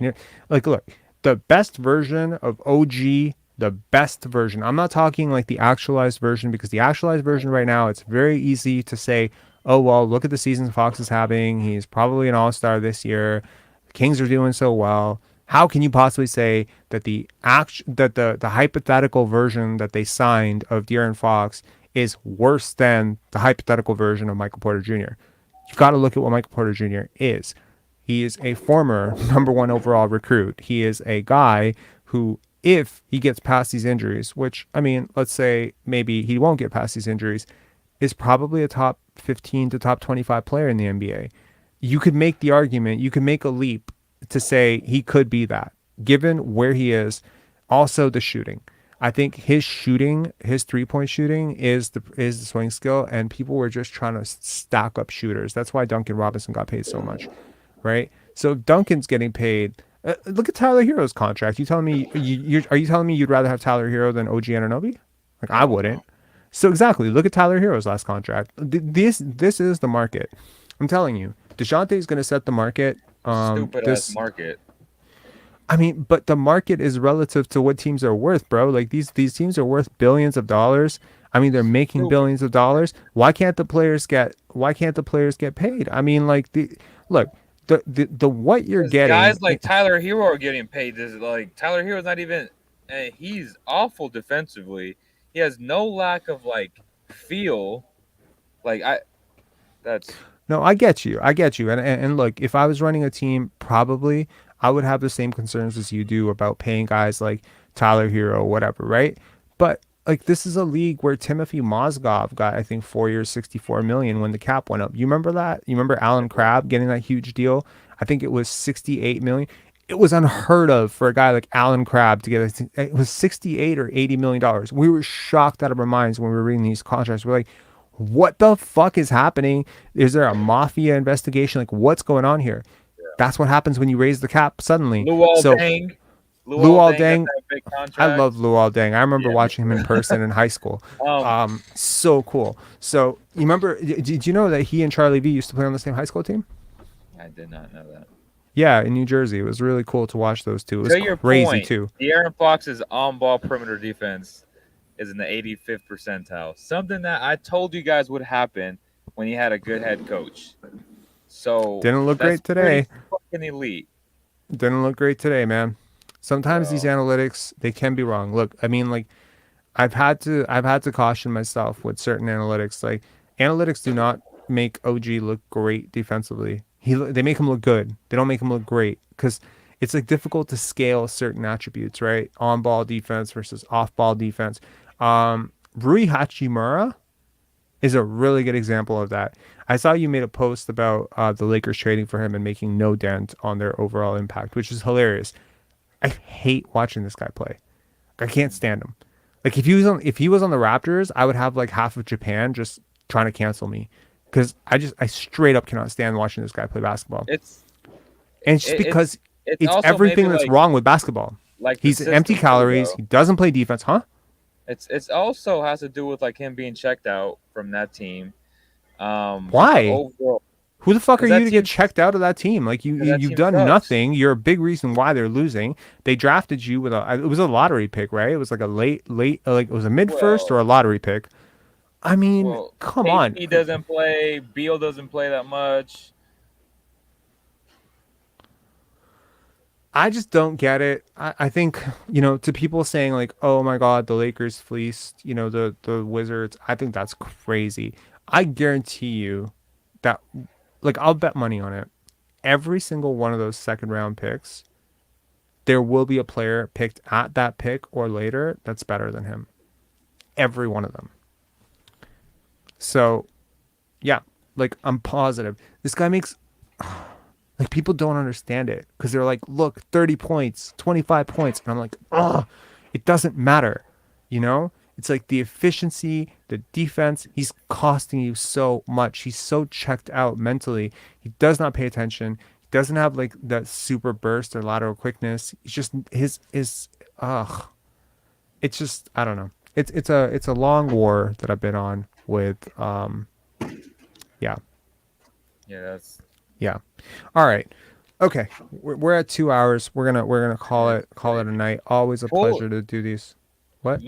look, the best version of OG. The best version. I'm not talking like the actualized version, because the actualized version right now, it's very easy to say, oh, well, look at the season Fox is having. He's probably an all-star this year. The Kings are doing so well. How can you possibly say that the hypothetical version that they signed of De'Aaron Fox is worse than the hypothetical version of Michael Porter Jr.? You've got to look at what Michael Porter Jr. is. He is a former number 1 overall recruit. He is a guy who, if he gets past these injuries, which, I mean, let's say maybe he won't get past these injuries, is probably a top 15 to top 25 player in the NBA. You could make the argument, you could make a leap to say he could be that, given where he is. Also, the shooting. I think his shooting, his 3-point shooting is the swing skill, and people were just trying to stack up shooters. That's why Duncan Robinson got paid so much, right? So if Duncan's getting paid, look at Tyler Hero's contract. You telling me are you telling me you'd rather have Tyler Hero than OG Anunoby? Like, I wouldn't. So exactly, look at Tyler Hero's last contract. This is the market. I'm telling you, DeJounte is going to set the market. Stupid ass market. I mean, but the market is relative to what teams are worth, bro. Like, these teams are worth billions of dollars. I mean, they're making billions of dollars. Why can't the players get paid? I mean, like, the what you're getting, Guys like Tyler Hero are getting paid. This is like Tyler Hero's not even. He's awful defensively. He has no lack of like feel. No, I get you. And look, if I was running a team, probably I would have the same concerns as you do about paying guys like Tyler Hero, whatever, right? But like this is a league where Timothy Mozgov got, I think, 4 years, 64 million when the cap went up. You remember that? You remember Alan Crabb getting that huge deal? I think it was 68 million. It was unheard of for a guy like Alan Crabb to get it was 68 or 80 million dollars. We were shocked out of our minds when we were reading these contracts. We're like, what the fuck is happening? Is there a mafia investigation? Like, what's going on here? That's what happens when you raise the cap suddenly. So Luol Deng got Deng, that big I contract. love Luol Deng. I remember Yeah. watching him in person in high school. So cool. So you remember? Did you know that he and Charlie V used to play on the same high school team? I did not know that. Yeah, in New Jersey. It was really cool to watch those two. It was To your crazy point, too. De'Aaron Fox's on-ball perimeter defense is in the 85th percentile. Something that I told you guys would happen when he had a good head coach. So Didn't look great that's today. pretty fucking elite. Didn't look great today, man. Sometimes these Bro. analytics, they can be wrong. Look, I mean, like I've had to caution myself with certain analytics. Like analytics do not make OG look great defensively. They make him look good. They don't make him look great because it's like difficult to scale certain attributes, right? On ball defense versus off ball defense. Rui Hachimura is a really good example of that. I saw you made a post about the Lakers trading for him and making no dent on their overall impact, which is hilarious. I hate watching this guy play. I can't stand him. Like if he was on the Raptors, I would have like half of Japan just trying to cancel me because I straight up cannot stand watching this guy play basketball. And it's just because it's also everything maybe that's like, wrong with basketball. like He's empty calories. He doesn't play defense, huh? It's also has to do with like him being checked out from that team. Why? Overall, Who the fuck are 'cause you that to get team- checked out of that team? Like that you've team done sucks. nothing. You're a big reason why they're losing. They drafted you with it was a lottery pick, right? It was like a late, like it was a mid first or a lottery pick. I mean, come on. He doesn't play. Beal doesn't play that much. I just don't get it. I think, to people saying like, oh my God, the Lakers fleeced, the Wizards. I think that's crazy. I guarantee you that, like, I'll bet money on it. Every single one of those second round picks, there will be a player picked at that pick or later that's better than him. Every one of them. So, yeah, like I'm positive. This guy makes, like people don't understand it because they're like, look, 30 points, 25 points. And I'm like, oh, it doesn't matter. It's like the efficiency, the defense, he's costing you so much. He's so checked out mentally. He does not pay attention. He doesn't have like that super burst or lateral quickness. It's just it's just, I don't know. It's a long war that I've been on with, yeah. Yeah. All right. Okay. We're at 2 hours. We're gonna call it a night. Always a pleasure to do these. What?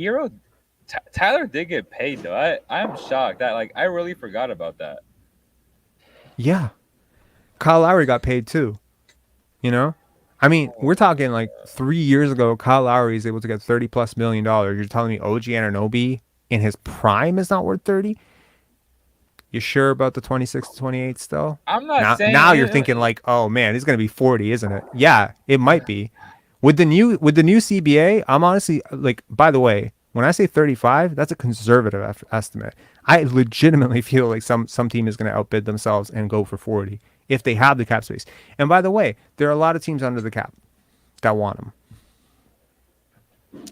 Tyler did get paid though. I'm shocked that I really forgot about that. Yeah. Kyle Lowry got paid too. I mean, we're talking like 3 years ago. Kyle Lowry is able to get $30+ million. You're telling me OG Anunoby in his prime is not worth 30? You sure about the 26 to 28 still? I'm not saying now you're thinking like, oh man, it's gonna be 40, isn't it? Yeah, it might be. With the new CBA, I'm honestly like, by the way, when I say 35, that's a conservative estimate. I legitimately feel like some team is gonna outbid themselves and go for 40 if they have the cap space. And by the way, there are a lot of teams under the cap that want them.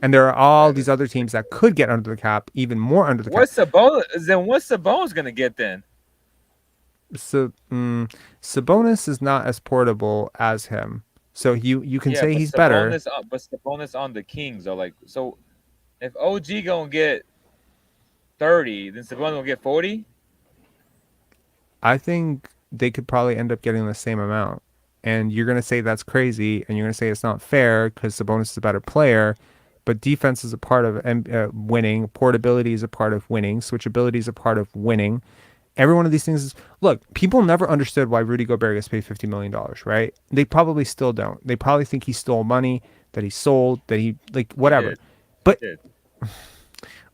And there are all these other teams that could get under the cap, even more under the cap. What's Sabonis gonna get then? So Sabonis is not as portable as him. So you can say he's better. But Sabonis on the Kings are like, so if OG gonna get 30, then Sabonis gonna get 40? I think they could probably end up getting the same amount. And you're gonna say that's crazy, and you're gonna say it's not fair because Sabonis is a better player. But defense is a part of winning. Portability is a part of winning. Switchability is a part of winning. Every one of these things is, look, people never understood why Rudy Gobert gets paid $50 million, right? They probably still don't. They probably think he stole money, that he sold, that he, like, whatever. But,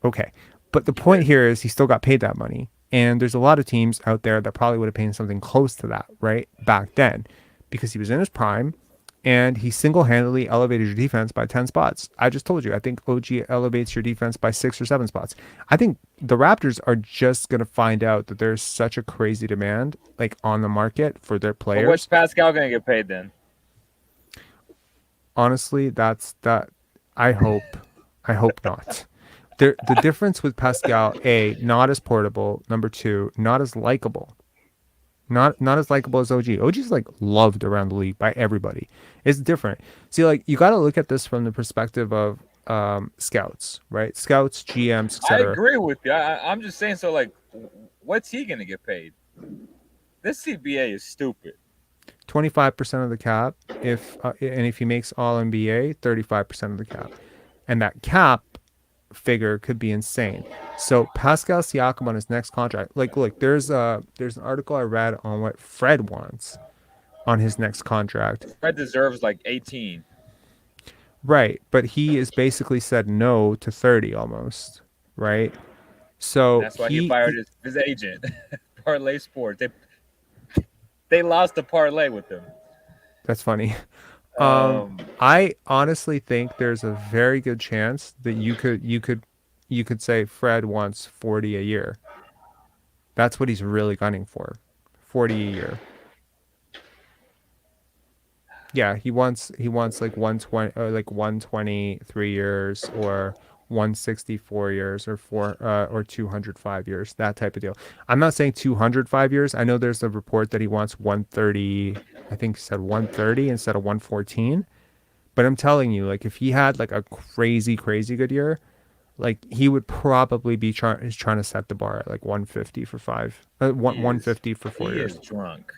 okay. But the point here is he still got paid that money. And there's a lot of teams out there that probably would have paid something close to that, right? Back then. Because he was in his prime. and he single-handedly elevated your defense by 10 spots. I just told you, I think OG elevates your defense by 6 or 7 spots. I think the Raptors are just going to find out that there's such a crazy demand like on the market for their But players. what's Pascal gonna get paid then? Honestly, that's that. I hope not. The difference with Pascal, A, not as portable. Number two, not as likable. Not as likable as OG. OG's like loved around the league by everybody. It's different. See, like you got to look at this from the perspective of scouts, right? Scouts, GMs, I etc. agree with you. I'm just saying. So, like, what's he gonna get paid? This CBA is stupid. 25% of the cap. If he makes All NBA, 35% of the cap, and that cap figure could be insane. So Pascal Siakam on his next contract, like look, there's an article I read on what Fred wants on his next contract. Fred deserves like 18. Right, but he is basically said no to 30 almost, right? So That's why he fired his agent, Parlay Sports. They lost the parlay with him. That's funny. I honestly think there's a very good chance that you could say Fred wants 40 a year. That's what he's really gunning for. 40 a year. Yeah, he wants like 120 or like 120 3 years or 164 years or 205 years, that type of deal. I'm not saying 205 years. I know there's a report that he wants 130. I think he said 130 instead of 114. But I'm telling you, like if he had like a crazy good year, like he would probably be trying to set the bar at like 150 for 150 for 4 he years. Is drunk.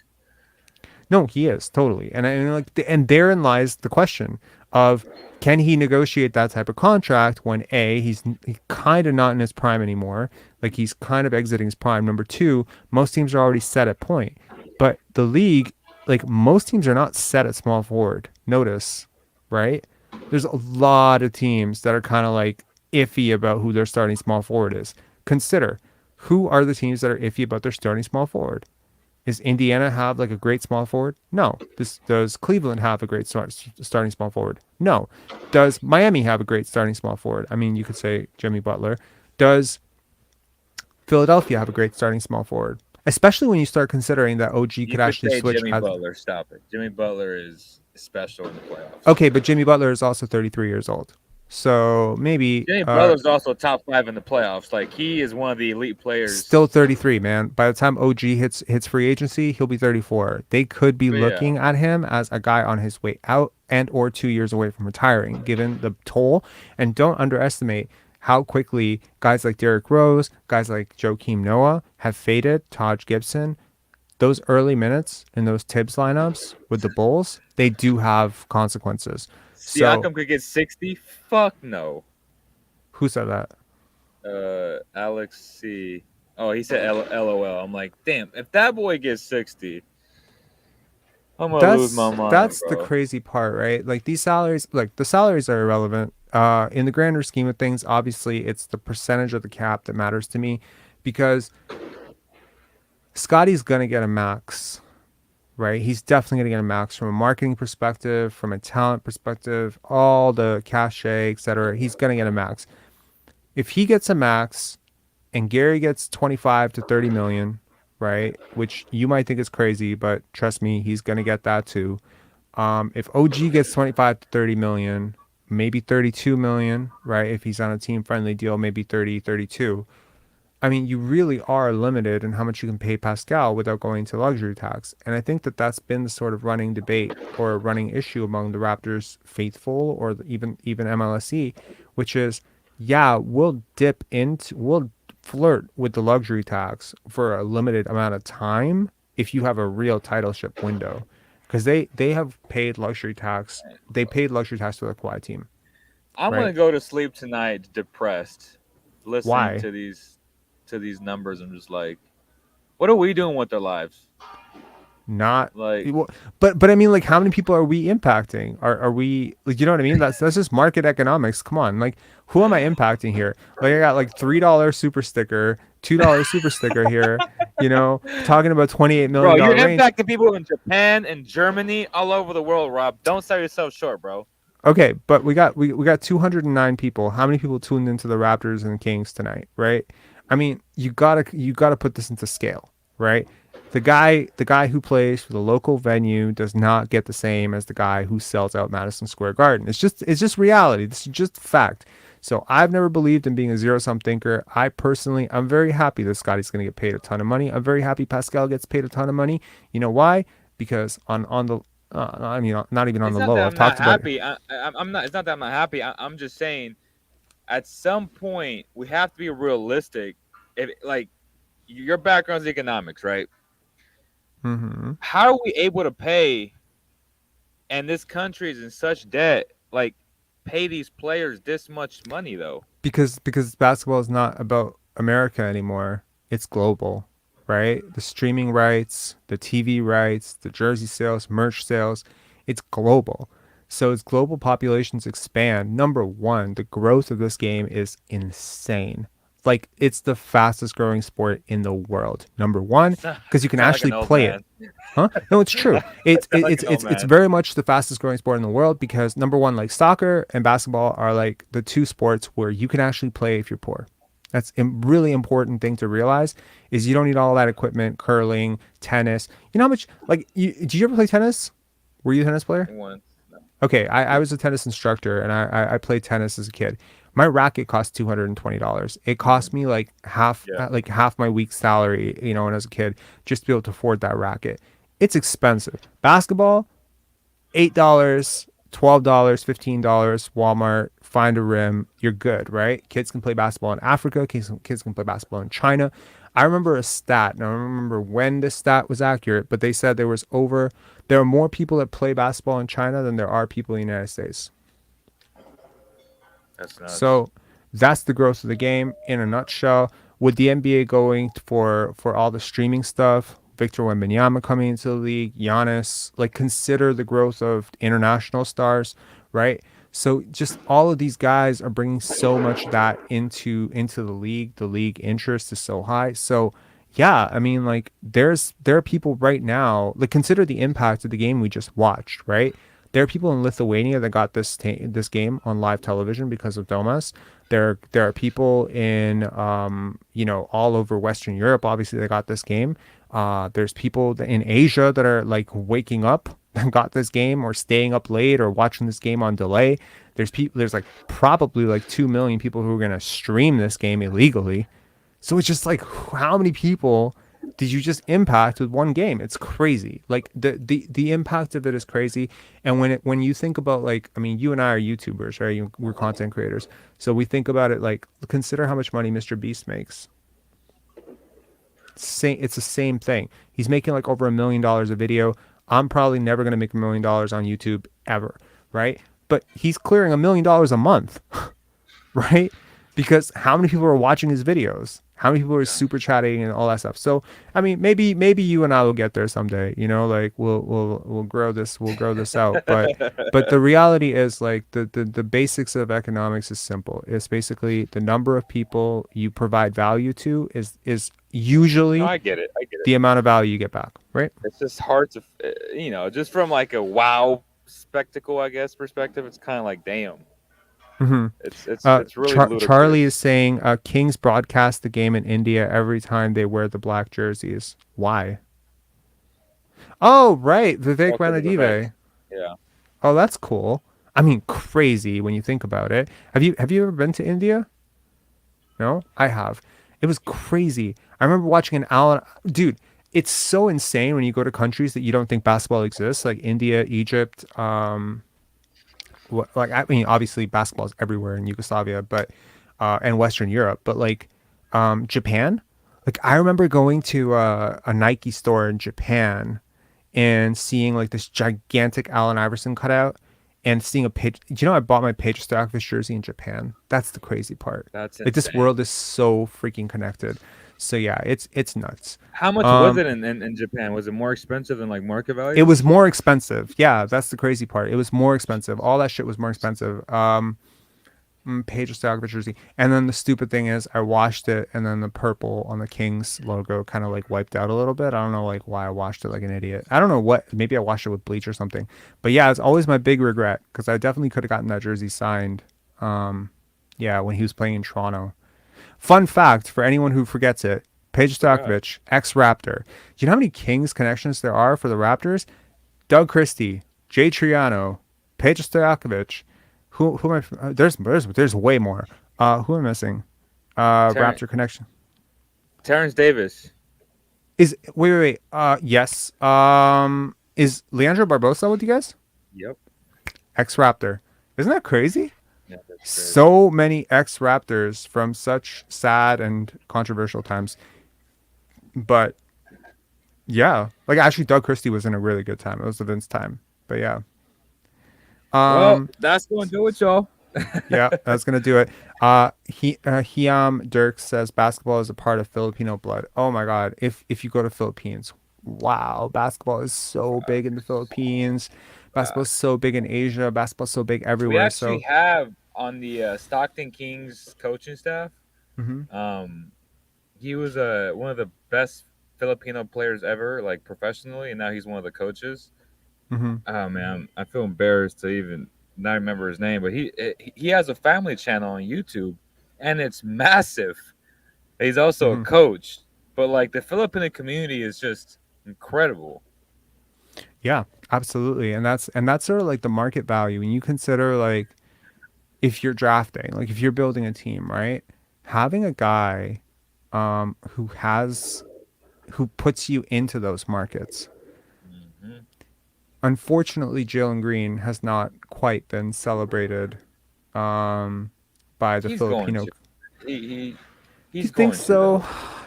No, he is totally, and therein lies the question of can he negotiate that type of contract when he's kind of not in his prime anymore, like he's kind of exiting his prime. Number two, most teams are already set at point, but the league, like most teams are not set at small forward. Notice, right? There's a lot of teams that are kind of like iffy about who their starting small forward is. Consider who are the teams that are iffy about their starting small forward. Does Indiana have like a great small forward? No. Does Cleveland have a great starting small forward? No. Does Miami have a great starting small forward? I mean, you could say Jimmy Butler. Does Philadelphia have a great starting small forward? Especially when you start considering that OG could actually switch. Jimmy Butler, stop it. Jimmy Butler is special in the playoffs. Okay, but Jimmy Butler is also 33 years old. So maybe Jimmy Butler's also top 5 in the playoffs. Like he is one of the elite players. Still 33, man. By the time OG hits free agency, he'll be 34. They could be looking at him as a guy on his way out and or 2 years away from retiring, given the toll. And don't underestimate how quickly guys like Derrick Rose, guys like Joakim Noah have faded. Taj Gibson, those early minutes in those Tibbs lineups with the Bulls, they do have consequences. Siakam could get 60? Fuck no. Who said that? Alex C. Oh, he said LOL. I'm like, damn, if that boy gets 60, I'm going to lose my mind. That's bro. the crazy part, right? Like these salaries, like the salaries are irrelevant. In the grander scheme of things, obviously it's the percentage of the cap that matters to me because Scottie's going to get a max. Right, he's definitely going to get a max from a marketing perspective, from a talent perspective, all the cachet, etc. He's going to get a max. If he gets a max, and Gary gets 25 to 30 million, right, which you might think is crazy, but trust me, he's going to get that too. If OG gets 25 to 30 million, maybe 32 million, right? If he's on a team-friendly deal, maybe 30, 32. I mean, you really are limited in how much you can pay Pascal without going to luxury tax. And I think that that's been the sort of running debate or running issue among the Raptors faithful or even MLSE, which is, yeah, we'll flirt with the luxury tax for a limited amount of time if you have a real titleship window. Because they have paid luxury tax. They paid luxury tax to the Kawhi team. I'm going to go to sleep tonight depressed listening Why? to these numbers. I'm just like, what are we doing with our lives? Not like, but I mean, like, how many people are we impacting? Are we, like, you know what I mean? That's just market economics. Come on, like, who am I impacting here? Like I got like $3 super sticker, $2 super sticker here. You know, talking about $28 Bro, million you're range. impacting people in Japan and Germany, all over the world, Rob. Don't sell yourself short, bro. Okay, but we got 209 people. How many people tuned into the Raptors and Kings tonight, right? I mean, you gotta put this into scale, right? The guy who plays for the local venue does not get the same as the guy who sells out Madison Square Garden. It's just reality. This is just fact. So I've never believed in being a zero sum thinker. I'm very happy that Scotty's going to get paid a ton of money. I'm very happy Pascal gets paid a ton of money. You know why? Because on the I mean, not even on It's the not low. that I've I'm not talked about it. happy. I'm not. It's not that I'm not happy. I'm just saying, at some point, we have to be realistic. If like your background's economics, right? Mm-hmm. How are we able to pay? And this country is in such debt. Like, pay these players this much money, though. Because basketball is not about America anymore. It's global, right? The streaming rights, the TV rights, the jersey sales, merch sales, it's global. So as global populations expand, number one, the growth of this game is insane. Like it's the fastest growing sport in the world. Number one, because you can Sound like actually an old play it. man. Huh? No, it's true. It's Sound like it's an old it's man. very much the fastest growing sport in the world because number one, like soccer and basketball are like the two sports where you can actually play if you're poor. That's a really important thing to realize is you don't need all that equipment, curling, tennis. You know how much like did you ever play tennis? Were you a tennis player? Once. No. Okay, I was a tennis instructor and I played tennis as a kid. My racket cost $220. It cost me Yeah. like half my week's salary, you know, when I was a kid, just to be able to afford that racket. It's expensive. Basketball, $8, $12, $15, Walmart, find a rim, you're good, right? Kids can play basketball in Africa, kids can play basketball in China. I remember a stat, and I don't remember when this stat was accurate, but they said there are more people that play basketball in China than there are people in the United States. That's nuts. So that's the growth of the game in a nutshell. With the NBA going for all the streaming stuff, Victor Wembanyama coming into the league, Giannis, like consider the growth of international stars, right? So just all of these guys are bringing so much of that into the league. The league interest is so high. So yeah, I mean like there are people right now, like consider the impact of the game we just watched, right? There are people in Lithuania that got this game on live television because of Domas. There are people in all over Western Europe. Obviously, they got this game. There's people in Asia that are like waking up and got this game, or staying up late, or watching this game on delay. There's like probably like 2 million people who are gonna stream this game illegally. So it's just like how many people did you just impact with one game? It's crazy. Like the impact of it is crazy. And when you think about like, I mean, you and I are YouTubers, right? We're content creators. So we think about it like, consider how much money Mr. Beast makes. It's the same thing. He's making like over $1 million a video. I'm probably never going to make $1 million on YouTube ever, right? But he's clearing $1 million a month, right? Because how many people are watching his videos? How many people are super chatting and all that stuff? So I mean, maybe you and I will get there someday. You know, like we'll grow this out. But the reality is like the basics of economics is simple. It's basically the number of people you provide value to is usually No, I get it. the amount of value you get back, right? It's just hard to, just from like a wow spectacle, I guess, perspective. It's kind of like, damn. Mm-hmm. It's really ludicrous. Charlie is saying Kings broadcast the game in India every time they wear the black jerseys. Why? Oh, right. Vivek Because of the Ranadive. Vivek. Yeah. Oh, that's cool. I mean, crazy when you think about it. Have you ever been to India? No, I have. It was crazy. I remember watching an Allen. Dude, it's so insane when you go to countries that you don't think basketball exists, like India, Egypt. Like I mean, obviously basketball is everywhere in Yugoslavia, but and Western Europe, but like Japan. Like I remember going to a Nike store in Japan and seeing like this gigantic Allen Iverson cutout and seeing a page. Do you know I bought my Page Stockfish jersey in Japan? That's the crazy part. That's like this insane. world is so freaking connected. So yeah, it's nuts. How much was it in Japan? Was it more expensive than like market value? It was more expensive. Yeah, that's the crazy part. It was more expensive. All that shit was more expensive. Page Stockbridge jersey. And then the stupid thing is I washed it and then the purple on the Kings logo kind of like wiped out a little bit. I don't know like why I washed it like an idiot. I don't know what, maybe I washed it with bleach or something. But yeah, it's always my big regret because I definitely could have gotten that jersey signed. Yeah, when he was playing in Toronto. Fun fact for anyone who forgets it, Page Stockbridge, ex-Raptor. Do you know how many Kings connections there are for the Raptors? Doug Christie, Jay Triano, Page Stojakovic. Who am I? There's way more. Who am I missing? Raptor connection. Terrence Davis. Is wait. Yes. Is Leandro Barbosa with you guys? Yep. Ex-Raptor. Isn't that crazy? Yeah, that's crazy. So many ex-Raptors from such sad and controversial times. But yeah, like actually, Doug Christie was in a really good time. It was the Vince time. But yeah. Well, that's going to do it, y'all. Yeah, that's gonna do it. Dirk says basketball is a part of Filipino blood. Oh my God, if you go to Philippines, wow, basketball is so big in the Philippines. Basketball is so big in Asia. Basketball is so big everywhere. We actually have on the Stockton Kings coaching staff. He was one of the best Filipino players ever, like professionally, and now he's one of the coaches. Oh man, I feel embarrassed to even not remember his name, but he has a family channel on YouTube, and it's massive. He's also a coach, but like the Filipino community is just incredible. Yeah, absolutely, and that's sort of like the market value when you consider like if you're drafting, like if you're building a team, right? Having a guy who puts you into those markets. Unfortunately, Jalen Green has not quite been celebrated by the Filipino. He's think going so? To,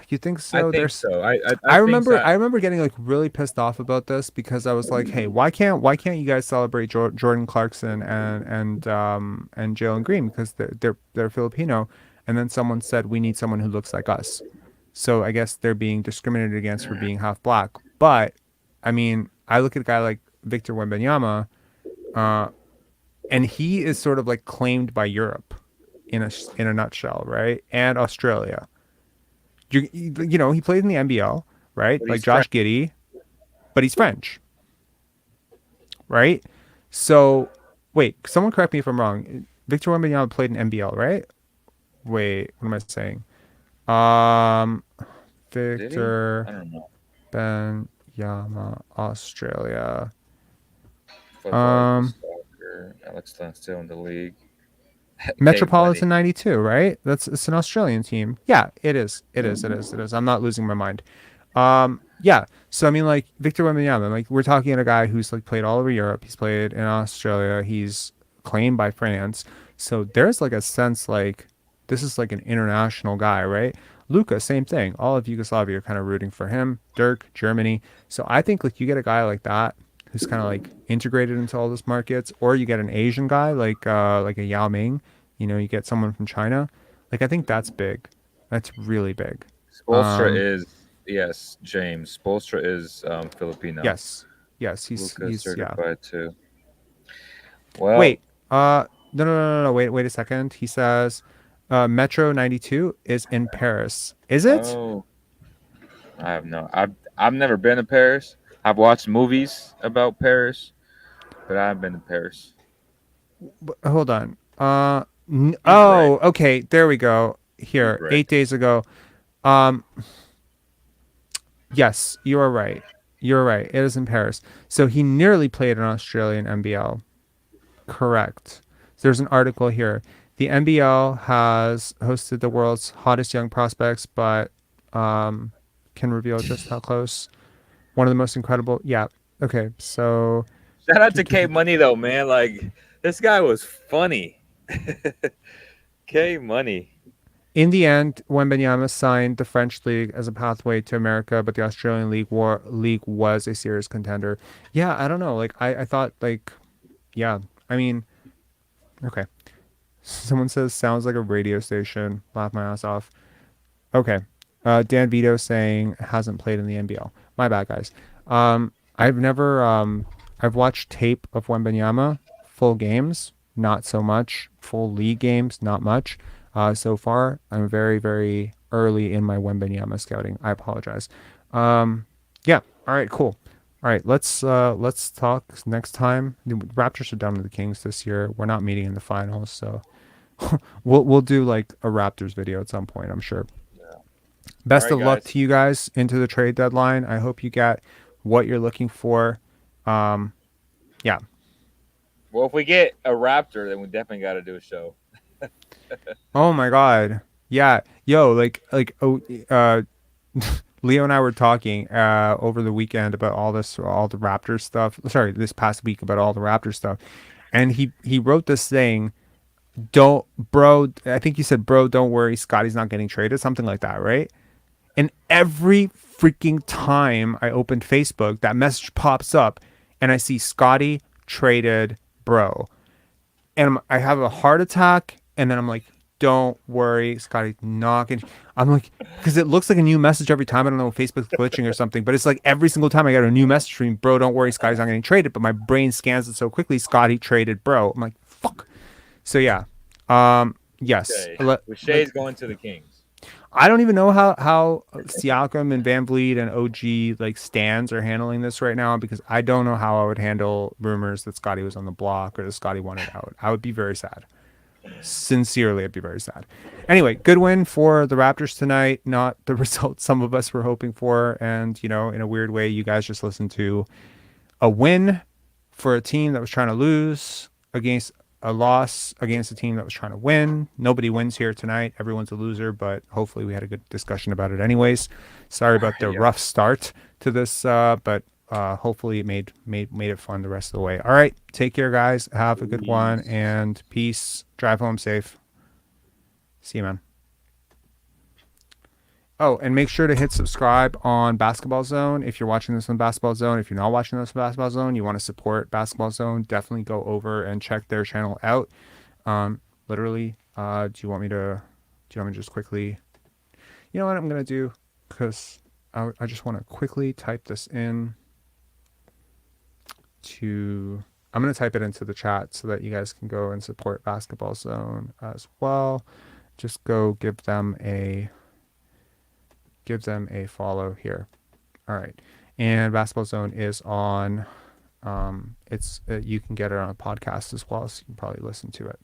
you think so? I think so. I remember getting like really pissed off about this because I was like, hey, why can't you guys celebrate Jordan Clarkson and Jalen Green because they're Filipino? And then someone said we need someone who looks like us. So I guess they're being discriminated against for being half black. But I mean, I look at a guy like Victor Wembanyama, and he is sort of like claimed by Europe in a nutshell, right? And Australia. You know, he played in the NBL, right? Like Josh Giddey, but he's French, right? So, wait, someone correct me if I'm wrong. Victor Wembanyama played in NBL, right? Wait, what am I saying? Victor I don't know. Wembanyama, Australia. Soccer. Alex Dunn still in the league. Metropolitan 92, right? It's an Australian team. Yeah, it is. I'm not losing my mind. Yeah. So I mean, like Victor Wembanyama, like we're talking about a guy who's like played all over Europe. He's played in Australia. He's claimed by France. So there's like a sense like this is like an international guy, right? Luka, same thing. All of Yugoslavia are kind of rooting for him. Dirk, Germany. So I think like you get a guy like that who's kind of like integrated into all those markets, or you get an Asian guy like a Yao Ming, you know, you get someone from China. Like I think that's big. That's really big. Spoelstra is James. Spoelstra is Filipino. Yes, he's certified too. Well, wait, no, wait a second. He says Metro 92 is in Paris. Is it? Oh, I have no. I've never been to Paris. I've watched movies about Paris, but I haven't been to Paris. Hold on. Okay. There we go. Here, 8 days ago. Yes, you are right. You're right. It is in Paris. So he nearly played an Australian NBL. Correct. There's an article here. The NBL has hosted the world's hottest young prospects, but can reveal just how close. One of the most incredible. Yeah. Okay. So shout out to K Money though, man. Like this guy was funny. K Money. In the end, Wembanyama signed the French league as a pathway to America, but the Australian league was a serious contender. Yeah, I don't know. Like I thought like, yeah. I mean, okay. Someone says sounds like a radio station. Laugh my ass off. Okay. Dan Vito saying hasn't played in the NBL. My bad, guys. I've never I've watched tape of Wembanyama full games, not so much. Full league games, not much. So far, I'm very, very early in my Wembanyama scouting. I apologize. Yeah. All right. Cool. All right. Let's talk next time. The Raptors are down to the Kings this year. We're not meeting in the finals, so we'll do like a Raptors video at some point, I'm sure. Best All of right, luck guys. to you guys into the trade deadline. I hope you get what you're looking for. Yeah. Well, if we get a Raptor, then we definitely got to do a show. Oh my God. Yeah. Yo, Leo and I were talking over the weekend about all the Raptors stuff. Sorry, this past week about all the Raptors stuff. And he wrote this thing, don't bro, I think he said, bro, don't worry, Scottie's not getting traded, something like that, right? And every freaking time I open Facebook, that message pops up and I see Scottie traded, bro. And I have a heart attack. And then I'm like, don't worry, Scottie, knocking. I'm like, because it looks like a new message every time. I don't know if Facebook's glitching or something, but it's like every single time I get a new message from bro, don't worry, Scottie's not getting traded. But my brain scans it so quickly, Scottie traded, bro. I'm like, fuck. So yeah. Yes. Okay. Shay's going to the Kings. I don't even know how Siakam and Van Vliet and OG like stands are handling this right now, because I don't know how I would handle rumors that Scottie was on the block or that Scottie wanted out. I would be very sad. Sincerely, I'd be very sad. Anyway, good win for the Raptors tonight. Not the result some of us were hoping for. And, in a weird way, you guys just listened to a win for a team that was trying to lose against a loss against a team that was trying to win. Nobody wins here tonight. Everyone's a loser, but hopefully we had a good discussion about it anyways. Sorry about the rough start to this, but hopefully it made it fun the rest of the way. All right, take care, guys. Have a good one, and peace. Drive home safe. See you, man. Oh, and make sure to hit subscribe on Basketball Zone if you're watching this on Basketball Zone. If you're not watching this on Basketball Zone, you want to support Basketball Zone, definitely go over and check their channel out. Literally, do you want me to just quickly, you know what I'm going to do? Because I just want to quickly type this in I'm going to type it into the chat so that you guys can go and support Basketball Zone as well. Just go give them a follow here. All right. And Basketball Zone is on, you can get it on a podcast as well, so you can probably listen to it.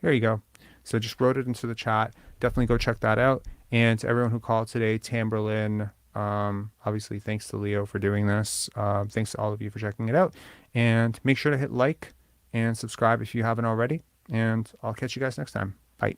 Here you go. So just wrote it into the chat. Definitely go check that out. And to everyone who called today, Tamberlin, obviously thanks to Leo for doing this. Thanks to all of you for checking it out. And make sure to hit like and subscribe if you haven't already. And I'll catch you guys next time. Bye.